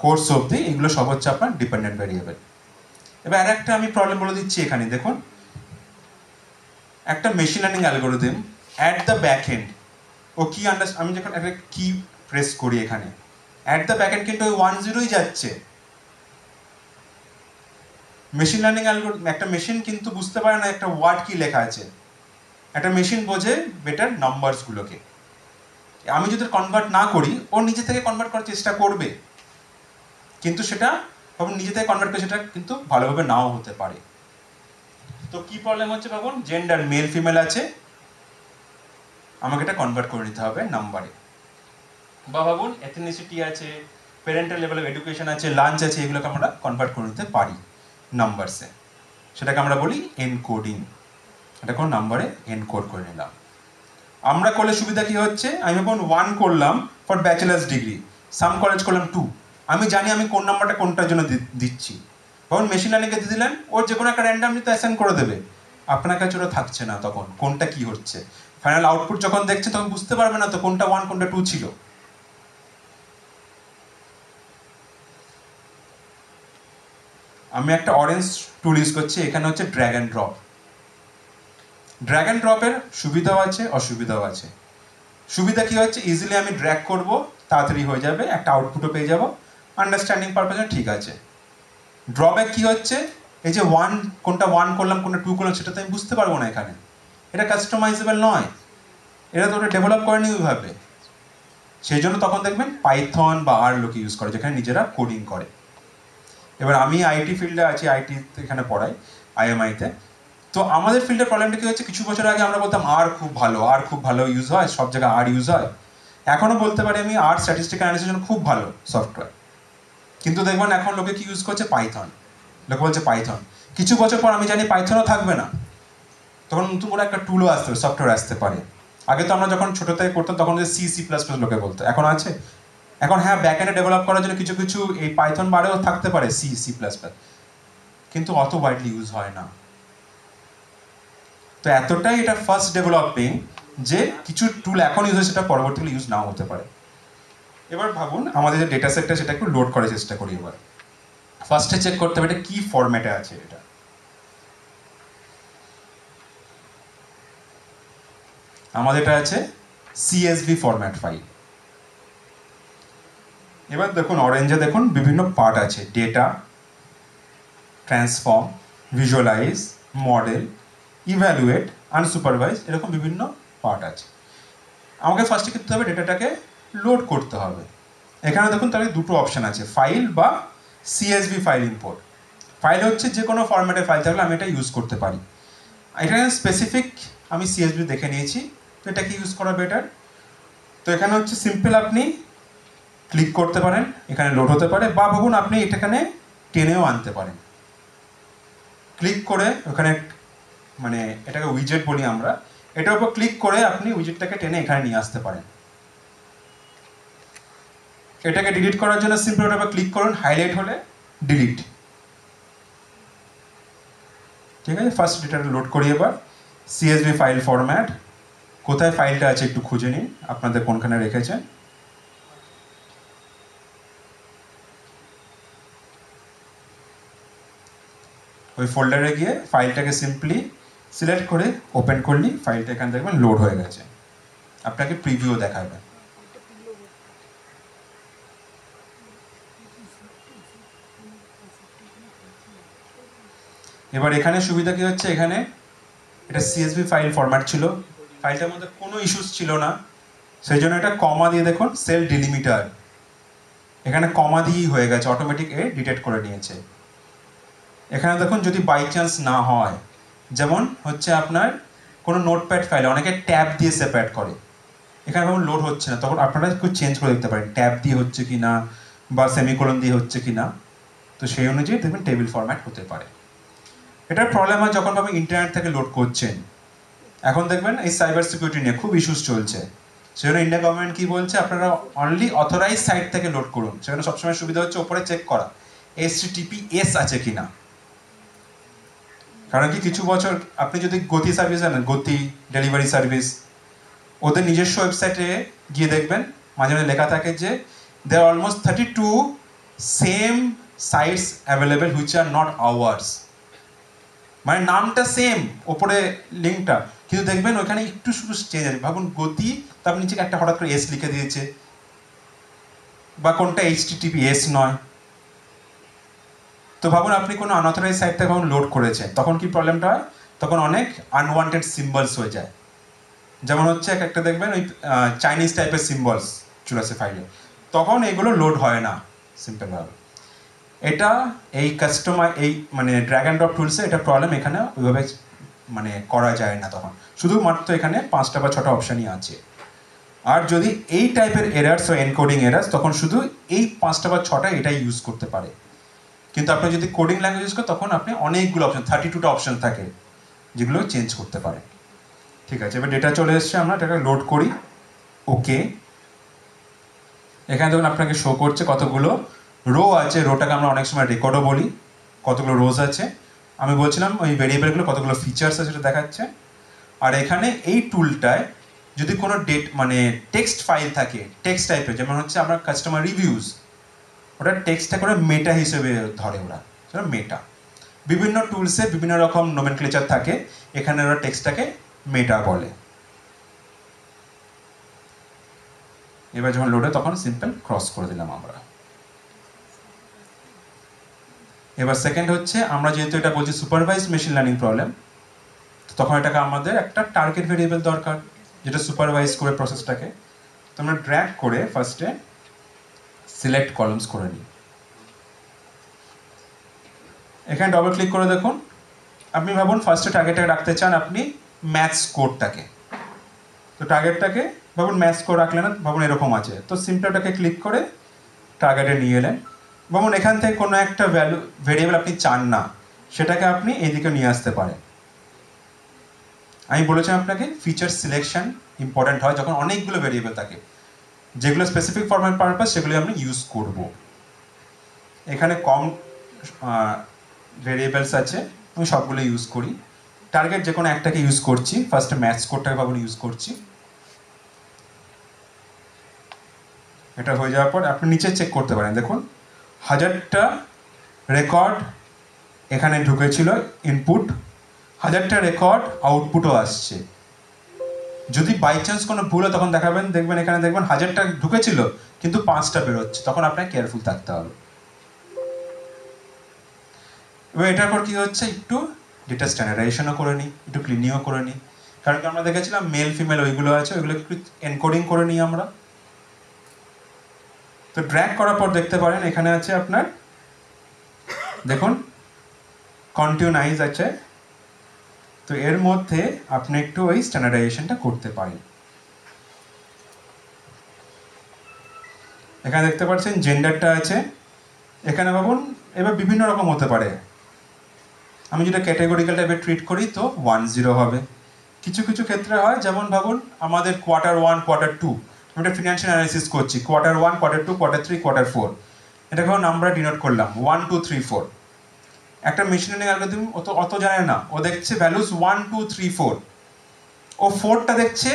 কোর্স অবধি, এগুলো সব হচ্ছে আপনার ডিপেন্ডেন্ট ভেরিয়েবল। এবার আর একটা আমি প্রবলেম বলে দিচ্ছি এখানে, দেখুন একটা machine learning algorithm at the back end, ও কি আমি যখন একটা কি প্রেস করি এখানে, অ্যাট দ্য ব্যাক এন্ড কিন্তু ওই 1-0ই যাচ্ছে। মেশিন লার্নিং অ্যালগোরিদম, একটা মেশিন কিন্তু বুঝতে পারে না একটা ওয়ার্ড কি লেখা আছে, একটা মেশিন বোঝে বেটার নাম্বারসগুলোকে। আমি যদি কনভার্ট না করি, ও নিজে থেকে কনভার্ট করার চেষ্টা করবে, কিন্তু সেটা নিজে থেকে কনভার্ট করে সেটা কিন্তু ভালোভাবে নাও হতে পারে। তো কি প্রবলেম হচ্ছে ভাবুন, জেন্ডার মেল ফিমেল আছে, আমাকে এটা কনভার্ট করে নিতে হবে নাম্বারে। বা ভাবুন এথনিসিটি আছে, প্যারেন্টাল লেভেল অফ এডুকেশন আছে, লাঞ্চ আছে, এগুলোকে আমরা কনভার্ট করে নিতে পারি নাম্বারসে, সেটাকে আমরা বলি এনকোডিং। এটা কোন নাম্বারে এনকোড করে নিলাম। আমরা করলে সুবিধা কি হচ্ছে, আমি যখন 1 করলাম for bachelors degree, some college করলাম 2, আমি জানি আমি কোন নাম্বারটা কোনটার জন্য দিচ্ছি। তখন মেশিন লার্নিংকে দিয়ে দিলেন, ওর যে কোনো একটা র্যান্ডামলি তো অ্যাসাইন করে দেবে, আপনার কাছে ওটা থাকছে না তখন কোনটা কি হচ্ছে। ফাইনাল আউটপুট যখন দেখছে তখন বুঝতে পারবে না তো কোনটা 1 কোনটা 2 ছিল। আমি একটা অরেঞ্জ টুল ইউজ করছি, এখানে হচ্ছে drag and drop. Drag and ড্রপের সুবিধাও আছে, অসুবিধাও আছে। সুবিধা কি হচ্ছে, ইজিলি আমি ড্র্যাগ করব, তাড়াতাড়ি হয়ে যাবে, একটা আউটপুটও পেয়ে যাবো, আন্ডারস্ট্যান্ডিং পারপাসে ঠিক আছে। ড্রব্যাক কী হচ্ছে, এই যে কোনটা 1 করলাম কোনটা 2 করলাম সেটা তো আমি বুঝতে পারবো না এখানে, এটা কাস্টমাইজেবল নয়, এটা তো ওটা ডেভেলপ করেনি ওইভাবে। সেই জন্য তখন দেখবেন পাইথন বা আর লোকে ইউজ করে, যেখানে নিজেরা কোডিং করে। এবার আমি আইটি ফিল্ডে আছি, আইটি এখানে পড়াই আইএমআইতে। তো আমাদের ফিল্ডের প্রবলেমটা কী হচ্ছে, কিছু বছর আগে আমরা বলতাম আর খুব ভালো, আর খুব ভালো ইউজ হয়, সব জায়গায় আর ইউজ হয়। এখনও বলতে পারি আমি আর স্ট্যাটিস্টিক্যাল অ্যানালিসিসের জন্য খুব ভালো সফটওয়্যার, কিন্তু দেখবেন এখন লোকে কি ইউজ করছে, পাইথন। লোকে বলছে পাইথন, কিছু বছর পর আমি জানি পাইথনও থাকবে না, তখন নতুন করে একটা টুলও আসতে পারে, সফটওয়্যার আসতে পারে। আগে তো আমরা যখন ছোটো থেকে করতাম তখন সি সি প্লাস প্লাস লোকে বলতো, এখন আছে। এখন হ্যাঁ ব্যাকএন্ডে ডেভেলপ করার জন্য কিছু কিছু এই পাইথন বারেও থাকতে পারে সি সি প্লাস প্লাস, কিন্তু অত ওয়াইডলি ইউজ হয় না। তো এতটাই এটা ফার্স্ট ডেভেলপিং যে কিছু টুল এখন ইউজ হয় সেটা পরবর্তীকালে ইউজ নাও হতে পারে। এবার ভাবুন আমাদের যে ডেটা সেটটা সেটা একটু লোড করার চেষ্টা করি। এবার ফার্স্টে চেক করতে হবে এটা কী ফরম্যাটে আছে। এটা আমাদের এটা আছে CSV ফরম্যাট ফাইল। এবার দেখুন অরেঞ্জে দেখুন বিভিন্ন পার্ট আছে, data, transform, visualize, model, evaluate, unsupervised, এরকম বিভিন্ন পার্ট আছে। আমাকে ফার্স্টে করতে হবে ডেটাটাকে লোড করতে হবে। এখানে দেখুন তাহলে দুটো অপশান আছে, ফাইল বা CSV ফাইল ইম্পোর্ট। ফাইল হচ্ছে যে কোনো ফরম্যাটের ফাইল থাকলে আমি এটা ইউজ করতে পারি। এখানে স্পেসিফিক আমি CSV দেখে নিয়েছি, তো এটাকে ইউজ করা বেটার। তো এখানে হচ্ছে সিম্পল আপনি ক্লিক করতে পারেন, এখানে লোড হতে পারে, বা ভাবুন আপনি এটাখানে টেনেও আনতে পারেন। ক্লিক করে ওখানে মানে এটাকে উইজেট বলি আমরা, এটার উপর ক্লিক করে আপনি উইজেটটাকে টেনে এখানে নিয়ে আসতে পারেন। এটাকে ডিলিট করার জন্য সিম্পল ওটার উপর ক্লিক করুন, হাইলাইট হলে ডিলিট। ঠিক আছে, ফার্স্ট ডেটাটা লোড করি। এবার CSV ফাইল ফরম্যাট, কোথায় ফাইলটা আছে একটু খুঁজে নিন, আপনাদের কোনখানে রেখেছেন। ওই ফোল্ডারে গিয়ে ফাইলটাকে সিম্পলি সিলেক্ট করে ওপেন করলি ফাইলটা এখানে দেখবেন লোড হয়ে গেছে। আপনাকে প্রিভিউ দেখাবে। এবার এখানে সুবিধা কি হচ্ছে, এখানে এটা CSV ফাইল ফরম্যাট ছিল, ফাইলটার মধ্যে কোনো ইস্যুস ছিল না, সেই জন্য এটা কমা দিয়ে দেখুন সেল ডিলিমিটার, এখানে কমা দিয়েই হয়ে গেছে, অটোমেটিক এ ডিটেক্ট করে নিয়েছে। এখানে দেখুন যদি বাই চান্স না হয়, যেমন হচ্ছে আপনার কোনো নোটপ্যাড ফাইলে অনেকে ট্যাব দিয়ে সেপারেট করে, এখানে ভাবুন লোড হচ্ছে না, তখন আপনারা একটু চেঞ্জ করে দেখতে পারেন ট্যাব দিয়ে হচ্ছে কি না বা সেমিকোলন দিয়ে হচ্ছে কি না, তো সেই অনুযায়ী দেখবেন টেবিল ফরম্যাট হতে পারে। এটার প্রবলেম হয় যখন আপনি ইন্টারনেট থেকে লোড করছেন। এখন দেখবেন এই সাইবার সিকিউরিটি নিয়ে খুব ইস্যুস চলছে, সেজন্য ইন্ডিয়া গভর্নমেন্ট কি বলছে, আপনারা অনলি অথরাইজ সাইট থেকে লোড করুন। সেখানে সবসময় সুবিধা হচ্ছে ওপরে চেক করা HTTPS আছে কিনা। কারণ কি কিছু বছর আপনি যদি গতি সার্ভিস জানেন, গতি ডেলিভারি সার্ভিস, ওদের নিজস্ব ওয়েবসাইটে গিয়ে দেখবেন মাঝে মাঝে লেখা থাকে যে there are almost 32 same sites available which are not ours, মানে নামটা সেম ওপরে লিঙ্কটা, কিন্তু দেখবেন ওইখানে একটু শুধু চেঞ্জ আছে। ভাবুন গতি, তার নিচে একটা হঠাৎ করে S লিখে দিয়েছে, বা কোনটা HTTPS নয়। তো ভাবুন আপনি কোনো আনঅথরাইজ সাইট থেকে ভাবুন লোড করেছেন, তখন কি প্রবলেমটা হয়, তখন অনেক আনওয়ান্টেড সিম্বলস হয়ে যায়। যেমন হচ্ছে একটা দেখবেন ওই চাইনিজ টাইপের সিম্বলস চলে আসে ফাইলে, তখন এগুলো লোড হয় না সিম্পলভাবে। এটা এই কাস্টমার এই মানে ড্র্যাগ অ্যান্ড ড্রপ টুলসে এটা প্রবলেম, এখানে ওইভাবে মানে করা যায় না, তখন শুধুমাত্র এখানে 5টা বা 6টা অপশানই আছে। আর যদি এই টাইপের এরার্স বা এনকোডিং এরার্স, তখন শুধু এই 5টা বা 6টা এটাই ইউজ করতে পারে। কিন্তু আপনি যদি কোডিং ল্যাঙ্গুয়েজ ইউজ করেন তখন আপনি অনেকগুলো অপশান, 32টা অপশান থাকে যেগুলো চেঞ্জ করতে পারে। ঠিক আছে, এবার ডেটা চলে এসছে, আমরা এটাকে লোড করি। ওকে, এখানে দেখুন আপনাকে শো করছে কতগুলো রো আছে, রোটাকে আমরা অনেক সময় রেকর্ডও বলি, কতগুলো রোজ আছে। আমি বলছিলাম ওই ভেরিয়েবলগুলো কতগুলো ফিচার্স আছে সেটা দেখাচ্ছে। আর এখানে এই টুলটায় যদি কোনো মানে টেক্সট ফাইল থাকে টেক্সট টাইপের, যেমন হচ্ছে আপনার কাস্টমার রিভিউজ, ওটা টেক্সটটা করে মেটা হিসেবে ধরে ওরা, সেটা মেটা। বিভিন্ন টুলসে বিভিন্ন রকম নোমেনক্লেচার থাকে, এখানে ওরা টেক্সটটাকে মেটা বলে। এবার যখন লোডে তখন সিম্পল ক্রস করে দিলাম আমরা। এবার সেকেন্ড হচ্ছে আমরা যেহেতু এটা বলছি সুপারভাইজ মেশিন লার্নিং প্রবলেম, তখন এটাকে আমাদের একটা টার্গেট ভেরিয়েবল দরকার যেটা সুপারভাইজ করে প্রসেসটাকে। তো আমরা ড্র্যাগ করে ফার্স্টে সিলেক্ট কলামস করে নিই। এখানে ডবল ক্লিক করে দেখুন, আপনি ভাবুন ফার্স্টে টার্গেটটাকে রাখতে চান আপনি ম্যাথস কোডটাকে। তো টার্গেটটাকে ভাবুন ম্যাথস কোড রাখলেন না, ভাবুন এরকম আছে, তো সিম্পলটাকে ক্লিক করে টার্গেটে নিয়ে এলেন। ভাবুন এখান থেকে কোনো একটা ভেরিয়েবল আপনি চান না, সেটাকে আপনি এইদিকে নিয়ে আসতে পারেন। আমি বলেছিলাম আপনাকে ফিচার সিলেকশন ইম্পর্ট্যান্ট হয় যখন অনেকগুলো ভেরিয়েবল থাকে, যেগুলো স্পেসিফিক ফরম্যাট পারপাস সেগুলো আমরা ইউজ করব। এখানে কম ভেরিয়েবলস আছে, আমি সবগুলো ইউজ করি। টার্গেট যে কোনো একটাকে ইউজ করছি, ফার্স্টে ম্যাথস কোডটাকে ভাবুন ইউজ করছি। এটা হয়ে যাওয়ার পর আপনি নিচে চেক করতে পারেন, দেখুন 1000টা রেকর্ড এখানে ঢুকেছিল ইনপুট, 1000টা রেকর্ড আউটপুটও আসছে। যদি বাই চান্স কোনো ভুল হয় তখন দেখবেন এখানে দেখবেন 1000টা ঢুকেছিল কিন্তু 5টা বেরোচ্ছে, তখন আপনাকে কেয়ারফুল থাকতে হবে। এবার এটার পর কি হচ্ছে, একটু ডেটা স্ট্যান্ডার্ডাইজেশনও করে নিই, একটু ক্লিনিংও করে নিই, কারণ কি আমরা দেখেছিলাম মেল ফিমেল ওইগুলো আছে, ওইগুলো একটু এনকোডিং করে নিই আমরা। তো ড্র্যাগ করার পর দেখতে পারেন এখানে আছে আপনার, দেখুন কন্টিনিউয়াইজ আছে, তো এর মধ্যে আপনি একটু ওই স্ট্যান্ডার্ডাইজেশনটা করতে পারেন। এখানে দেখতে পাচ্ছেন জেন্ডারটা আছে, এখানে ভাবুন এবার বিভিন্ন রকম হতে পারে। আমি যেটা ক্যাটেগরিক্যাল টাইপের ট্রিট করি তো 1-0 হবে। কিছু কিছু ক্ষেত্রে হয় যেমন ভাবুন আমাদের Q1 Q2 আমি একটা ফিনান্সিয়াল অ্যানালিসিস করছি, Q1 Q2 Q3 Q4, এটাকে আমরা ডিনোট করলাম 1 2 3 4। একটা মেশিন লার্নিং অ্যালগরিদম অত জানে না, ও দেখছে ভ্যালুস 1 2 3 4, ও 4টা দেখছে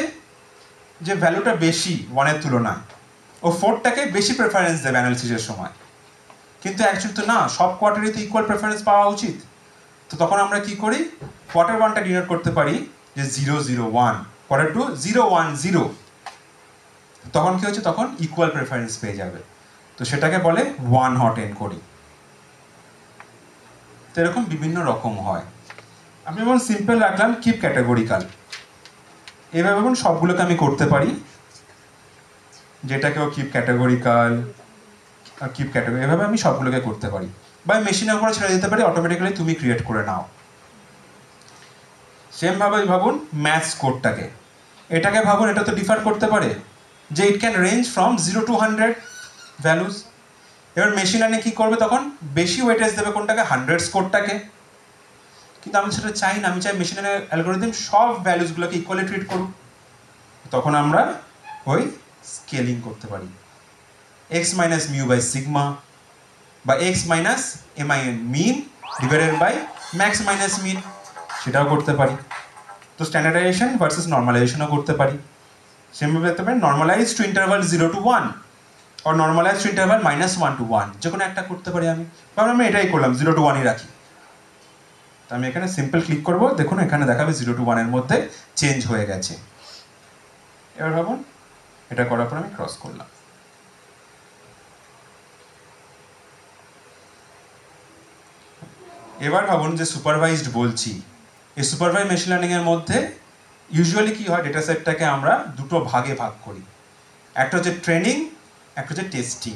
যে ভ্যালুটা বেশি 1-এর তুলনায়, ও 4টাকে বেশি প্রেফারেন্স দেবে অ্যানালিসিসের সময়। কিন্তু অ্যাকচুয়ালি তো না, সব কোয়ার্টারই তো ইকুয়াল প্রেফারেন্স পাওয়া উচিত। তো তখন আমরা কি করি, Q1টা ডিনোট করতে পারি যে 0 0 1, Q2 0 1 0, তখন কি হচ্ছে, তখন ইকুয়াল প্রেফারেন্স পেয়ে যাবে। তো সেটাকে বলে 1 হট এনকোডিং। তো এরকম বিভিন্ন রকম হয়। আমি যেমন সিম্পল রাখলাম কিপ ক্যাটাগরিক্যাল, এভাবে ভাবুন সবগুলোকে আমি করতে পারি, যেটাকেও কিপ ক্যাটাগরিক্যাল এভাবে আমি সবগুলোকে করতে পারি, বা মেশিনের উপরে ছেড়ে দিতে পারি অটোমেটিক্যালি তুমি ক্রিয়েট করে নাও। সেমভাবে ভাবুন ম্যাথস কোডটাকে, এটাকে ভাবুন এটা তো ডিফার করতে পারে যে it can range from 0 to 100 values. এবার মেশিন লার্নিং কী করবে, তখন বেশি ওয়েটেজ দেবে কোনটাকে, 100 কোডটাকে। কিন্তু আমি সেটা চাই না, আমি চাই মেশিন লার্নিং অ্যালগরিদম সব ভ্যালুজগুলোকে ইকুয়ালি ট্রিট করুক। তখন আমরা ওই স্কেলিং করতে পারি, x minus mu by sigma, বা x minus MIN min divided by max minus min, সেটাও করতে পারি। তো স্ট্যান্ডার্ডাইজেশন ভার্সেস নর্মালাইজেশনও করতে পারি। সেমভাবে দেখতে পারেন নর্মালাইজ টু ইন্টারভাল 0 to 1 আর নর্মালাইজ টু ইন্টারভাল -1 to 1, যে কোনো একটা করতে পারি আমি। কারণ আমি এটাই করলাম 0 to 1ই রাখি। তো আমি এখানে সিম্পল ক্লিক করবো, দেখুন এখানে দেখাবে 0 to 1-এর মধ্যে চেঞ্জ হয়ে গেছে। এবার ভাবুন এটা করার পর আমি ক্রস করলাম। এবার ভাবুন যে সুপারভাইজড বলছি, এই সুপারভাইজ মেশিন লার্নিংয়ের মধ্যে ইউজুয়ালি কী হয়, ডেটা সেটটাকে আমরা দুটো ভাগে ভাগ করি, একটা হচ্ছে ট্রেনিং, একটা হচ্ছে টেস্টিং।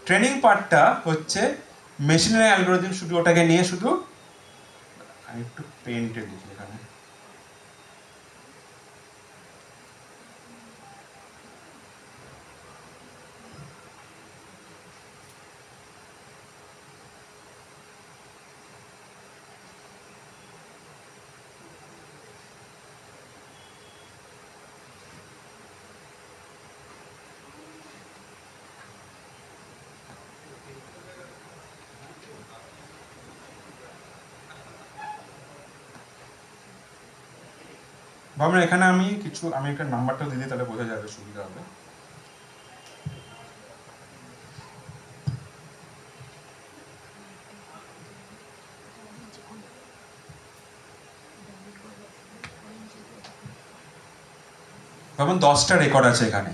ট্রেনিং পার্টটা হচ্ছে মেশিন লার্নিং অ্যালগরিদম শুধু ওটাকে নিয়ে শুধু, আমি একটু পেন্টে লিখি এখানে, ভাবুন এখানে আমি একটা নাম্বারটা দিলে তাহলে বোঝা যাবে, সুবিধা হবে। ভাবুন 10টা রেকর্ড আছে এখানে।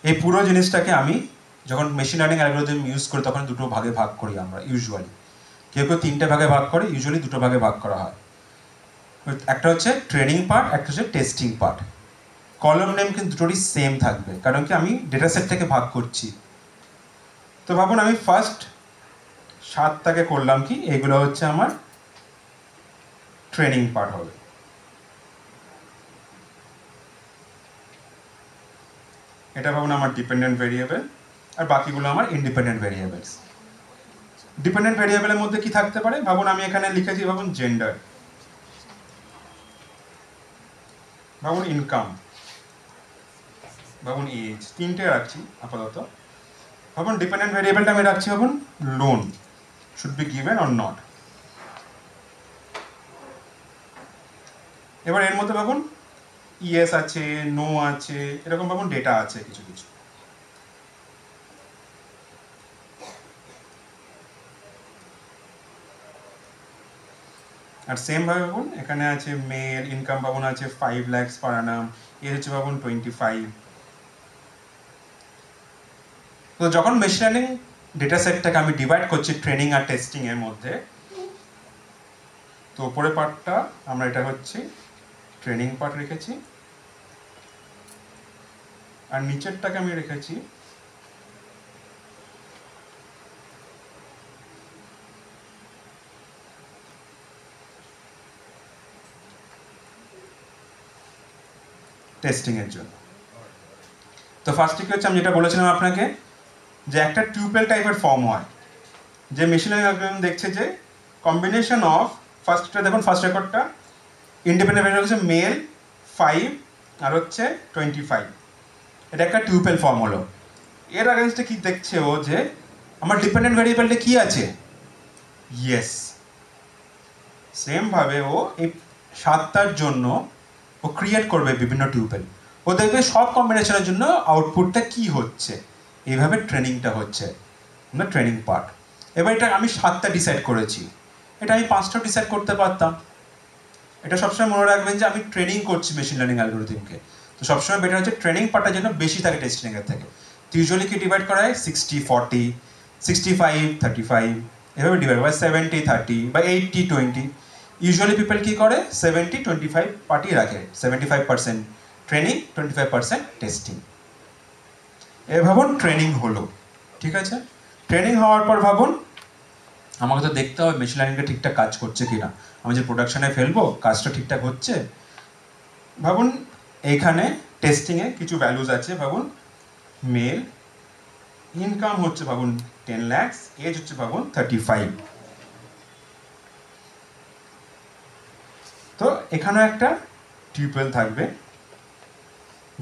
এই পুরো জিনিসটাকে আমি যখন মেশিন লার্নিং অ্যালগরিদম ইউজ করি তখন দুটো ভাগে ভাগ করি আমরা ইউজুয়ালি। কেউ কেউ 3টে ভাগে ভাগ করে, ইউজুয়ালি 2টো ভাগে ভাগ করা হয়। একটা হচ্ছে ট্রেনিং পার্ট, একটা হচ্ছে টেস্টিং পার্ট। কলাম নেম কিন্তু দুটোরই সেম থাকবে, কারণ কি আমি ডেটা সেট থেকে ভাগ করছি। তো ভাবুন আমি ফার্স্ট 7টাকে করলাম কি, এগুলো হচ্ছে আমার ট্রেনিং পার্ট হবে। এটা ভাবুন আমার ডিপেন্ডেন্ট ভেরিয়েবল, আর বাকিগুলো আমার ইন্ডিপেন্ডেন্ট ভেরিয়েবলস। ডিপেন্ডেন্ট ভেরিয়েবলের মধ্যে কি থাকতে পারে, ভাবুন আমি এখানে লিখেছি ভাবুন জেন্ডার, ভাবুন ইনকাম, ভাবুন এজ, 3টে রাখছি আপাতত। ভাবুন ডিপেন্ডেন্ট ভেরিয়েবলটা আমি রাখছি ভাবুন loan, should be given or not. এবার এর মধ্যে ভাবুন ইয়েস আছে, নো আছে, এরকম ভাবুন ডেটা আছে কিছু কিছু। আর সেম ভাবে ভাবুন এখানে আছে মেল, ইনকাম ভাবুন আছে 5 lakhs per annum, এর হচ্ছে ভাবুন 25। তো যখন মেশিন লার্নিং ডেটা সেটটাকে আমি ডিভাইড করছি ট্রেনিং আর টেস্টিং এর মধ্যে, তো উপরের পার্টটা আমরা এটা হচ্ছে ট্রেনিং পার্ট রেখেছি, আর নিচেরটাকে আমি রেখেছি টেস্টিং এর জন্য। তো ফার্স্টে কি হচ্ছে, আমি যেটা বলেছিলাম আপনাকে, যে একটা টিউপেল টাইপের ফর্ম হয়, যে মেশিন লার্নিং অ্যালগরিদম দেখছে যে কম্বিনেশন অফ, ফার্স্টটা দেখুন ফার্স্ট রেকর্ডটা ইন্ডিপেন্ডেন্ট ভেরিয়েবল হচ্ছে মেল 5 আর হচ্ছে 25, এটা একটা টিউপেল ফর্ম হলো। এর আগেনস্টে কি দেখছে ও, যে আমার ডিপেন্ডেন্ট ভেরিয়েবলটা কি আছে, ইয়েস। সেম ভাবে ও এই 7টার জন্য ও ক্রিয়েট করবে বিভিন্ন টিউপেল, ও দেখবে সব কম্বিনেশনের জন্য আউটপুটটা কি হচ্ছে, এইভাবে ট্রেনিংটা হচ্ছে, আমরা ট্রেনিং পার্ট। এবার এটা আমি 7টা ডিসাইড করেছি, এটা আমি 5টা ডিসাইড করতে পারতাম। এটা সবসময় মনে রাখবেন যে আমি ট্রেনিং করছি মেশিন লার্নিং অ্যালগরিদমকে, তো সবসময় বেটার হচ্ছে ট্রেনিং পার্টটার জন্য বেশি থাকে টেস্টিংয়ের থেকে। তো ইউজুয়ালি কি ডিভাইড করা হয় 60-40, 65-35, এভাবে ডিভাইড হয় 70-30 বা 80-20। ইউজুয়ালি পিপল কি করে 70-25 পার্টি রাখে, 75% ট্রেনিং, 25% টেস্টিং। এ ভাবুন ট্রেনিং হলো, ঠিক আছে। ট্রেনিং হওয়ার পর ভাবুন আমাকে তো দেখতে হবে মেশিন লার্নিংটা ঠিকঠাক কাজ করছে কিনা, আমি যে প্রোডাকশনে ফেলবো কাজটা ঠিকঠাক হচ্ছে। ভাবুন এইখানে টেস্টিংয়ে কিছু ভ্যালুজ আছে, ভাবুন মেল, ইনকাম হচ্ছে ভাবুন 10 lakhs, এজ হচ্ছে ভাবুন 35। তো এখানে একটা টিউপেল থাকবে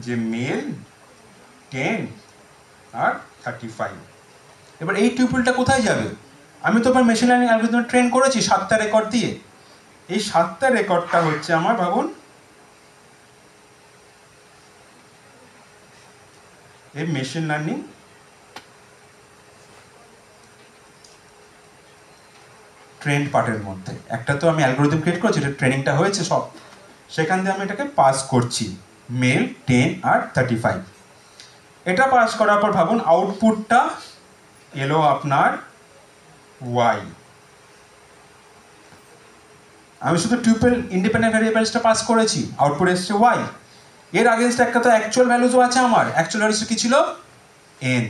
যে মেল 10 আর 35। এবার এই টিউপেলটা কোথায় যাবে, আমি তো আবার মেশিন লার্নিং অ্যালগরিদম ট্রেন করেছি 7টা রেকর্ড দিয়ে, এই 7টা রেকর্ডটা হচ্ছে আমার ভাবুন এই মেশিন লার্নিং ট্রেন্ড পার্টের মধ্যে। একটা তো আমি অ্যালগরিদম ক্রিয়েট করেছি, এটা ট্রেনিংটা হয়েছে সব, সেখান দিয়ে আমি এটাকে পাস করছি মেল 10 আর 35। এটা পাস করার পর ভাবুন আউটপুটটা এলো আপনার ওয়াই। আমি শুধু টিউপেল ইন্ডিপেন্ডেন্ট ভেরিয়েবলসটা পাস করেছি, আউটপুট এসছে ওয়াই। এর আগেনস্ট একটা তো অ্যাকচুয়াল ভ্যালুজও আছে, আমার অ্যাকচুয়াল ভ্যালুজ কি ছিল এন,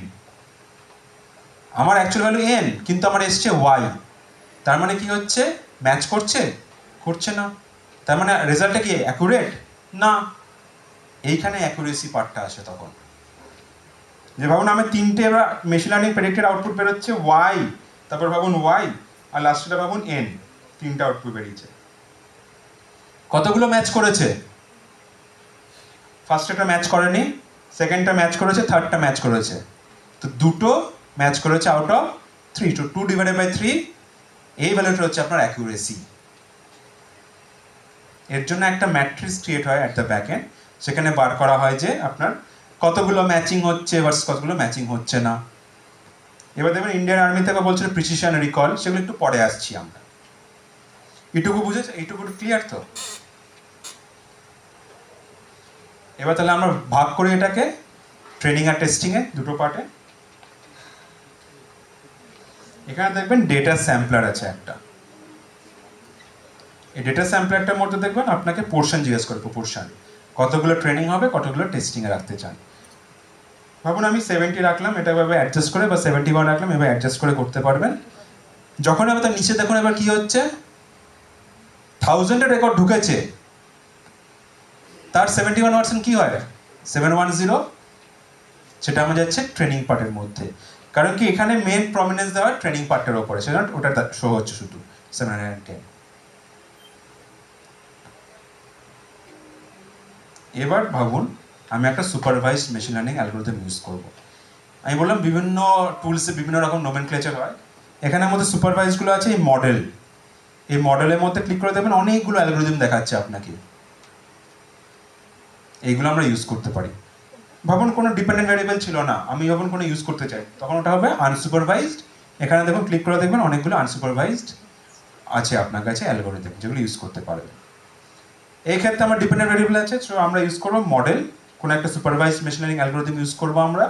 আমার অ্যাকচুয়াল ভ্যালু এন, কিন্তু আমার এসছে ওয়াই। তার মানে কি হচ্ছে, ম্যাচ করছে, করছে না, তার মানে রেজাল্টটা কি অ্যাকুরেট না। এইখানে অ্যাকুরেসি পার্টটা আসে তখন, যে ভাবুন আমি 3টে মেশিন লার্নিং প্রেডিক্টেড আউটপুট বেরোচ্ছে ওয়াই, তারপর ভাবুন ওয়াই, আর লাস্টটা ভাবুন এন, 3টা আউটপুট বেরিয়েছে। কতগুলো ম্যাচ করেছে, ফার্স্টটা ম্যাচ করেনি, সেকেন্ডটা ম্যাচ করেছে, থার্ডটা ম্যাচ করেছে, তো 2টো ম্যাচ করেছে আউট অফ 3, তো 2/3, এই ভ্যালুটা হচ্ছে আপনার অ্যাকুরেসি। এর জন্য একটা ম্যাট্রিক্স ক্রিয়েট হয় অ্যাট দ্য ব্যাক এন্ড, সেখানে বার করা হয় যে আপনার কতগুলো ম্যাচিং হচ্ছে ভার্সেস কতগুলো ম্যাচিং হচ্ছে না। এবার দেখবেন ইন্ডিয়ান আর্মি থেকে বলছিল প্রিসিশন রিকল, সেগুলো একটু পরে আসছি আমরা। এইটুকু বুঝেছে, এইটুকু ক্লিয়ার তো? এবার তাহলে আমরা ভাগ করি এটাকে ট্রেনিং আর টেস্টিংয়ে দুটো পার্টে। এখানে দেখবেন ডেটা স্যাম্পলার আছে একটা। এই ডেটা স্যাম্পলারটার মধ্যে দেখবেন আপনাকে পোর্শন জিজ্ঞেস করে, প্রপোর্শন কতগুলো ট্রেনিং হবে, কতগুলো টেস্টিংয়ে রাখতে চান। ভাবুন আমি 70 রাখলাম, এটা এভাবে অ্যাডজাস্ট করে, বা 71 রাখলাম, এভাবে অ্যাডজাস্ট করে করতে পারবেন। যখন আবার তার নিচে দেখুন এবার কি হচ্ছে, 1000-এর রেকর্ড ঢুকেছে, তার 71% কি হয়, 710, সেটা আমার যাচ্ছে ট্রেনিং পার্টের মধ্যে। কারণ কি এখানে মেন প্রমিনেন্স দেওয়া ট্রেনিং পার্টের ওপরে, সেটা ওটা শো হচ্ছে শুধু 710। এবার ভাবুন আমি একটা supervised machine learning algorithm use করব। আমি বললাম বিভিন্ন টুলসে বিভিন্ন রকম নোমেনক্লেচার হয়, এখানের মধ্যে সুপারভাইজগুলো আছে এই মডেল। এই মডেলের মধ্যে ক্লিক করে দেবেন, অনেকগুলো অ্যালগরিদম দেখাচ্ছে আপনাকে, এইগুলো আমরা ইউজ করতে পারি। ভাবুন কোনো ডিপেন্ডেন্ট ভ্যারিয়েবল ছিল না, আমি যখন কোনো ইউজ করতে চাই তখন ওটা হবে আনসুপারভাইজড। এখানে দেখুন ক্লিক করে দেখবেন অনেকগুলো আনসুপারভাইজড আছে আপনার কাছে অ্যালগরিদম, যেগুলো ইউজ করতে পারবেন। এই ক্ষেত্রে আমার ডিপেন্ডেন্ট ভ্যারিয়েবল আছে, সো আমরা ইউজ করবো মডেল, কোনো একটা supervised machine learning algorithm use করবো আমরা।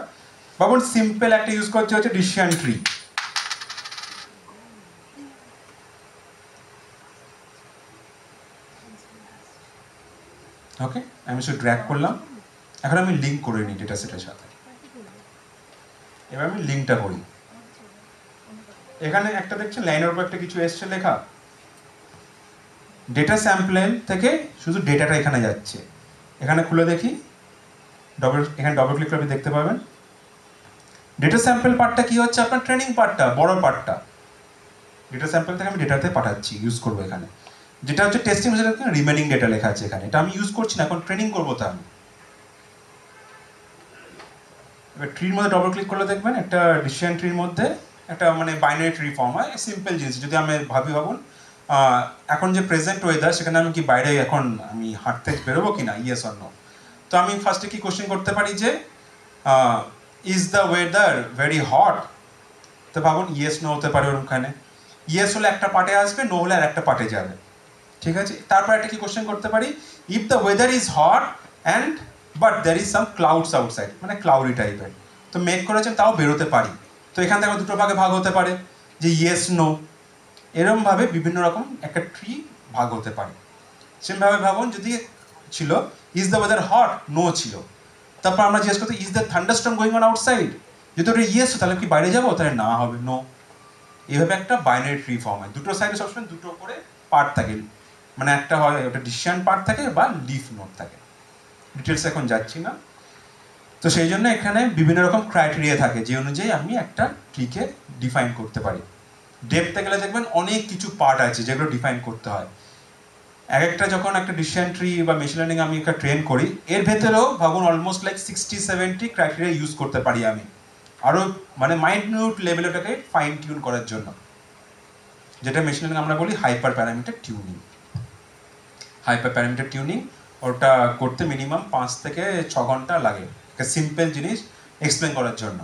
ভাবুন সিম্পল একটা ইউজ করছে হচ্ছে ডিসিশন ট্রি। ওকে, আমি শুধু ড্র্যাগ করলাম, এখন আমি লিঙ্ক করে নিই ডেটা সেটের সাথে। এবার আমি লিঙ্কটা করি, এখানে একটা দেখছেন লাইনের উপর একটা কিছু এসছে লেখা, ডেটা স্যাম্পল থেকে শুধু ডেটাটা এখানে যাচ্ছে। এখানে খুলে দেখি, এখানে ডবল ক্লিক করে আপনি দেখতে পাবেন ডেটা স্যাম্পল পার্টটা কি হচ্ছে, আপনার ট্রেনিং পার্টটা, বড় পার্টটা। ডেটা স্যাম্পল থেকে আমি ডেটাতে পাঠাচ্ছি, ইউজ করবো এখানে। যেটা হচ্ছে টেস্টিং, সেটা রিমেনিং ডেটা লেখা আছে এখানে, এটা আমি ইউজ করছি না, এখন ট্রেনিং করবো। তা আমি এবার ট্রির মধ্যে ডবল ক্লিক করলে দেখবেন একটা ডিসিশন ট্রির মধ্যে একটা মানে বাইনারি ট্রি ফর্ম হয়, সিম্পল জিনিস। যদি আমি ভাবুন এখন যে প্রেজেন্ট ওয়েদার, সেখানে আমি কি বাইরে এখন আমি হাঁটতে বেরোবো কি না, ইয়েস অর নো। তো আমি ফার্স্টে কি কোশ্চেন করতে পারি যে is the weather very hot. তো ভাবুন ইয়েস নো হতে পারে ওখানে, ইয়েস হলে একটা পার্টে আসবে, নো হলে আর একটা পার্টে যাবে, ঠিক আছে। তারপর একটা কি কোশ্চেন করতে পারি, if the weather is hot and but there is some clouds outside, মানে ক্লাউডি টাইপের, তো মেক করেছেন তাও বেরোতে পারি। তো এখান থেকে দুটো ভাগে ভাগ হতে পারে, যে ইয়েস নো, এরমভাবে বিভিন্ন রকম একটা ট্রি ভাগ হতে পারে। সেমভাবে ভাবুন যদি ছিল is the weather hot, no ছিল, তারপর আমরা জিজ্ঞেস করতে is the thunderstorm going on outside, যদি ওটা ইয়েস তাহলে কি বাইরে যাবো, তাহলে না হবে নো। এইভাবে একটা বাইনারি ট্রি ফর্ম হয়, দুটো সাইডে সবসময় দুটো করে পার্ট থাকে, মানে একটা হয় ওটা ডিসিশন পার্ট থাকে বা লিফ নোট থাকে, ডিটেলস এখন যাচ্ছি না। তো সেই জন্য এখানে বিভিন্ন রকম ক্রাইটেরিয়া থাকে, যে অনুযায়ী আমি একটা ট্রিকে ডিফাইন করতে পারি। ডেপথে গেলে দেখবেন অনেক কিছু পার্ট আছে যেগুলো ডিফাইন করতে হয়। এক একটা যখন একটা ডিসিশন ট্রি বা মেশিন লার্নিং আমি একটা ট্রেন করি, এর ভেতরেও ভাবুন অলমোস্ট লাইক 60-70 ক্রাইটেরিয়া ইউজ করতে পারি আমি, আরও মানে মাইনিউট লেভেলে ওটাকে ফাইন টিউন করার জন্য, যেটা মেশিন লার্নিং আমরা বলি hyper parameter tuning. Hyper parameter tuning ওটা করতে মিনিমাম 5 থেকে 6 ঘন্টা লাগে, একটা সিম্পল জিনিস এক্সপ্লেন করার জন্য।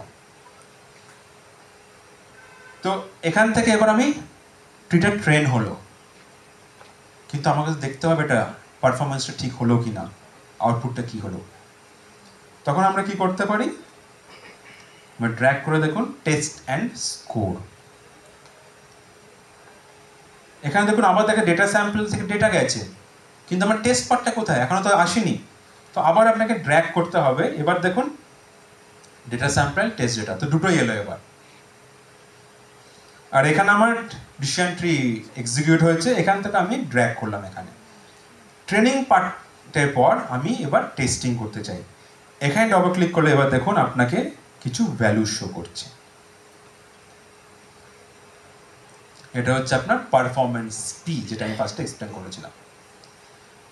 তো এখান থেকে এবার আমি ট্রিটা ট্রেন হলো, কিন্তু আমাকে দেখতে হবে এটা পারফরমেন্সটা ঠিক হলো কি না, আউটপুটটা কি হলো। তখন আমরা কি করতে পারি, ড্র্যাগ করে দেখুন টেস্ট অ্যান্ড স্কোর। এখানে দেখুন আবার দেখে ডেটা স্যাম্পল থেকে ডেটা গেছে, কিন্তু আমার টেস্ট পার্টটা কোথায়, এখনো তো আসেনি। তো আবার আপনাকে ড্র্যাগ করতে হবে। এবার দেখুন ডেটা স্যাম্পল, টেস্ট ডেটা, তো দুটোই এলো এবার। আর এখানে আমার ডিসিশন ট্রি এক্সিকিউট হয়েছে, এখান থেকে আমি ড্র্যাগ করলাম এখানে। ট্রেনিং পার্টের পর আমি এবার টেস্টিং করতে চাই, এখানে ডবল ক্লিক করলে এবার দেখুন আপনাকে কিছু ভ্যালু শো করছে। এটা হচ্ছে আপনার পারফরমেন্স পি, যেটা আমি ফার্স্টে এক্সপ্লেন করেছিলাম।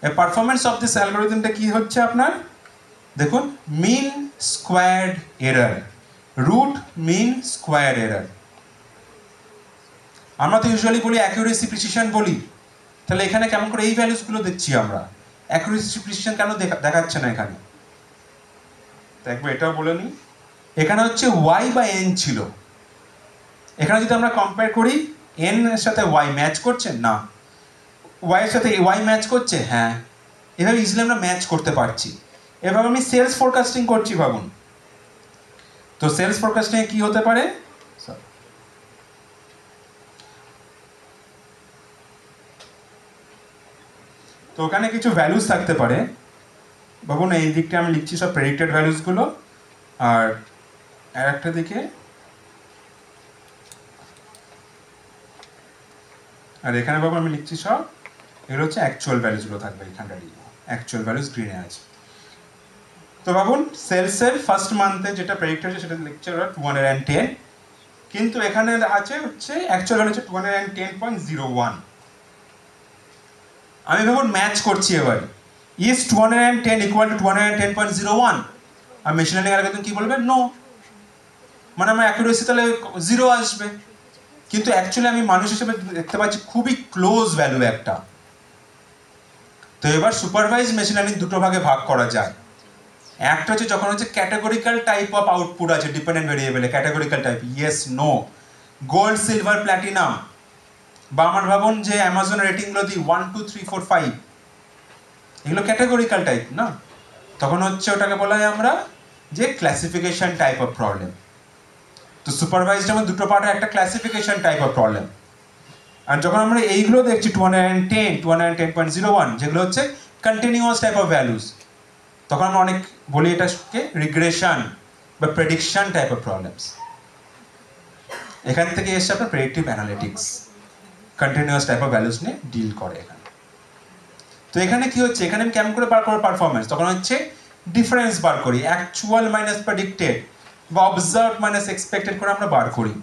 এই পারফরমেন্স অফ দিস অ্যালগরিদমটা কি হচ্ছে আপনার, দেখুন mean squared error, root mean squared error. আমরা তো ইউজুয়ালি বলি অ্যাকুরেসি প্রিসিশন বলি, তাহলে এখানে কেমন করে এই ভ্যালুসগুলো দেখছি আমরা, অ্যাকুরেসি প্রিসিশন কেন দেখাচ্ছে না এখানে। দেখবো এটাও বলে নিই, এখানে হচ্ছে ওয়াই বা এন ছিল, এখানে যদি আমরা কম্পেয়ার করি এন এর সাথে ওয়াই ম্যাচ করছে না, ওয়াই এর সাথে ওয়াই ম্যাচ করছে, হ্যাঁ, এভাবে ইজিলি আমরা ম্যাচ করতে পারছি। এভাবে আমি সেলস ফোরকাস্টিং করছি ভাবুন। তো সেলস ফোরকাস্টিং কি হতে পারে, তো ওখানে কিছু ভ্যালুস থাকতে পারে। ভাবুন এই দিকটা আমি লিখছি সব প্রেডিক্টেড ভ্যালুসগুলো, আর একটা দিকে আর এখানে ভাবুন আমি লিখছি সব এগুলো হচ্ছে অ্যাকচুয়াল ভ্যালুসগুলো থাকবে, এখানটা অ্যাকচুয়াল ভ্যালুস গ্রিনে আছে। তো ভাবুন সেলসের ফার্স্ট মান্থে যেটা প্রেডিক্টেড আছে সেটা লিখছে ওরা 210, কিন্তু এখানে আছে হচ্ছে অ্যাকচুয়াল ভ্যালু হচ্ছে 210.01। আমি ভাবুন ম্যাচ করছি এবার, ইজ 210 ইকুয়াল টু 210.01, আর মেশিন লার্নিং অ্যালগরিদম কি বলবে, নো, মানে আমার অ্যাকুরেসি তাহলে 0 আসবে। কিন্তু অ্যাকচুয়ালি আমি মানুষ হিসেবে দেখতে পাচ্ছি খুবই ক্লোজ ভ্যালু একটা। তো এবার সুপারভাইজ মেশিন লার্নিং দুটো ভাগে ভাগ করা যায়। একটা হচ্ছে যখন হচ্ছে ক্যাটাগরিক্যাল টাইপ অফ আউটপুট আছে ডিপেন্ডেন্ট ভেরিয়েবলে, categorical type, yes no, gold silver platinum, বা আমার ভাবুন যে অ্যামাজন রেটিংগুলো দিই 1 2 3 4 5, এগুলো ক্যাটাগরিক্যাল টাইপ না, তখন হচ্ছে ওটাকে বলা হয় আমরা যে ক্লাসিফিকেশন টাইপ অফ প্রবলেম। তো সুপারভাইজড আমার দুটো পার্ট, একটা ক্লাসিফিকেশন টাইপ অফ প্রবলেম। আর যখন আমরা এইগুলো দেখছি 210 210.01 যেগুলো হচ্ছে কন্টিনিউয়াস টাইপ অফ ভ্যালুস, তখন আমরা অনেক বলি এটাকে রিগ্রেশন বা প্রেডিকশন টাইপ অফ প্রবলেমস। এখান থেকে এসছে আপনার predictive analytics, continuous type of values নিয়ে ডিল করে এখানে। তো এখানে কি হচ্ছে, এখানে আমি কেমন করে বার করবো পারফরমেন্স, তখন হচ্ছে ডিফারেন্স বার করি, অ্যাকচুয়াল মাইনাস প্রেডিক্টেড বা অবজার্ভ মাইনাস এক্সপেক্টেড করে আমরা বার করি।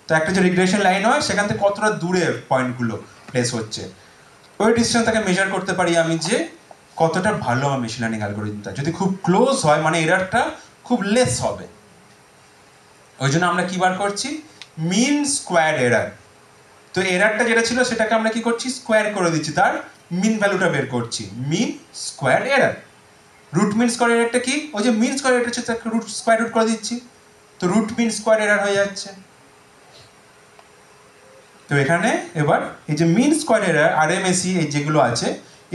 তো একটা যে রিগ্রেশন লাইন হয় সেখান থেকে কতটা দূরে পয়েন্টগুলো প্লেস হচ্ছে, ওই ডিসটেন্সটাকে মেজার করতে পারি আমি যে কতটা ভালো আমার মেশিন লার্নিং অ্যালগরিদমটা। যদি খুব ক্লোজ হয় মানে এরারটা খুব লেস হবে। ওই জন্য আমরা কি বার করছি, মিন স্কোয়ার এরার। তো এরারটা যেটা ছিল সেটাকে আমরা কি করছি, স্কোয়ার করে দিচ্ছি, তার মিন ভ্যালুটা বের করছি, mean square error. Root mean square এরারটা কি, ওই যে মিন স্কোয়ার এরারটা হচ্ছে তাকে রুট স্কোয়ার রুট করে দিচ্ছি, তো রুট মিন স্কোয়ার এরার হয়ে যাচ্ছে। তো এখানে এবার এই যে মিন স্কোয়ার এরার আরএমএসি এই যেগুলো আছে,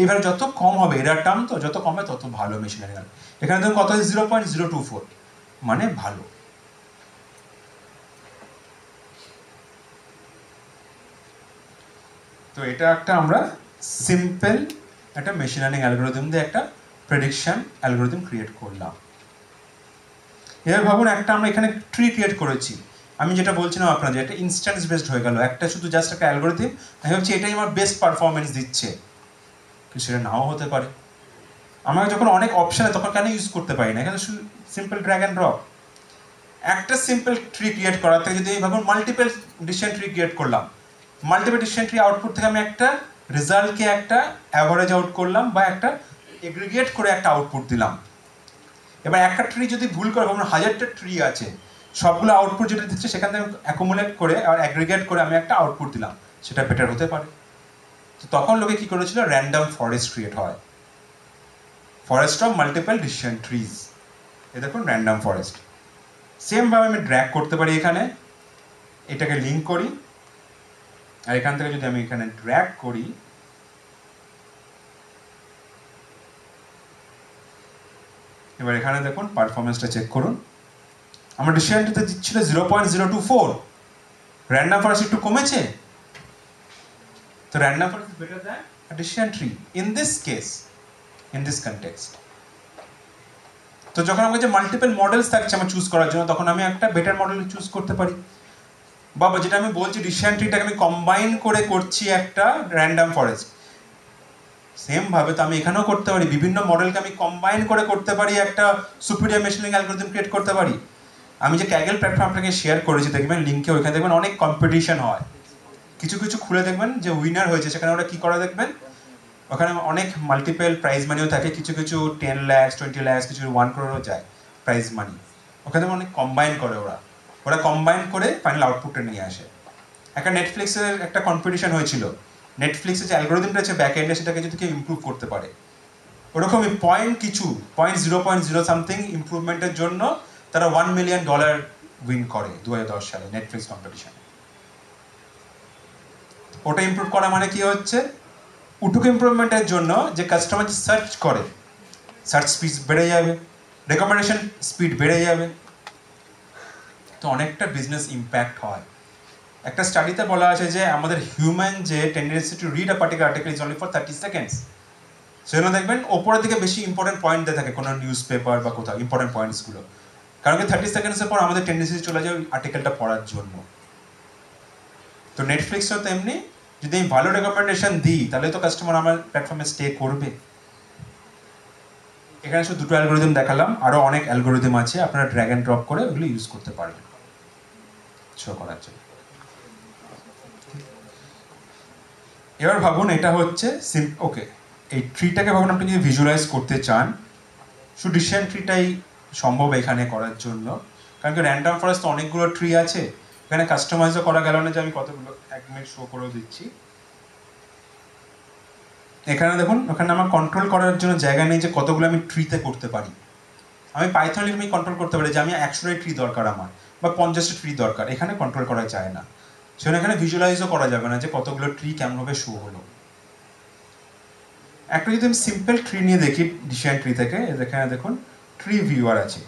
এবার যত কম হবে এরার টার্ম, তো যত কম হবে তত ভালো মেশিন লার্নিং। এখানে ধরুন কত 0.024, মানে ভালো। তো এটা একটা আমরা সিম্পল একটা মেশিন লার্নিং অ্যালগরিদম দিয়ে একটা প্রেডিকশন অ্যালগরিদম ক্রিয়েট করলাম। এবার ভাবুন একটা আমরা এখানে ট্রি ক্রিয়েট করেছি, আমি যেটা বলছিলাম আপনাদের একটা ইনস্ট্যান্স বেসড হয়ে গেল, একটা শুধু জাস্ট একটা অ্যালগরিদম, আমি ভাবছি এটাই আমার বেস্ট পারফরমেন্স দিচ্ছে, কিন্তু সেটা নাও হতে পারে। আমরা যখন অনেক অপশানে তখন কেন ইউজ করতে পারি না, এখানে শুধু সিম্পল ড্র্যাগ অ্যান্ড ড্রপ। একটা সিম্পল ট্রি ক্রিয়েট করার থেকে যদি ভাবুন মাল্টিপল ডিসিশন ট্রি ক্রিয়েট করলাম, মাল্টিপল ডিসিশন ট্রি আউটপুট থেকে আমি একটা রেজাল্টকে একটা অ্যাভারেজ আউট করলাম বা একটা এগ্রিগেট করে একটা আউটপুট দিলাম। এবার একটা ট্রি যদি ভুল করে, ভাবুন 1000টা ট্রি আছে, সবগুলো আউটপুট যেটা দিচ্ছে সেখান থেকে অ্যাকুমুলেট করে আর অ্যাগ্রিগেট করে আমি একটা আউটপুট দিলাম, সেটা বেটার হতে পারে। তো তখন লোকে কি করেছিল, র্যান্ডম ফরেস্ট ক্রিয়েট হয়, forest of multiple decision trees, এ দেখুন র্যান্ডম ফরেস্ট। সেমভাবে আমি ড্র্যাগ করতে পারি, এখানে এটাকে লিঙ্ক করি, আর এখান থেকে যদি আমি এখানে ড্র্যাগ করি, এবার এখানে দেখুন পারফরমেন্সটা চেক করুন, আমার ডিসিশনটিতে দিচ্ছিল 0.024, র্যান্ডম ফরেস্ট একটু কমেছে। তো random forest is better than a decision tree in this case, in this context. তো যখন আমার কাছে মাল্টিপল মডেলস থাকছে আমার চুজ করার জন্য, তখন আমি একটা বেটার মডেল চুজ করতে পারি। বা যেটা আমি বলছি ডিসিশন ট্রিটাকে আমি কম্বাইন করে করছি একটা র্যান্ডম ফরেস্ট, সেমভাবে তো আমি এখানেও করতে পারি, বিভিন্ন মডেলকে আমি কম্বাইন করে করতে পারি, একটা superior machine learning algorithm create করতে পারি। আমি যে ক্যাগেল প্ল্যাটফর্মটাকে শেয়ার করেছি দেখবেন লিঙ্কে, ওইখানে দেখবেন অনেক কম্পিটিশন হয়, কিছু কিছু খুলে দেখবেন যে উইনার হয়েছে, সেখানে ওরা কী করে দেখবেন, ওখানে অনেক মাল্টিপল প্রাইজ মানিও থাকে, কিছু কিছু 10 লাখ 20 লাখ, কিছু 1 crore যায় প্রাইজ মানি। ওখানে অনেক কম্বাইন করে ওরা কম্বাইন করে ফাইনাল আউটপুটটা নিয়ে আসে। একটা নেটফ্লিক্সের একটা কম্পিটিশন হয়েছিল, নেটফ্লিক্সের যে অ্যালগরিদমটা আছে ব্যাক এন্ডে, সেটাকে যদি কেউ ইমপ্রুভ করতে পারে, ওরকমই 0.0 সামথিং ইমপ্রুভমেন্টের জন্য তারা $1 million উইন করে 2010 সালে নেটফ্লিক্স কম্পিটিশনে। ওটা ইমপ্রুভ করা মানে কি হচ্ছে, উটুক ইমপ্রুভমেন্টের জন্য যে কাস্টমার সার্চ করে সার্চ স্পিড বেড়ে যাবে, রেকমেন্ডেশন স্পিড বেড়ে যাবে, তো অনেকটা বিজনেস ইম্প্যাক্ট হয়। একটা স্টাডিতে বলা আছে যে আমাদের হিউম্যান যে tendency to read a particular article is only for 30 seconds. সেজন্য দেখবেন ওপরের দিকে বেশি ইম্পর্টেন্ট পয়েন্ট দিয়ে থাকে কোনো নিউজ পেপার বা কোথাও ইম্পর্টেন্ট পয়েন্টসগুলো, কারণ কি 30 সেকেন্ডসের পর আমাদের টেন্ডেন্সি চলে যায় ওই আর্টিকেলটা পড়ার জন্য। তো নেটফ্লিক্সও তেমনি, যদি আমি ভালো রেকমেন্ডেশন দিই তাহলে তো কাস্টমার আমার প্ল্যাটফর্মে স্টে করবে। এখানে শুধু দুটো অ্যালগোরিদম দেখালাম, আরও অনেক অ্যালগোরিদম আছে, আপনারা ড্র্যাগ অ্যান্ড ড্রপ করে ওগুলো ইউজ করতে পারবেন শো করার জন্য। এবার ভাবুন এটা হচ্ছে ওকে, এই ট্রিটাকে ভাবুন আপনি যদি ভিজুয়ালাইজ করতে চান, শুধু ডিসিশন ট্রিটাই সম্ভব এখানে করার জন্য, কারণ কি র্যান্ডম ফরেস্ট তো অনেকগুলো ট্রি আছে, এখানে কাস্টমাইজও করা গেল না যে আমি কতগুলো 1 মিনিট শো করেও দিচ্ছি। এখানে দেখুন, ওখানে আমার কন্ট্রোল করার জন্য জায়গা নেই যে কতগুলো আমি ট্রিতে করতে পারি। আমি পাইথনে আমি কন্ট্রোল করতে পারি যে আমি 100টা ট্রি দরকার আমার, বা 50টা ট্রি দরকার, এখানে কন্ট্রোল করা যায় না। সেখানে এখানে ভিজুয়ালাইজও করা যাবে না যে কতগুলো ট্রি কেমনভাবে শো হলো। একটা যদি আমি সিম্পল ট্রি নিয়ে দেখি ডিসিশন ট্রি থেকে, এখানে দেখুন ট্রি ভিউয়ার আছে,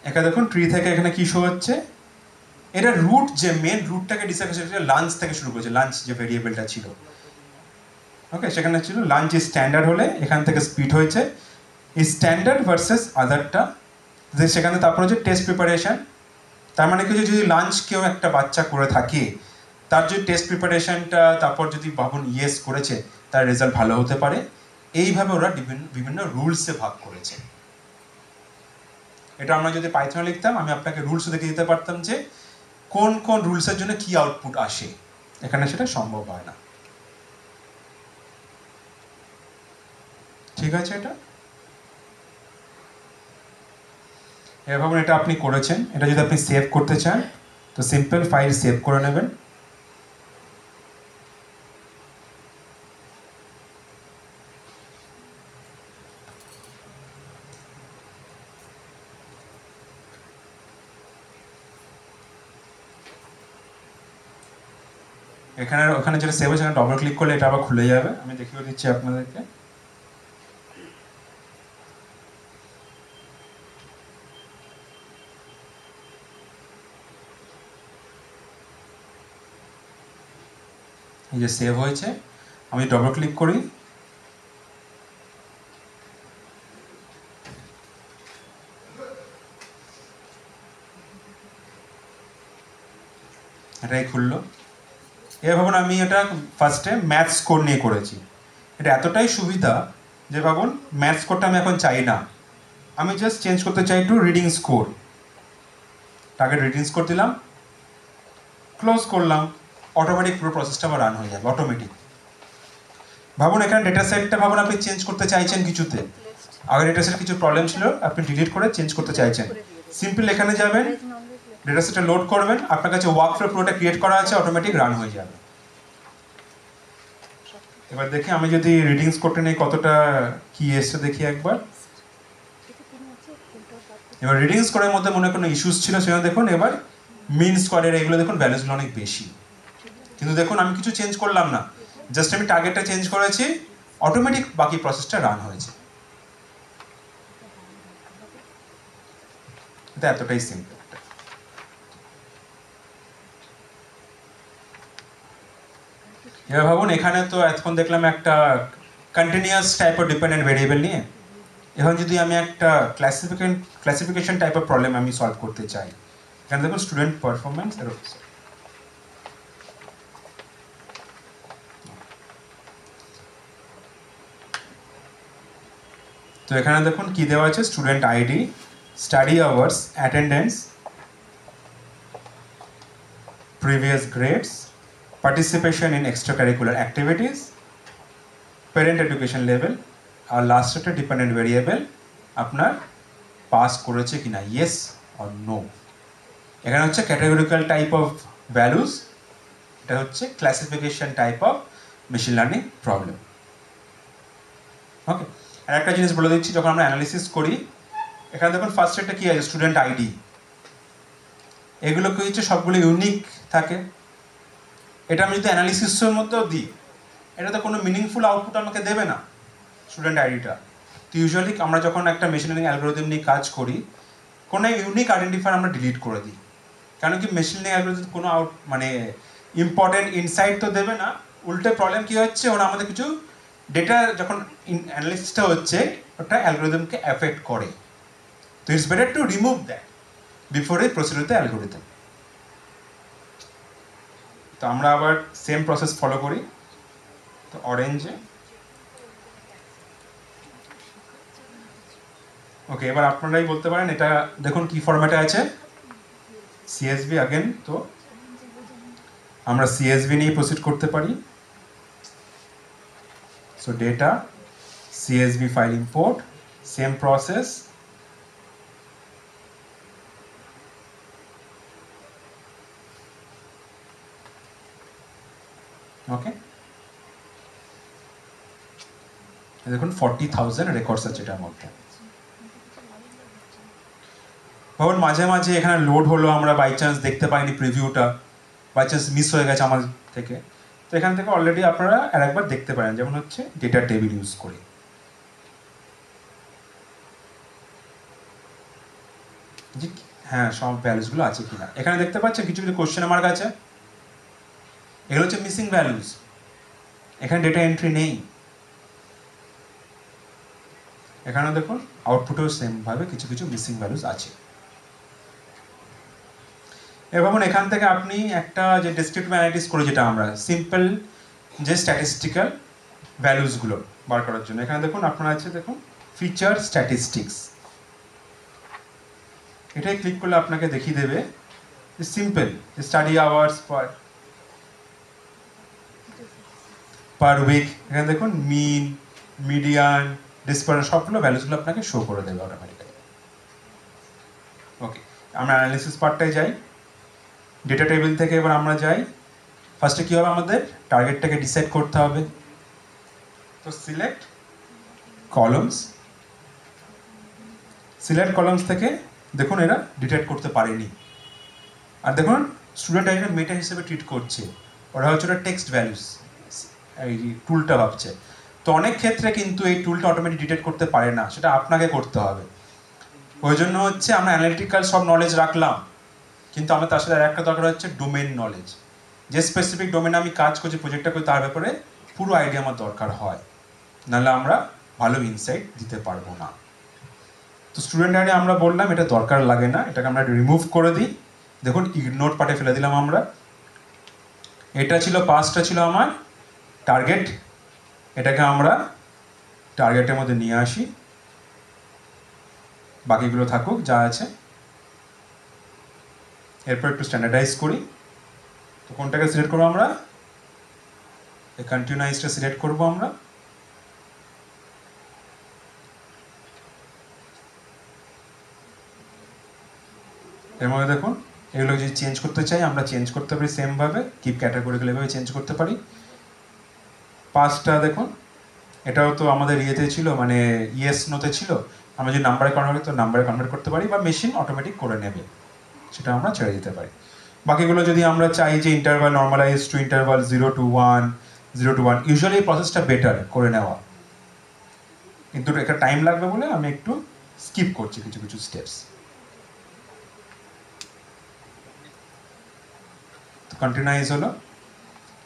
এখানে দেখুন ট্রি থেকে এখানে কি শো হচ্ছে, এটা রুট যে মেন রুটটাকে ডিসাইড করেছে লাঞ্চ থেকে শুরু করেছে, লাঞ্চ যে ভেরিয়েবলটা ছিল, ওকে সেখানে ছিল লাঞ্চ ইজ স্ট্যান্ডার্ড হলে এখান থেকে স্পিড হয়েছে এই স্ট্যান্ডার্ড ভার্সেস আদারটা, সেখানে তারপর হচ্ছে টেস্ট প্রিপারেশন। তার মানে কি যদি লাঞ্চ কেউ একটা বাচ্চা করে থাকে, তার যদি টেস্ট প্রিপারেশনটা তারপর যদি ভাবুন ইয়েস করেছে, তার রেজাল্ট ভালো হতে পারে। এইভাবে ওরা বিভিন্ন রুলসে ভাগ করেছে। এটা আমরা যদি পাইথনে লিখতাম, আমি আপনাকে রুলসও দেখে দিতে পারতাম যে কোন কোন রুলসের জন্য কি আউটপুট আসে, এখানে সেটা সম্ভব হয় না। ঠিক আছে, এটা এবার ভাবুন এটা আপনি করেছেন, এটা যদি আপনি সেভ করতে চান তো সিম্পল ফাইল সেভ করে নেবেন। এখানে ওখানে যেটা সেভ হয়েছে সেখানে ডবল ক্লিক করলে এটা আবার খুলে যাবে। আমি দেখিয়ে দিচ্ছি আপনাদেরকে। এই যে সেভ হয়েছে, আমি ডবল ক্লিক করি, এটাই খুললো। এবার ভাবুন আমি এটা ফার্স্টে ম্যাথ স্কোর নিয়ে করেছি, এটা এতটাই সুবিধা যে ভাবুন ম্যাথ স্কোরটা আমি এখন চাই না, আমি জাস্ট চেঞ্জ করতে চাই to reading score. Target reading score দিলাম, ক্লোজ করলাম, অটোমেটিক পুরো প্রসেসটা আবার রান হয়ে যাবে অটোমেটিক। ভাবুন এখানে ডেটা সেটটা ভাবুন আপনি চেঞ্জ করতে চাইছেন কিছুতে, আগে ডেটা সেট কিছু প্রবলেম ছিল আপনি ডিলিট করে চেঞ্জ করতে চাইছেন, সিম্পল এখানে যাবেন, ডেটা সেটটা লোড করবেন, আপনার কাছে ওয়ার্ক ফ্লো পুরোটা ক্রিয়েট করা আছে, অটোমেটিক রান হয়ে যাবে। এবার দেখি আমি যদি রিডিং স্কোরটা নিয়ে কতটা কি এসছে দেখি একবার। এবার রিডিং স্কোরের মধ্যে মনে কোনো ইস্যুস ছিল সেখানে দেখুন, এবার মিন স্কোয়ারের এগুলো দেখুন ভ্যালুসগুলো অনেক বেশি, কিন্তু দেখুন আমি কিছু চেঞ্জ করলাম না, জাস্ট আমি টার্গেটটা চেঞ্জ করেছি, অটোমেটিক বাকি প্রসেসটা রান হয়েছে। এটা এতটাই সিম্পল। এবার ভাবুন এখানে তো এতক্ষণ দেখলাম একটা continuous type of dependent variable নিয়ে, এখন যদি আমি একটা ক্লাসিফিকেশন টাইপ অফ প্রবলেম আমি সলভ করতে চাই, এখানে দেখুন স্টুডেন্ট পারফরমেন্স তো এখানে দেখুন কি দেওয়া আছে, student ID, study hours, attendance, previous grades, participation in extracurricular activities, parent education level, আর লাস্ট একটা ডিপেন্ডেন্ট ভেরিয়েবল আপনার পাস করেছে কিনা, ইয়েস অর নো। এখানে হচ্ছে ক্যাটাগরিক্যাল টাইপ অফ ভ্যালুস, এটা হচ্ছে classification type of machine learning problem. Okay, আর একটা জিনিস বলে দিচ্ছি, যখন আমরা অ্যানালিসিস করি এখানে দেখুন ফার্স্ট একটা কি আছে, স্টুডেন্ট আইডি, এগুলো কি হচ্ছে সবগুলো ইউনিক থাকে, এটা আমি যদি অ্যানালিসিসের মধ্যেও দিই এটা তো কোনো মিনিংফুল আউটপুট আমাকে দেবে না স্টুডেন্ট আইডিটা। তো ইউজুয়ালি আমরা যখন একটা মেশিন লার্নিং অ্যালগোরিদম নিয়ে কাজ করি, কোনো ইউনিক আইডেন্টিফায়ার আমরা ডিলিট করে দিই। কেন কি মেশিন লার্নিং অ্যালগোরিদম কোনো মানে ইম্পর্টেন্ট ইনসাইট তো দেবে না, উল্টে প্রবলেম কী হচ্ছে, ওরা আমাদের কিছু ডেটা যখন অ্যানালিসিসটা হচ্ছে ওটা অ্যালগোরিদমকে এফেক্ট করে। তো it's better to remove that before এই প্রসিড উইথ দ্য অ্যালগোরিদম। তো আমরা আবার সেম প্রসেস ফলো করি। তো অরেঞ্জে ওকে, এবার আপনারাই বলতে পারেন এটা দেখুন কি ফরম্যাটে আছে, সিএসভি আগেন। তো আমরা সিএসভি নিয়ে প্রসিড করতে পারি। So data CSV file import, same process. Okay, দেখুন 40,000 রেকর্ডস আছে এটার মধ্যে। ভাবুন মাঝে মাঝে এখানে লোড হলো, আমরা বাই চান্স দেখতে পাইনি প্রিভিউটা, বাই চান্স মিস হয়ে গেছে আমার থেকে, তো এখান থেকে অলরেডি আপনারা আরেকবার দেখতে পারেন, যেমন হচ্ছে ডেটা টেবিল ইউজ করি। জি হ্যাঁ, সব ভ্যালুসগুলো আছে কিনা এখানে দেখতে পাচ্ছেন, কিছু কিছু কোশ্চেন মার্ক আছে, এগুলো হচ্ছে মিসিং ভ্যালুস, এখানে ডেটা এন্ট্রি নেই। এখানে দেখুন আউটপুটেও সেমভাবে কিছু কিছু মিসিং ভ্যালুস আছে। এবার এখান থেকে আপনি একটা যে ডেসক্রিপটিভ অ্যানালিটিক্স করে, যেটা আমরা সিম্পল যে স্ট্যাটিস্টিক্যাল ভ্যালুসগুলো বার করার জন্য, এখানে দেখুন আপনার আছে দেখুন ফিচার স্ট্যাটিস্টিক্স, এটাই ক্লিক করলে আপনাকে দেখিয়ে দেবে simple study hours per week. এখানে দেখুন মিন, মিডিয়ান, ডিসপারশন সবগুলো ভ্যালুসগুলো আপনাকে শো করে দেবে অটোমেটিক্যালি। ওকে, আমরা অ্যানালিসিস পার্টটায় যাই। ডেটা টেবিল থেকে এবার আমরা যাই। ফার্স্টে কী হবে, আমাদের টার্গেটটাকে ডিসাইড করতে হবে। তো সিলেক্ট কলামস, সিলেক্ট কলামস থেকে দেখুন এরা ডিটেক্ট করতে পারেনি। আর দেখুন স্টুডেন্ট আইডিটা মেটা হিসেবে ট্রিট করছে, ওরা হচ্ছে ওটা টেক্সট ভ্যালুস, এই টুলটা ভাবছে। তো অনেক ক্ষেত্রে কিন্তু এই টুলটা অটোমেটিক ডিটেক্ট করতে পারে না, সেটা আপনাকে করতে হবে। ওই জন্য হচ্ছে আমরা অ্যানালিটিক্যাল সব নলেজ রাখলাম, কিন্তু আমার তার সাথে আর একটা দরকার হচ্ছে ডোমেন নলেজ। যে স্পেসিফিক ডোমেনে আমি কাজ করছি, প্রজেক্টটা করি, তার ব্যাপারে পুরো আইডিয়া আমার দরকার হয়, নাহলে আমরা ভালো ইনসাইট দিতে পারবো না। তো স্টুডেন্ট আইডি আমরা বললাম এটা দরকার লাগে না, এটাকে আমরা রিমুভ করে দিই। দেখুন ইগনোর পার্টে ফেলে দিলাম আমরা। এটা ছিল পাঁচটা ছিল আমার টার্গেট, এটাকে আমরা টার্গেটের মধ্যে নিয়ে আসি, বাকিগুলো থাকুক যা আছে। এরপর একটু স্ট্যান্ডার্ডাইজ করি। তো কোনটাকে সিলেক্ট করবো আমরা, এই কন্টিনিউয়াসটা সিলেক্ট করবো আমরা। এর মধ্যে দেখুন এগুলো যদি চেঞ্জ করতে চাই আমরা চেঞ্জ করতে পারি সেমভাবে, কিপ ক্যাটাগরিগুলো এভাবে চেঞ্জ করতে পারি। পাঁচটা দেখুন এটাও তো আমাদের ইয়েতে ছিল, মানে ইয়েস নোতে ছিল, আমরা যদি নাম্বারে কনভার্ট তো নাম্বারে কনভার্ট করতে পারি, বা মেশিন অটোমেটিক করে নেবে, সেটা আমরা ছেড়ে দিতে পারি। বাকিগুলো যদি আমরা চাই যে interval normalize to interval 0 to 1, 0 to 1, usually এই প্রসেসটা বেটার করে নেওয়া, কিন্তু এটা টাইম লাগবে বলে আমি একটু স্কিপ করছি কিছু কিছু স্টেপস। তো কন্টিনিউয়াস হলো।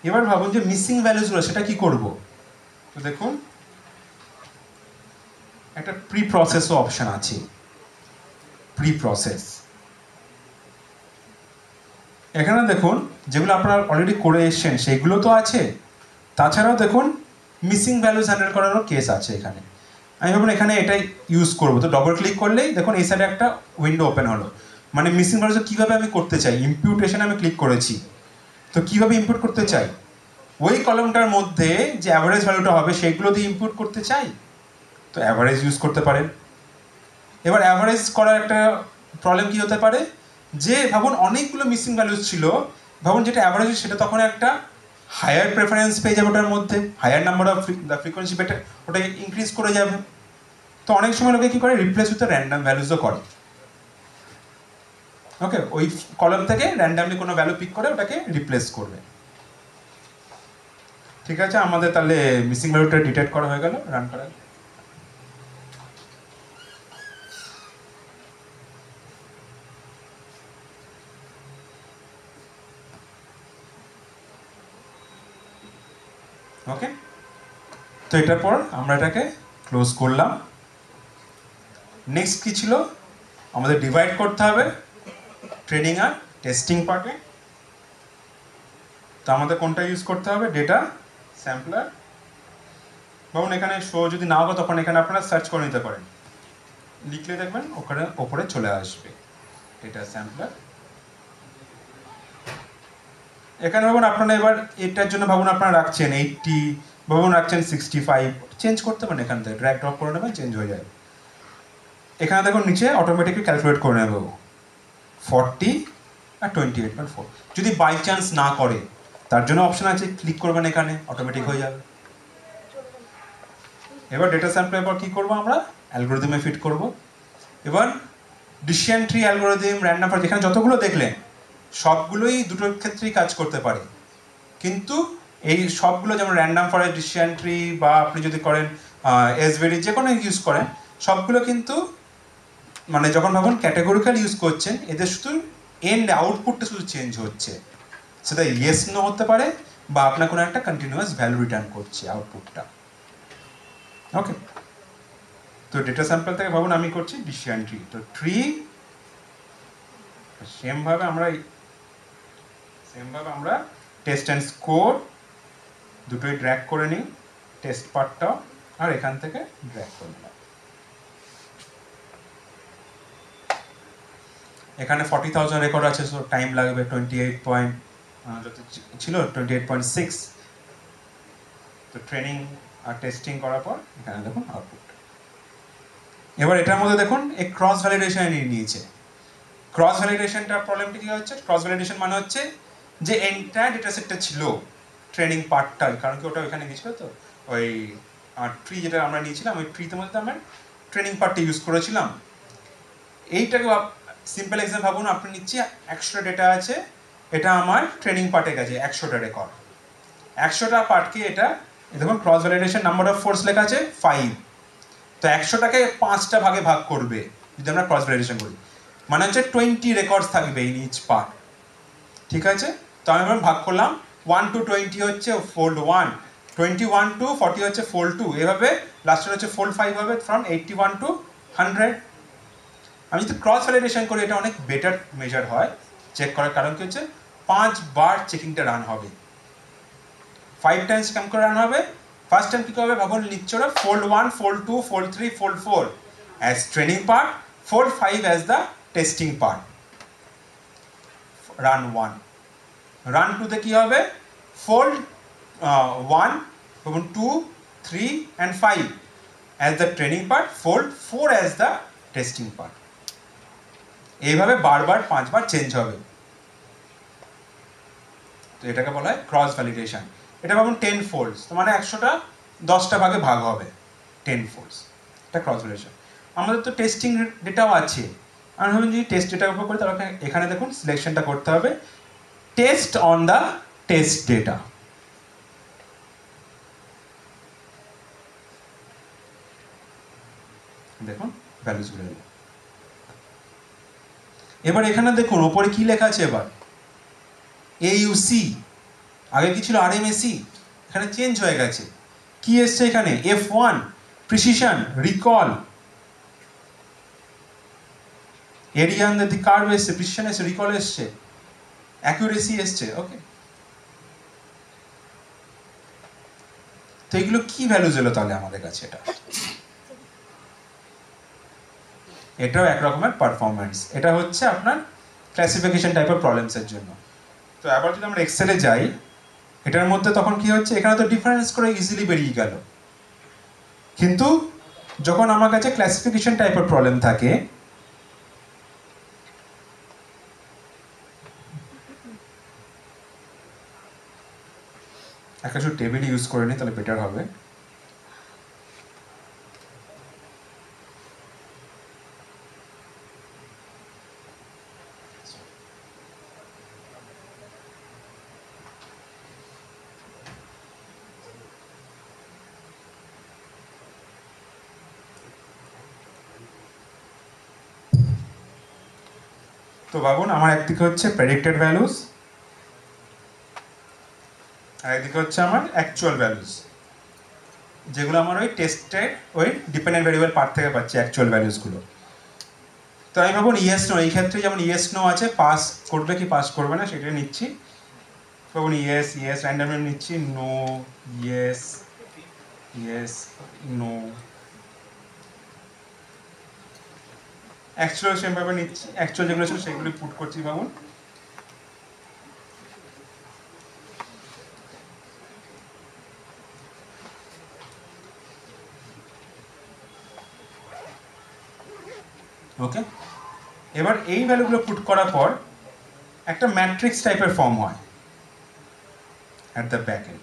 এবার ভাবুন যে মিসিং ভ্যালুসগুলো সেটা কি করব। তো দেখুন একটা প্রি প্রসেসও অপশন আছে, প্রি প্রসেস। এখানে দেখুন যেগুলো আপনারা অলরেডি করে এসছেন সেইগুলো তো আছে, তাছাড়াও দেখুন মিসিং ভ্যালুস হ্যান্ডেল করারও কেস আছে এখানে। আমি ভাবুন এখানে এটাই ইউজ করবো, তো ডবল ক্লিক করলেই দেখুন এই সাইডে একটা উইন্ডো ওপেন হলো। মানে মিসিং ভ্যালুস কীভাবে আমি করতে চাই, ইম্পিউটেশন আমি ক্লিক করেছি, তো কীভাবে ইনপুট করতে চাই, ওই কলমটার মধ্যে যে অ্যাভারেজ ভ্যালুটা হবে সেইগুলো দিয়ে ইনপুট করতে চাই, তো অ্যাভারেজ ইউজ করতে পারেন। এবার অ্যাভারেজ করার একটা প্রবলেম কী হতে পারে, যে ভাবুন অনেকগুলো মিসিং ভ্যালুস ছিল, ভাবুন যেটা অ্যাভারেজ সেটা তখন একটা হায়ার প্রেফারেন্স পেয়ে যাবে, ওটার মধ্যে higher number of the frequency better, ওটা ইনক্রিজ করে যাবে। তো অনেক সময় লোকে কী করে, রিপ্লেস উইথ র্যান্ডাম ভ্যালুসও করে। ওকে, ওই কলম থেকে র্যান্ডামলি কোনো ভ্যালু পিক করে ওটাকে রিপ্লেস করবে, ঠিক আছে, আমাদের তাহলে মিসিং ভ্যালুটা ডিটেক্ট করা হয়ে গেল, রান করা। ওকে, তো এটার পর আমরা এটাকে ক্লোজ করলাম। নেক্সট কি ছিল, আমাদের ডিভাইড করতে হবে ট্রেনিং আর টেস্টিং পার্টে। তো আমাদের কোনটা ইউজ করতে হবে, ডেটা স্যাম্পলার। ধরুন এখানে শো যদি না হবে তখন এখানে আপনারা সার্চ করে নিতে পারেন, লিখলে দেখবেন ওখানে ওপরে চলে আসবে ডেটা স্যাম্পলার। এখানে ভাবুন আপনারা এবার এটার জন্য ভাবুন আপনারা রাখছেন 80, ভাবুন রাখছেন 65, চেঞ্জ করতে পারেন এখান থেকে, ড্র্যাগ ড্রপ করে নেবেন, চেঞ্জ হয়ে যাবে। এখানে দেখুন নিচে অটোমেটিকলি ক্যালকুলেট করে নেব 40 আর 28.4। যদি বাই চান্স না করে তার জন্য অপশন আছে, ক্লিক করবেন এখানে, অটোমেটিক হয়ে যাবে। এবার ডেটা স্যাম্পলের পর কী করবো, আমরা অ্যালগোরিদমে ফিট করব। এবার decision tree algorithm, random forest, যেখানে যতগুলো দেখলেন সবগুলোই দুটোর ক্ষেত্রেই কাজ করতে পারে। কিন্তু এই সবগুলো যেমন র্যান্ডম ফরেস্ট, ডিসিশন ট্রি বা আপনি যদি করেন এসভেরি, যে কোনো ইউজ করেন, সবগুলো কিন্তু মানে যখন ভাবুন ক্যাটেগরিক্যাল ইউজ করছেন, এদের শুধু এন্ড আউটপুটটা শুধু চেঞ্জ হচ্ছে, সেটা ইয়েস নো হতে পারে বা আপনার কোনো একটা কন্টিনিউয়াস ভ্যালু রিটার্ন করছে আউটপুটটা। ওকে, তো ডেটা স্যাম্পল থেকে ভাবুন আমি করছি ডিসিশন ট্রি, তো ট্রি সেমভাবে আমরা টেস্ট অ্যান্ড স্কোর দুটোই ড্র্যাগ করে নিই, টেস্ট পার্টটাও, আর এখান থেকে ড্র্যাগ করে নিলাম। এখানে 40,000 রেকর্ড আছে, সো টাইম লাগবে 28 যত ছিল 28.6। তো ট্রেনিং আর টেস্টিং করার পর এখানে দেখুন আউটপুট। এবার এটার মধ্যে দেখুন এই ক্রস ভ্যালিডেশন নিয়ে নিয়েছে। ক্রস ভ্যালিডেশনটার প্রবলেমটা কী হচ্ছে, ক্রস ভ্যালিডেশন মানে হচ্ছে যে এন্টায়ার ডেটা সেটটা ছিল ট্রেনিং পার্টটাই, কারণ কি ওটা ওইখানে গেছিলো, তো ওই ট্রি যেটা আমরা নিয়েছিলাম ওই ট্রিতে মধ্যে আমরা ট্রেনিং পার্টটা ইউজ করেছিলাম। এইটাকে সিম্পল এক্সাম্পল ভাবুন, আপনি নিচ্ছি 100টা ডেটা আছে, এটা আমার ট্রেনিং পার্টে গেছে 100টা রেকর্ড, 100টা পার্টকে এটা দেখুন cross validation number of force লেখা আছে 5, তো 100টাকে 5টা ভাগে ভাগ করবে যদি আমরা ক্রস ভ্যালিডেশন করি, মানে হচ্ছে 20 রেকর্ডস থাকবে ইন ইচ পার্ট। ঠিক আছে, তো আমি ভাগ করলাম 1 to 20 হচ্ছে ফোল্ড 1, 21 to 40 হচ্ছে ফোল্ড 2, এভাবে লাস্টের হচ্ছে ফোল্ড 5 হবে ফ্রম 81 to 100। আমি যদি ক্রস ভ্যালিডেশন করি এটা অনেক বেটার মেজার হয় চেক করার, কারণ কি হচ্ছে 5 বার চেকিংটা রান হবে, 5 টাইমস কাম করে রান হবে। ফার্স্ট টাইম কী হবে ভাবুন, নিচ্ছে ওরা fold 1, fold 2, fold 3, fold 4 as training part, fold 5 as the testing part. Run 1, run 2তে কী হবে, ফোল্ড 1 এবং 2, 3 and 5 as the training part, fold 4 as the testing part. এইভাবে বারবার 5 বার চেঞ্জ হবে, তো এটাকে বলা হয় ক্রস ভ্যালিডেশন। এটা ভাবুন 10 ফোল্ডস, তো মানে 100টা 10টা ভাগে ভাগ হবে 10 ফোল্ডস, এটা ক্রস ভ্যালিডেশন। আমাদের তো টেস্টিং ডেটাও আছে, আমি ভাবুন যদি টেস্ট ডেটার উপর করি তাহলে এখানে দেখুন সিলেকশনটা করতে হবে test on the test data. দেখুন ভ্যালুসগুলো এলো। এবার এখানে দেখুন ওপরে কি লেখা আছে, এবার AUC, আগে কি ছিল RMAC, এখানে চেঞ্জ হয়ে গেছে। কি এসছে এখানে, F1 precision, recall, area under the curve এসছে, প্রিসিশন এসছে, রিকল এসছে, অ্যাকুরেসি এসছে। ওকে, তো এগুলো কি ভ্যালুজ এলো তাহলে আমাদের কাছে, এটাও এক রকমের পারফরমেন্স। এটা হচ্ছে আপনার ক্লাসিফিকেশন টাইপের প্রবলেমসের জন্য। তো আবার যদি আমরা এক্সেলে যাই, এটার মধ্যে তখন কি হচ্ছে, এখানে তো ডিফারেন্স করে ইজিলি বেরিয়ে গেল, কিন্তু যখন আমার কাছে ক্লাসিফিকেশন টাইপের প্রবলেম থাকে, একটা শুধু টেবিল ইউজ করে নিই তাহলে বেটার হবে। তো ভাবুন আমার একদিকে হচ্ছে প্রেডিক্টেড ভ্যালুস আর একদিকে হচ্ছে আমার অ্যাকচুয়াল ভ্যালুস, যেগুলো আমার ওই টেস্টের ওই ডিপেন্ডেন্ট ভ্যারিয়েবল পার্ট থেকে পাচ্ছি অ্যাকচুয়াল ভ্যালুসগুলো। তো আমি ভাবুন ইয়েস নো, এই ক্ষেত্রে যেমন ইয়েস নো আছে, পাস করবে কি পাস করবে না সেটাই নিচ্ছি। ভাবুন ইয়েস ইয়েস র্যান্ডামলি নিচ্ছি, no yes yes no, actual সেমভাবে নিচ্ছি, অ্যাকচুয়াল যেগুলো ছিল সেগুলো পুট করছি। ভাবুন ওকে। এবার এই ভ্যালুগুলো পুট করার পর একটা ম্যাট্রিক্স টাইপের ফর্ম হয় অ্যাট দ্য ব্যাক এন্ড।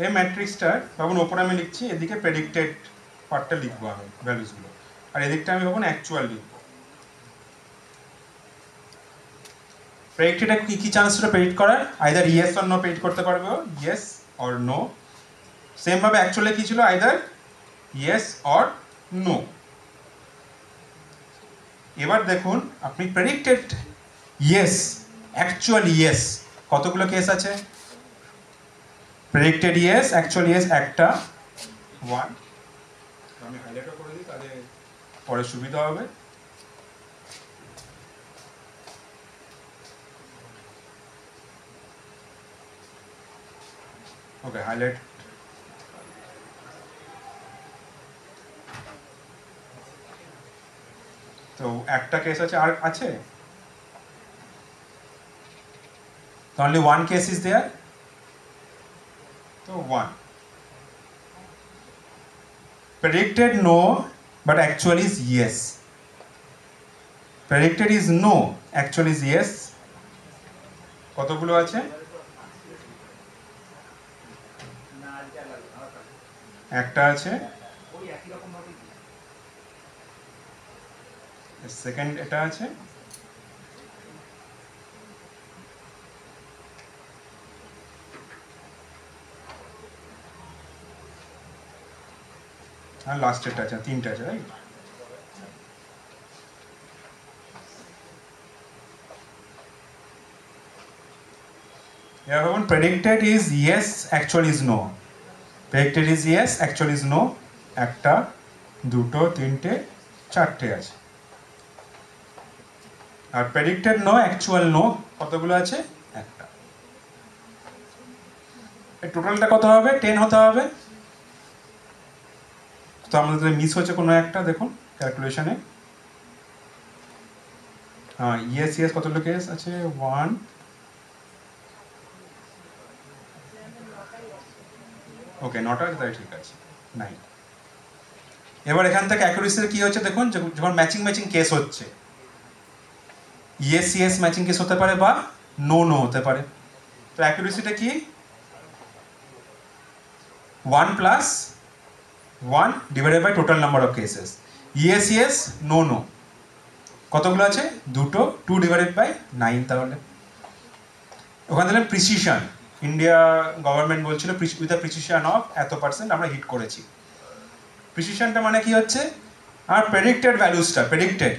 এই ম্যাট্রিক্সটা ভাবুন ওপরে আমি লিখছি, এদিকে প্রেডিক্টেড পার্টটা লিখবো আমি ভ্যালুসগুলো, আর এদিকটা আমি ভাবুন অ্যাকচুয়াল লিখবো। প্রেডিক্টেডে কি কি চান্স ছিল প্রেডিক্ট করার? Either yes or no predict করতে পারবে, ইয়েস অর নো। সেমভাবে অ্যাকচুয়ালি কি ছিল? Either yes or no. এবার দেখুন আপনি প্রেডিক্টেড ইয়েস, অ্যাকচুয়াল ইয়েস, কতগুলো কেস আছে? প্রেডিক্টেড ইয়েস, অ্যাকচুয়াল ইয়েস একটা, ওয়ান। আমি হাইলাইটও করে দিই তাহলে পরে সুবিধা হবে। Okay, highlight. তো একটা কেস আছে, আর আছে only one case is there, so one. Predicted no but actual is yes, predicted is no, actual is yes, কতগুলো আছে? একটা আছে, সেকেন্ড এটা আছে, আর লাস্টেরটা আছে, তিনটা আছে, রাইট? এবার ভাবুন predicted is yes, actual is no, predicted is yes, actual is no, একটা, দুটো, তিনটে, চারটে আছে। আর predicted no, actual no কতগুলো আছে? একটা। এই টোটালটা কত হবে? 10 হতে হবে। তো আমাদের মিস হচ্ছে কোনো একটা, দেখুন ক্যালকুলেশনে। ইয়েস ইয়েস কতগুলো কেস আছে? 1, ওকে, নটা আছে, তাই ঠিক আছে, 9। এবার এখান থেকে অ্যাকুরেসির কি হচ্ছে দেখুন, যখন ম্যাচিং ম্যাচিং কেস হচ্ছে, ইয়েস ইয়েস ম্যাচিং কেস হতে পারে বা নো নো হতে পারে। তো অ্যাকুরেসিটা কি? 1 plus 1 divided by total number of cases. Yes yes no no কতগুলো আছে? দুটো, 2 ডিভাইডেড বাই 9। তাহলে ওখানে দিলাম প্রিসিশন, ইন্ডিয়া গভর্নমেন্ট বলছিল উইথ দ্য প্রিসিশন অফ এত পার্সেন্ট আমরা হিট করেছি। প্রিসিশনটা মানে কি হচ্ছে? আর প্রেডিক্টেড ভ্যালুসটা, প্রেডিক্টেড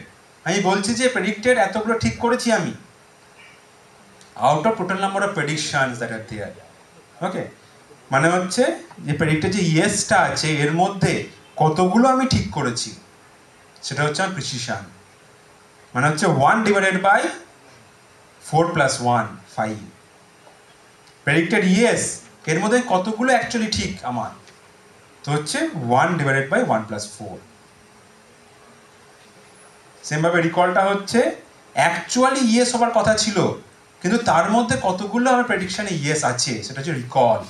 আমি বলছি যে প্রেডিক্টেড এতগুলো ঠিক করেছি আমি, out of total number of predictions that are there. Okay, মানে হচ্ছে যে প্রেডিক্টেড যে ইয়েসটা আছে এর মধ্যে কতগুলো আমি ঠিক করেছি সেটা হচ্ছে আমার প্রিসিশন। মানে হচ্ছে 1 divided by 4 plus 1, 5। Predicted yes এর মধ্যে কতগুলো অ্যাকচুয়ালি ঠিক আমার, তো হচ্ছে 1 ডিভাইডেড বাই 1 প্লাস 4। সেমভাবে রিকলটা হচ্ছে অ্যাকচুয়ালি ইয়েস হবার কথা ছিল, কিন্তু তার মধ্যে কতগুলো আমার প্রেডিকশনে ইয়েস আছে সেটা হচ্ছে রিকল।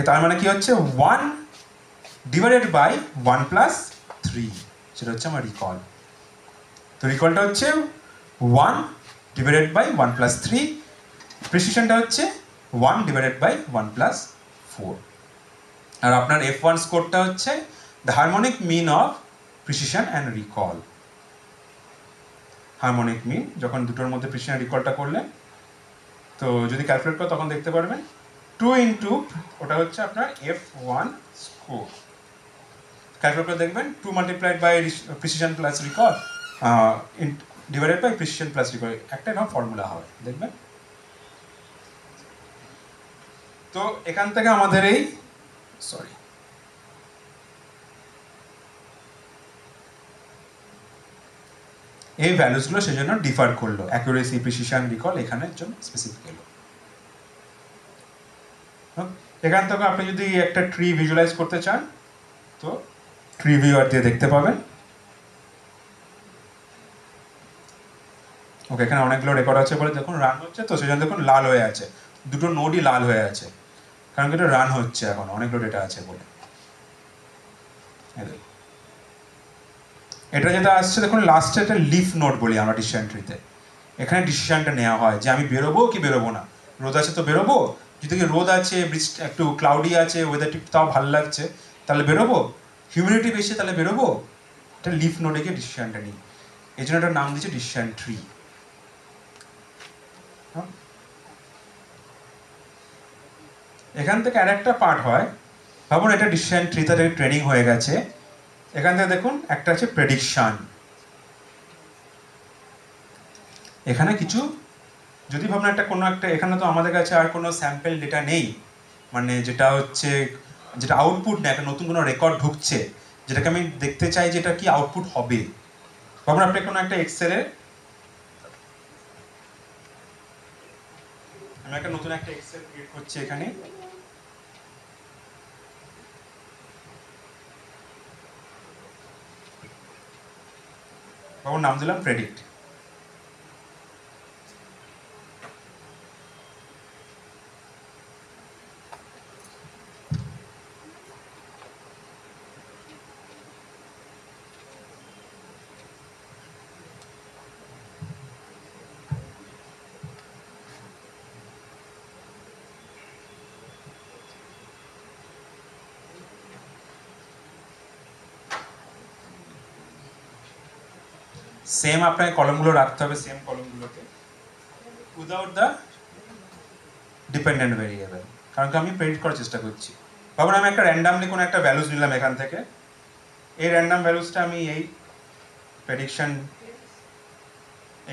তার মানে কি হচ্ছে 1 ডিভাইডেড বাই 1 প্লাস 3, সেটা হচ্ছে আমার রিকল। তো রিকলটা হচ্ছে 1 ডিভাইডেড বাই 1 প্লাস 3, প্রিসিশনটা হচ্ছে 1 ডিভাইডেড বাই 1 প্লাস 4। আর আপনার F1 স্কোরটা হচ্ছে the harmonic mean of precision and recall. Harmonic mean যখন দুটোর মধ্যে প্রিসিশন রিকলটা করলে, তো যদি ক্যালকুলেট করো তখন দেখতে পারবেন 2 ইন্টু ওটা হচ্ছে আপনার F1 স্কোর। ক্যালকুলেট করে দেখবেন 2 multiplied by precision plus recall divided by precision plus recall, একটা এরকম ফর্মুলা হয় দেখবেন। তো এখান থেকে আমাদের এই এই ভ্যালুসগুলো সেই জন্য ডিফার করলো, অ্যাকুরেসি, প্রিসিশন, রিকল এখানের জন্য স্পেসিফিক এলো। এখান থেকে আপনি যদি একটা ট্রি ভিজুয়ালাইজ করতে চান তো ট্রি ভিউয়ার দিয়ে দেখতে পাবেন। ওকে, এখানে অনেকগুলো রেকর্ড আছে বলে দেখুন রান হচ্ছে, তো সেজন্য দেখুন লাল হয়ে আছে, দুটো নোডই লাল হয়ে আছে, কারণ এটা রান হচ্ছে এখন, অনেকগুলো ডেটা আছে বলে। এটা যেটা আসছে দেখুন লাস্টে একটা লিফ নোড বলি আমরা ডিসিশন ট্রিতে। এখানে ডিসিশনটা নেওয়া হয় যে আমি বেরোবো কি বেরোবো না, রোদ আছে তো বেরোবো, যদি রোদ আছে, বৃষ্টি একটু ক্লাউডি আছে, ওয়েদারটি তাও ভালো লাগছে তাহলে বেরোবো, হিউমিডিটি বেশি তাহলে বেরোবো। এটা লিফ নোডে গিয়ে ডিসিশনটা নিই, এই জন্য এটার নাম দিচ্ছে ডিসিশন ট্রি। এখান থেকে আর একটা পার্ট হয়, ভাবুন এটা ডিসিশন ট্রিতে ট্রেনিং হয়ে গেছে, এখান থেকে দেখুন একটা আছে প্রেডিকশন। এখানে কিছু যদি ভাবনা একটা কোনো একটা, এখানে তো আমাদের কাছে আর কোনো স্যাম্পল ডেটা নেই, মানে যেটা হচ্ছে যেটা আউটপুট না, একটা নতুন কোনো রেকর্ড ঢুকছে যেটাকে আমি দেখতে চাই যেটা কি আউটপুট হবে। ভাবুন আপনি কোনো একটা এক্সেলে, আমি একটা নতুন একটা এক্সেল ক্রিয়েট করছি এখানে, ভাবুন নাম দিলাম প্রেডিক্ট। সেম আপনাকে কলমগুলো রাখতে হবে, সেম কলমগুলোকে উইদাউট দ্য ডিপেন্ডেন্ট ভেরিয়েবল, কারণ কি আমি প্রেডিক্ট করার চেষ্টা করছি। ভাবুন আমি একটা র্যান্ডামলি কোনো একটা ভ্যালুস নিলাম এখান থেকে, এই র্যান্ডাম ভ্যালুসটা আমি এই প্রেডিকশন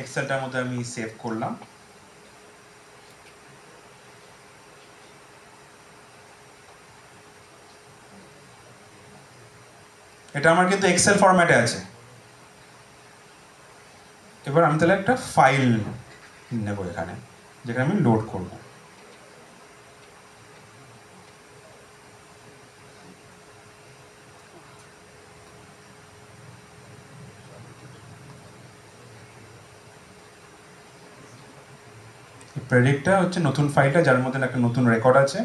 এক্সেলটার মধ্যে আমি সেভ করলাম। এটা আমার কিন্তু এক্সেল ফরম্যাটে আছে। এবার আমি তাহলে একটা ফাইল নেব এখানে, যেখানে আমি লোড করব। প্রেডিক্টটা হচ্ছে নতুন ফাইলটা, যার মধ্যে একটা নতুন রেকর্ড আছে,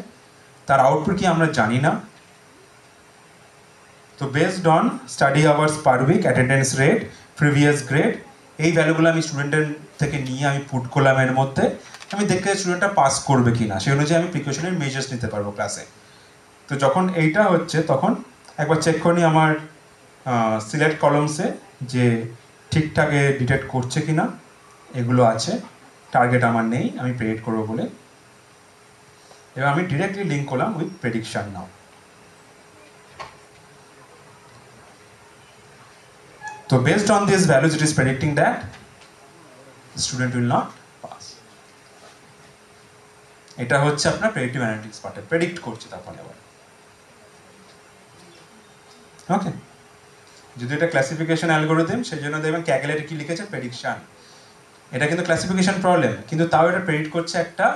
তার আউটপুট কি আমরা জানি না। তো based on study hours per week, attendance rate, previous grade, এই ভ্যালুগুলো আমি স্টুডেন্টের থেকে নিয়ে আমি পুট করলাম এর মধ্যে, আমি দেখতে স্টুডেন্টটা পাস করবে কি না, সেই অনুযায়ী আমি প্রিকশনের মেজার্স নিতে পারবো ক্লাসে। তো যখন এইটা হচ্ছে তখন একবার চেক করি আমার সিলেক্ট কলমসে যে ঠিকঠাক ডিটেক্ট করছে কি না, এগুলো আছে, টার্গেট আমার নেই, আমি প্রেডিক্ট করবো বলে। এবার আমি ডিরেক্টলি লিঙ্ক করলাম with prediction now. So based on these values, it is predicting that the student will not pass. এটা হচ্ছে আপনার প্রেডিক্টিভ অ্যানালিটিক্স পার্টে, প্রেডিক্ট করছে তারপরে আবার। ওকে, যদি এটা ক্লাসিফিকেশন অ্যালগরিদম, সেই জন্য দেখবেন ক্যালকুলেটর কি লিখেছে প্রেডিকশন, এটা কিন্তু ক্লাসিফিকেশন প্রবলেম, কিন্তু তাও এটা প্রেডিক্ট করছে একটা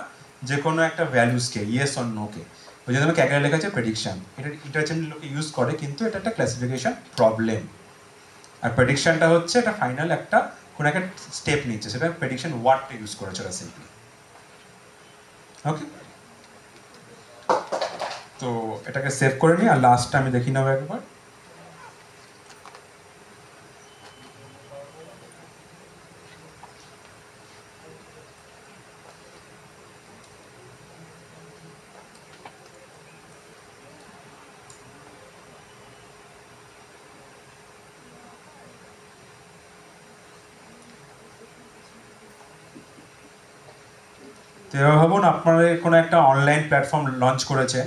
যে কোনো একটা ভ্যালুসকে, ইয়েস অর নো কে, ওই জন্য ক্যালকুলেটর লেখা আছে প্রেডিকশন। এটা ইন্টারচেঞ্জ লোকে ইউজ করে, কিন্তু এটা একটা ক্লাসিফিকেশন প্রবলেম। আর প্রেডিকশনটা হচ্ছে এটা ফাইনাল একটা কোনো একটা স্টেপ নিচ্ছে, সেটা প্রেডিকশন ওয়ার্ডটা ইউজ করেছে ওরা সিম্পলি। ওকে, তো এটাকে সেভ করে নিই, আর লাস্টটা আমি দেখি নেবো একবার। তো এবার ভাবুন আপনারা কোনো একটা অনলাইন প্ল্যাটফর্ম লঞ্চ করেছেন,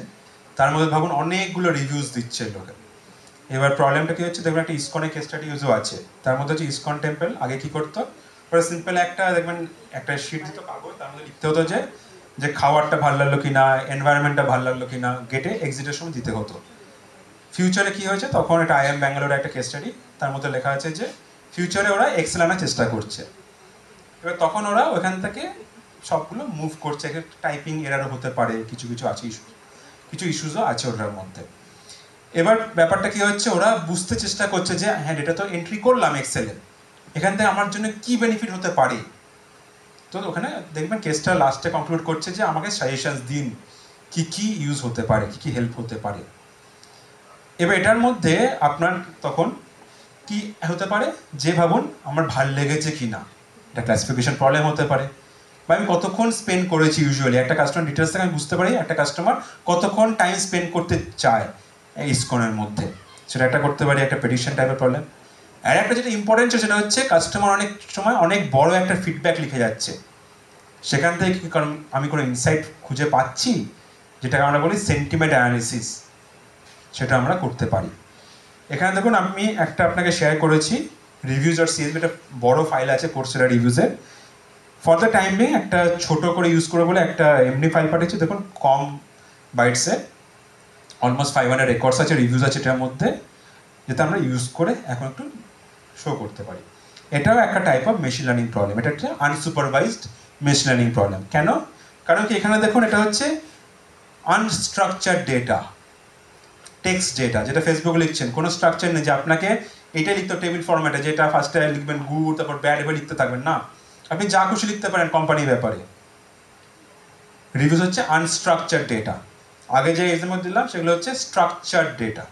তার মধ্যে ভাবুন অনেকগুলো রিভিউজ দিচ্ছে লোকে। এবার প্রবলেমটা কী হচ্ছে, দেখবেন একটা ইসকনের কেস স্টাডি ইউজও আছে, তার মধ্যে হচ্ছে ইসকন টেম্পল আগে কী করতো, ওরা সিম্পল একটা দেখবেন একটা শিট দিত কাগজ, তার মধ্যে লিখতে হতো যে খাবারটা ভালো লাগলো কিনা, এনভায়রনমেন্টটা ভালো লাগলো কিনা, গেটে এক্সিটের সময় দিতে হতো। ফিউচারে কী হয়েছে, তখন একটা IIM ব্যাঙ্গালোরে একটা কেস স্টাডি, তার মধ্যে লেখা আছে যে ফিউচারে ওরা এক্সেল আনার চেষ্টা করছে। এবার তখন ওরা ওখান থেকে সবগুলো মুভ করছে, টাইপিং এরারও হতে পারে, কিছু আছে ইস্যু, কিছু ইস্যুসও আছে ওটার মধ্যে। এবার ব্যাপারটা কি হচ্ছে, ওরা বুঝতে চেষ্টা করছে যে হ্যাঁ এটা তো এন্ট্রি করলাম এক্সেলে, এখান থেকে আমার জন্য কি বেনিফিট হতে পারে। তো ওখানে দেখবেন কেসটা লাস্টে কনক্লুড করছে যে আমাকে সাজেশনস দিন কি ইউজ হতে পারে, কি হেল্প হতে পারে। এবার এটার মধ্যে আপনার তখন কি হতে পারে, যে ভাবুন আমার ভাল লেগেছে কি না, এটা ক্লাসিফিকেশন প্রবলেম হতে পারে, বা আমি কতক্ষণ স্পেন্ড করেছি। ইউজুয়ালি একটা কাস্টমার ডিটেলস থেকে আমি বুঝতে পারি একটা কাস্টমার কতক্ষণ টাইম স্পেন্ড করতে চায় ইসকনের মধ্যে, সেটা একটা করতে পারি, একটা পেডিশন টাইপের প্রবলেম। আর একটা যেটা ইম্পর্টেন্ট সেটা হচ্ছে কাস্টমার অনেক সময় অনেক বড় একটা ফিডব্যাক লিখে যাচ্ছে, সেখান থেকে কি কারণ আমি কোনো ইনসাইট খুঁজে পাচ্ছি, যেটাকে আমরা বলি সেন্টিমেন্ট অ্যানালিসিস, সেটা আমরা করতে পারি। এখানে দেখুন আমি একটা আপনাকে শেয়ার করেছি reviews.csv, একটা বড় ফাইল আছে কোর্সেরা রিভিউজের। ফর দ্য টাইম বিং একটা ছোট করে ইউজ করে বলে একটা এমনি ফাইল পাঠিয়েছি, দেখুন কম বাইটসে অলমোস্ট 500 রেকর্ডস আছে, রিভিউজ আছে এটার মধ্যে, যেটা আমরা ইউজ করে এখন একটু শো করতে পারি। এটাও একটা type of machine learning problem, এটা হচ্ছে আনসুপারভাইজড মেশিন লার্নিং প্রবলেম। কেন? কারণ কি এখানে দেখুন এটা হচ্ছে আনস্ট্রাকচার্ড ডেটা, টেক্সট ডেটা, যেটা ফেসবুকে লিখছেন কোনো স্ট্রাকচার নেই যে আপনাকে এটা লিখতে টেবিল ফরম্যাটে, যেটা ফার্স্টে লিখবেন গুড তারপর ব্যাড এভাবে লিখতে থাকবেন না, আপনি যা খুশি লিখতে পারেন কোম্পানির ব্যাপারে। রিভিউজ হচ্ছে আনস্ট্রাকচার্ড ডেটা, আগে যে এক্সাম্পল দিলাম সেগুলো হচ্ছে স্ট্রাকচার্ড ডেটা।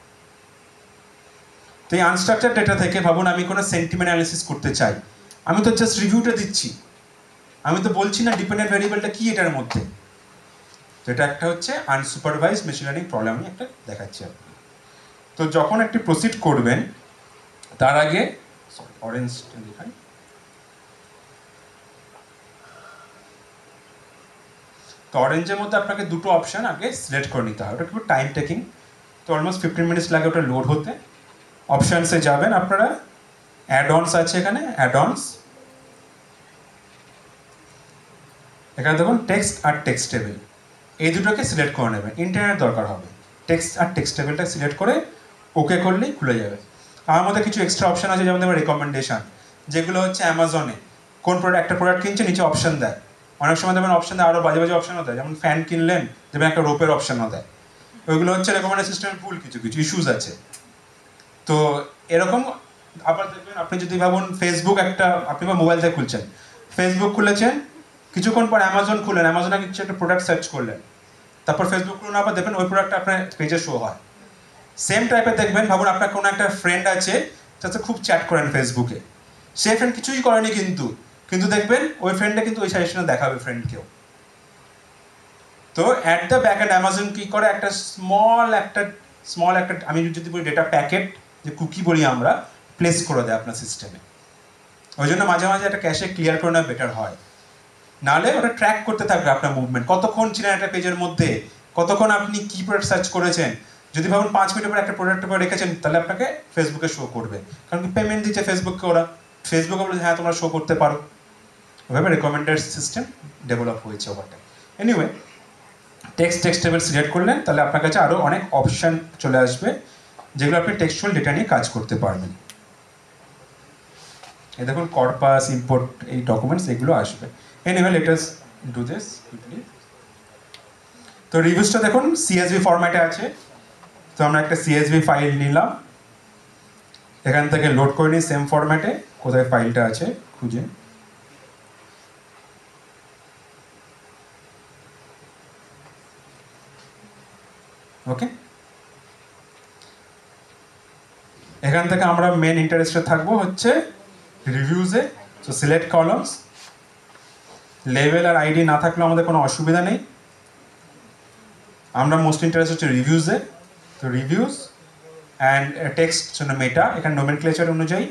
তো এই আনস্ট্রাকচার্ড ডেটা থেকে ভাবুন আমি কোনো সেন্টিমেন্ট অ্যানালিসিস করতে চাই, আমি তো জাস্ট রিভিউটা দিচ্ছি, আমি তো বলছি না ডিপেন্ডেন্ট ভ্যারিয়েবলটা কি এটার মধ্যে। তো এটা একটা হচ্ছে আনসুপারভাইজড মেশিন লার্নিং প্রবলেম, আমি একটা দেখাচ্ছি আপনাকে। তো যখন একটি প্রসিড করবেন তার আগে অরেঞ্জ দেখাই, তো অরেঞ্জের মধ্যে আপনাকে দুটো অপশান আগে সিলেক্ট করে নিতে হবে, ওটা খুব টাইম টেকিং, তো অলমোস্ট 15 মিনিটস লাগে ওটা লোড হতে। অপশানসে যাবেন আপনারা, অ্যাড-অনস আছে এখানে, অ্যাড-অনস, এখানে দেখুন টেক্সট আর টেক্সট টেবিল, এই দুটোকে সিলেক্ট করে নেবেন, ইন্টারনেট দরকার হবে। টেক্সট আর টেক্সট টেবিলটা সিলেক্ট করে ওকে করলেই খুলে যাবে। আমার মধ্যে কিছু এক্সট্রা অপশান আছে, যেমন দেখবেন রেকমেন্ডেশন, যেগুলো হচ্ছে অ্যামাজনে কোন একটা প্রোডাক্ট কিনছে নিচে অপশান দেয়, অনেক সময় দেখবেন অপশান দেয় আরও বাজে বাজে অপশানও দেয়, যেমন ফ্যান কিনলেন দেখবেন একটা রোপের অপশানও দেয়, ওইগুলো হচ্ছে রেকমেন্ডেশন সিস্টেমের ভুল, কিছু ইস্যুস আছে। তো এরকম আবার দেখবেন আপনি যদি ভাবুন ফেসবুক একটা আপনি বা মোবাইল থেকে খুলছেন, ফেসবুক খুলেছেন, কিছুক্ষণ পর অ্যামাজন খুললেন, অ্যামাজনে কিছু একটা প্রোডাক্ট সার্চ করলেন, তারপর ফেসবুক খুলুন, আবার দেখবেন ওই প্রোডাক্টটা আপনার পেজে শো হয়। সেম টাইপের দেখবেন, ভাবুন আপনার কোনো একটা ফ্রেন্ড আছে যাতে খুব চ্যাট করেন ফেসবুকে, সে ফ্রেন্ড কিছুই করেনি কিন্তু দেখবেন ওই ফ্রেন্ডে কিন্তু ওই সাজেশনে দেখাবে ফ্রেন্ডকেও। তো at the back and Amazon কি করে, একটা স্মল একটা আমি যদি বলি ডেটা প্যাকেট, যে কুকি বলি আমরা, প্লেস করে দেয় আপনার সিস্টেমে। ওই জন্য মাঝে মাঝে একটা ক্যাশে ক্লিয়ার করে নেওয়া বেটার হয়, নাহলে ওটা ট্র্যাক করতে থাকবে আপনার মুভমেন্ট, কতক্ষণ ছিলেন একটা পেজের মধ্যে, কতক্ষণ আপনি কি প্রোডাক্ট সার্চ করেছেন। যদি ভাবুন 5 মিনিটের পর একটা প্রোডাক্টের পর রেখেছেন, তাহলে আপনাকে ফেসবুকে শো করবে, কারণ কি পেমেন্ট দিচ্ছে ফেসবুককে ওরা, ফেসবুকে বলে হ্যাঁ তোমরা শো করতে পারো। ওইভাবে রেকমেন্ডেড সিস্টেম ডেভেলপ হয়েছে over time. Anyway, text table select করলেন, তাহলে আপনার কাছে আরও অনেক অপশান চলে আসবে, যেগুলো আপনি টেক্সচুয়াল ডেটা নিয়ে কাজ করতে পারবেন। এই দেখুন কর্পাস, ইম্পোর্ট, এই ডকুমেন্টস এগুলো আসবে। Anyway let us do this quickly. তো রিভিউসটা দেখুন CSV ফরম্যাটে আছে, তো আমরা একটা CSV ফাইল নিলাম, এখান থেকে লোড করে নিই সেম ফরম্যাটে, কোথায় ফাইলটা আছে খুঁজে। ওকে, এখান থেকে আমরা মেন ইন্টারেস্টে থাকবো হচ্ছে রিভিউজে। সো সিলেক্ট কলামস, লেভেল আর আইডি না থাকলেও আমাদের কোনো অসুবিধা নেই, আমরা মোস্ট ইন্টারেস্ট হচ্ছে রিভিউজে। তো রিভিউজ অ্যান্ড টেক্সট জন্য মেটা, এখানে নোমেনক্লেচার অনুযায়ী।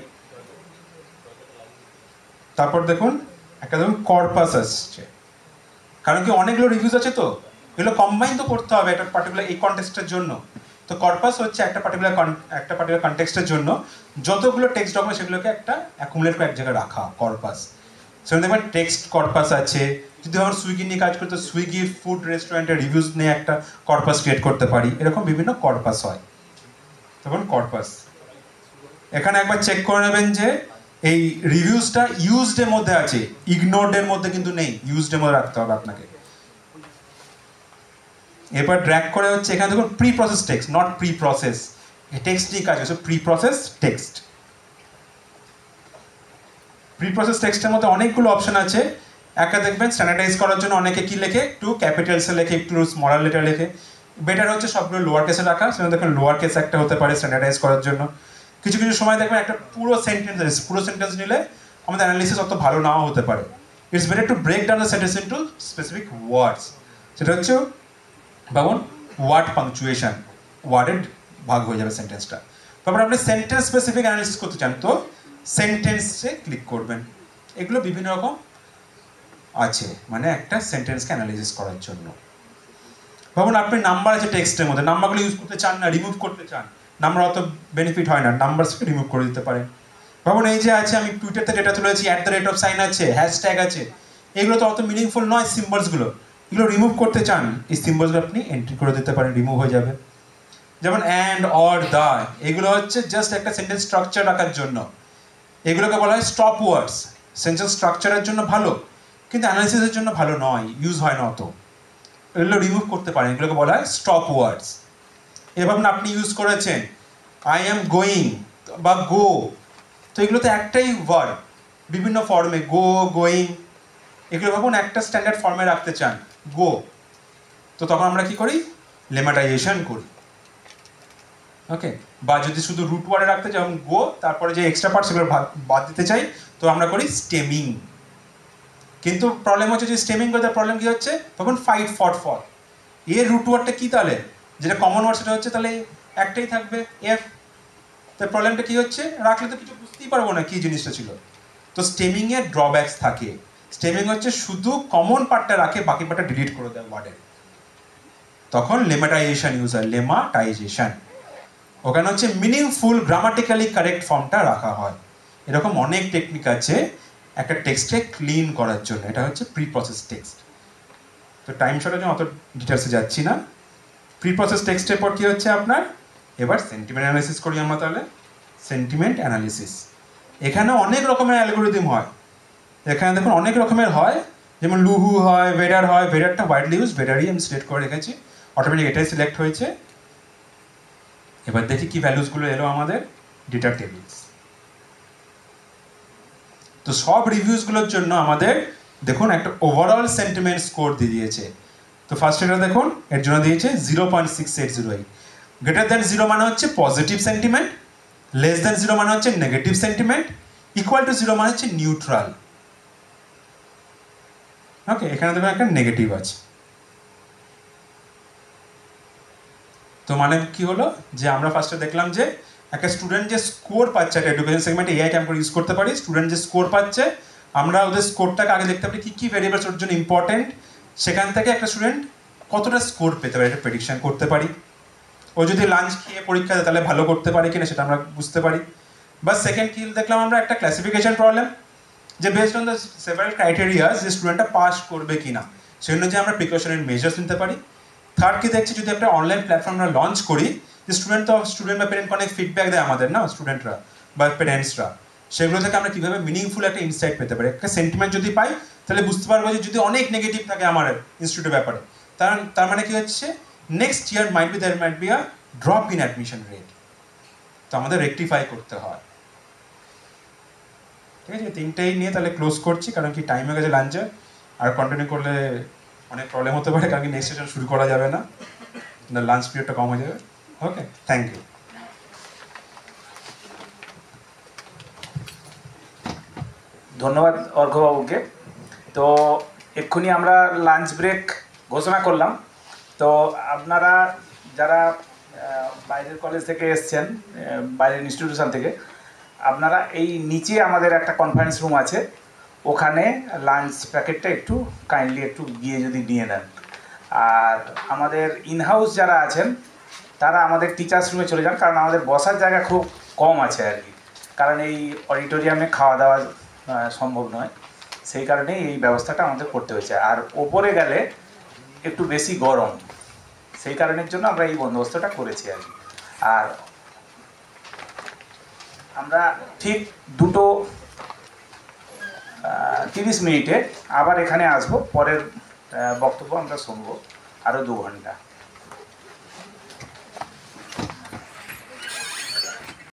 তারপর দেখুন একটা দেখুন কর্পাস আসছে, কারণ কি অনেকগুলো রিভিউজ আছে, তো এগুলো কম্বাইন তো করতে হবে একটা পার্টিকুলার এই কনটেক্সটের জন্য। তো কর্পাস হচ্ছে একটা পার্টিকুলার কনটেক্সটের জন্য যতগুলো টেক্সট ডকুমেন্ট সেগুলোকে একটা অ্যাকুমুলেট করে এক জায়গায় রাখা, কর্পাস। সেখানে দেখবেন টেক্সট কর্পাস আছে। যদি আমার সুইগি নিয়ে কাজ করতে সুইগির ফুড রেস্টুরেন্টের রিভিউজ নিয়ে একটা কর্পাস ক্রিয়েট করতে পারি, এরকম বিভিন্ন কর্পাস হয়, তখন কর্পাস। এখানে একবার চেক করে নেবেন যে এই রিভিউজটা ইউজড এর মধ্যে আছে, ইগনোরড এর মধ্যে কিন্তু নেই, ইউজড এর মধ্যে রাখতে হবে আপনাকে। এরপর ড্র্যাগ করে হচ্ছে এখানে দেখুন pre process text, not pre process, এই টেক্সট নিয়ে কাজ হচ্ছে pre process text. Pre process টেক্সটের মধ্যে অনেকগুলো অপশন আছে। একটা দেখবেন স্ট্যান্ডার্ডাইজ করার জন্য অনেকে কি লেখে, একটু ক্যাপিটালসে লেখে, একটু স্মলার লেটার লেখে। বেটার হচ্ছে সবগুলো লোয়ার কেসে রাখা। সেখানে দেখবেন লোয়ার কেস একটা হতে পারে স্ট্যান্ডার্ডাইজ করার জন্য। কিছু কিছু সময় দেখবেন একটা পুরো সেন্টেন্স নিলে আমাদের অ্যানালিসিস অত ভালো নাও হতে পারে। It's better to break down the sentence into specific words. সেটা হচ্ছে ভাবুন ওয়ার্ড পাংচুয়েশন, ওয়ার্ডের ভাগ হয়ে যাবে সেন্টেন্সটা। তারপর আপনি সেন্টেন্স স্পেসিফিক অ্যানালিসিস করতে চান তো সেন্টেন্সে ক্লিক করবেন। এগুলো বিভিন্ন রকম আছে, মানে একটা সেন্টেন্সকে অ্যানালিসিস করার জন্য। ভাবুন আপনি নাম্বার আছে টেক্সটের মধ্যে, নাম্বারগুলো ইউজ করতে চান না, রিমুভ করতে চান, নাম্বার অত বেনিফিট হয় না, নাম্বারসকে রিমুভ করে দিতে পারেন। ভাবুন এই যে আছে আমি টুইটারতে ডেটা তুলেছি, @সাইন আছে, হ্যাশট্যাগ আছে, এগুলো তো অত মিনিংফুল নয়, সিম্বলসগুলো, এগুলো রিমুভ করতে চান, এই সিম্বলসগুলো আপনি এন্ট্রি করে দিতে পারেন, রিমুভ হয়ে যাবে। যেমন অ্যান্ড, অর, দা, এগুলো হচ্ছে জাস্ট একটা সেন্টেন্স স্ট্রাকচার রাখার জন্য, এগুলোকে বলা হয় স্টপ ওয়ার্ডস। সেন্টেন্স স্ট্রাকচারের জন্য ভালো, কিন্তু অ্যানালিসিসের জন্য ভালো নয়, ইউজ হয় না অত, এগুলো রিমুভ করতে পারেন, এগুলোকে বলা হয় স্টপ ওয়ার্ডস। এবার আপনি ইউজ করেছেন আই অ্যাম গোয়িং বা গো, তো এগুলো তো একটাই ওয়ার্ড, বিভিন্ন ফর্মে, গো, গোয়িং, এগুলো ভাবুন একটা স্ট্যান্ডার্ড ফর্মে রাখতে চান, গো, তো তখন আমরা কি করি, লেমাটাইজেশন করি। ওকে, বা যদি শুধু রুট ওয়ার্ডে রাখতে চাই যেমন গো, তারপরে যে এক্সট্রা পার্ট সেগুলো বাদ দিতে চাই, তো আমরা করি স্টেমিং। কিন্তু প্রবলেম হচ্ছে যে স্টেমিং করতে প্রবলেম কি হচ্ছে, তখন ফাইট ফর এর রুট ওয়ার্ডটা কি তাহলে, যেটা কমন ওয়ার্ড সেটা হচ্ছে তাহলে একটাই থাকবে এফ, তার প্রবলেমটা কি হচ্ছে, রাখলে তো কিছু বুঝতেই পারবো না কি জিনিসটা ছিল। তো স্টেমিং এর ড্রব্যাকস থাকে। স্টেমিং হচ্ছে শুধু কমন পার্টটা রাখে, বাকি পার্টটা ডিলিট করে দেয় ওয়ার্ডের, তখন লেমাটাইজেশন ইউজ হয়, লেমাটাইজেশন। ওখানে হচ্ছে মিনিংফুল গ্রামাটিক্যালি কারেক্ট ফর্মটা রাখা হয়। এরকম অনেক টেকনিক আছে একটা টেক্সটকে ক্লিন করার জন্য, এটা হচ্ছে প্রি প্রসেস টেক্সট। তো টাইম শর্টের জন্য অত ডিটেলসে যাচ্ছি না। প্রি প্রসেস টেক্সটের পর কি হচ্ছে আপনার, এবার সেন্টিমেন্ট অ্যানালিসিস করি আমরা তাহলে। সেন্টিমেন্ট অ্যানালিসিস, এখানে অনেক রকমের অ্যালগোরিদম হয়। এখানে দেখুন অনেক রকমের হয়, যেমন লুহু হয়, ভেডার হয়, ভেডারটা ওয়াইডলি ইউজ, ভেডারই আমি সিলেক্ট করে রেখেছি, অটোমেটিক এটাই সিলেক্ট হয়েছে। এবার দেখি কি ভ্যালুসগুলো এলো আমাদের, ডেটা টেবিলস। তো সব রিভিউসগুলোর জন্য আমাদের দেখুন একটা ওভারঅল সেন্টিমেন্ট স্কোর দিয়ে দিয়েছে। তো ফার্স্ট এটা দেখুন, এর জন্য দিয়েছে 0.6808। গ্রেটার দ্যান 0 মানে হচ্ছে পজিটিভ সেন্টিমেন্ট, লেস দ্যান 0 মানে হচ্ছে নেগেটিভ সেন্টিমেন্ট, ইকুয়াল টু 0 মানে হচ্ছে নিউট্রাল। ওকে, এখানে দেখুন একটা নেগেটিভ আছে। তো মানে কি হলো, যে আমরা ফার্স্টে দেখলাম যে একটা স্টুডেন্ট যে স্কোর পাচ্ছে, একটা এডুকেশন সেগমেন্টে এআই কে আমরা ইউজ করতে পারি, স্টুডেন্ট যে স্কোর পাচ্ছে, আমরা ওদের স্কোরটাকে আগে দেখতে পারি কী ভেরিয়েবলস ওর জন্য ইম্পর্টেন্ট, সেখান থেকে একটা স্টুডেন্ট কতটা স্কোর পেতে পারে এটা প্রেডিকশন করতে পারি। ও যদি লাঞ্চ খেয়ে পরীক্ষা দেয় তাহলে ভালো করতে পারে কিনা সেটা আমরা বুঝতে পারি। বা সেকেন্ড কি দেখলাম আমরা, একটা ক্লাসিফিকেশন প্রবলেম, যে based on the several criterias যে স্টুডেন্টটা পাস করবে কিনা, সেজন্য যে আমরা প্রিকশনের মেজার্স নিতে পারি। থার্ড কি দেখছি, যদি একটা অনলাইন প্ল্যাটফর্ম আমরা লঞ্চ করি, যে স্টুডেন্ট বা পেরেন্ট অনেক ফিডব্যাক দেয় আমাদের না, স্টুডেন্টরা বা পেরেন্টসরা, সেগুলো থেকে আমরা কীভাবে মিনিংফুল একটা ইনসাইট পেতে পারি। একটা সেন্টিমেন্ট যদি পাই তাহলে বুঝতে পারবো যে যদি অনেক নেগেটিভ থাকে আমার ইনস্টিটিউটের ব্যাপারে, তার মানে কি হচ্ছে, next year there might be a drop in admission rate, তো আমাদের রেকটিফাই করতে হয়। ঠিক আছে, তিনটেই নিয়ে তাহলে ক্লোজ করছি, কারণ কি টাইম হয়ে গেছে লাঞ্চে, আর কন্টিনিউ করলে অনেক প্রবলেম হতে পারে, কারণ কি নেক্সট সেশন শুরু করা যাবে না, লাঞ্চ পিরিয়ডটা কম হয়ে যাবে। ওকে, থ্যাংক ইউ। ধন্যবাদ অর্ঘ্যবাবুকে। তো এক্ষুনি আমরা লাঞ্চ ব্রেক ঘোষণা করলাম। তো আপনারা যারা বাইরের কলেজ থেকে এসছেন, বাইরের ইনস্টিটিউশন থেকে, আপনারা এই নিচে আমাদের একটা কনফারেন্স রুম আছে, ওখানে লাঞ্চ প্যাকেটটা একটু কাইন্ডলি একটু গিয়ে যদি নিয়ে নেন। আর আমাদের ইনহাউস যারা আছেন তারা আমাদের টিচার্স রুমে চলে যান, কারণ আমাদের বসার জায়গা খুব কম আছে আর কি, কারণ এই অডিটোরিয়ামে খাওয়া দাওয়া সম্ভব নয়, সেই কারণেই এই ব্যবস্থাটা আমাদের করতে হয়েছে। আর ওপরে গেলে একটু বেশি গরম, সেই কারণের জন্য আমরা এই বন্দোবস্তটা করেছি আর কি। আর আমরা ঠিক 2:30 আবার এখানে আসবো, পরের বক্তব্য আমরা শুনবো আরও 2 ঘন্টা।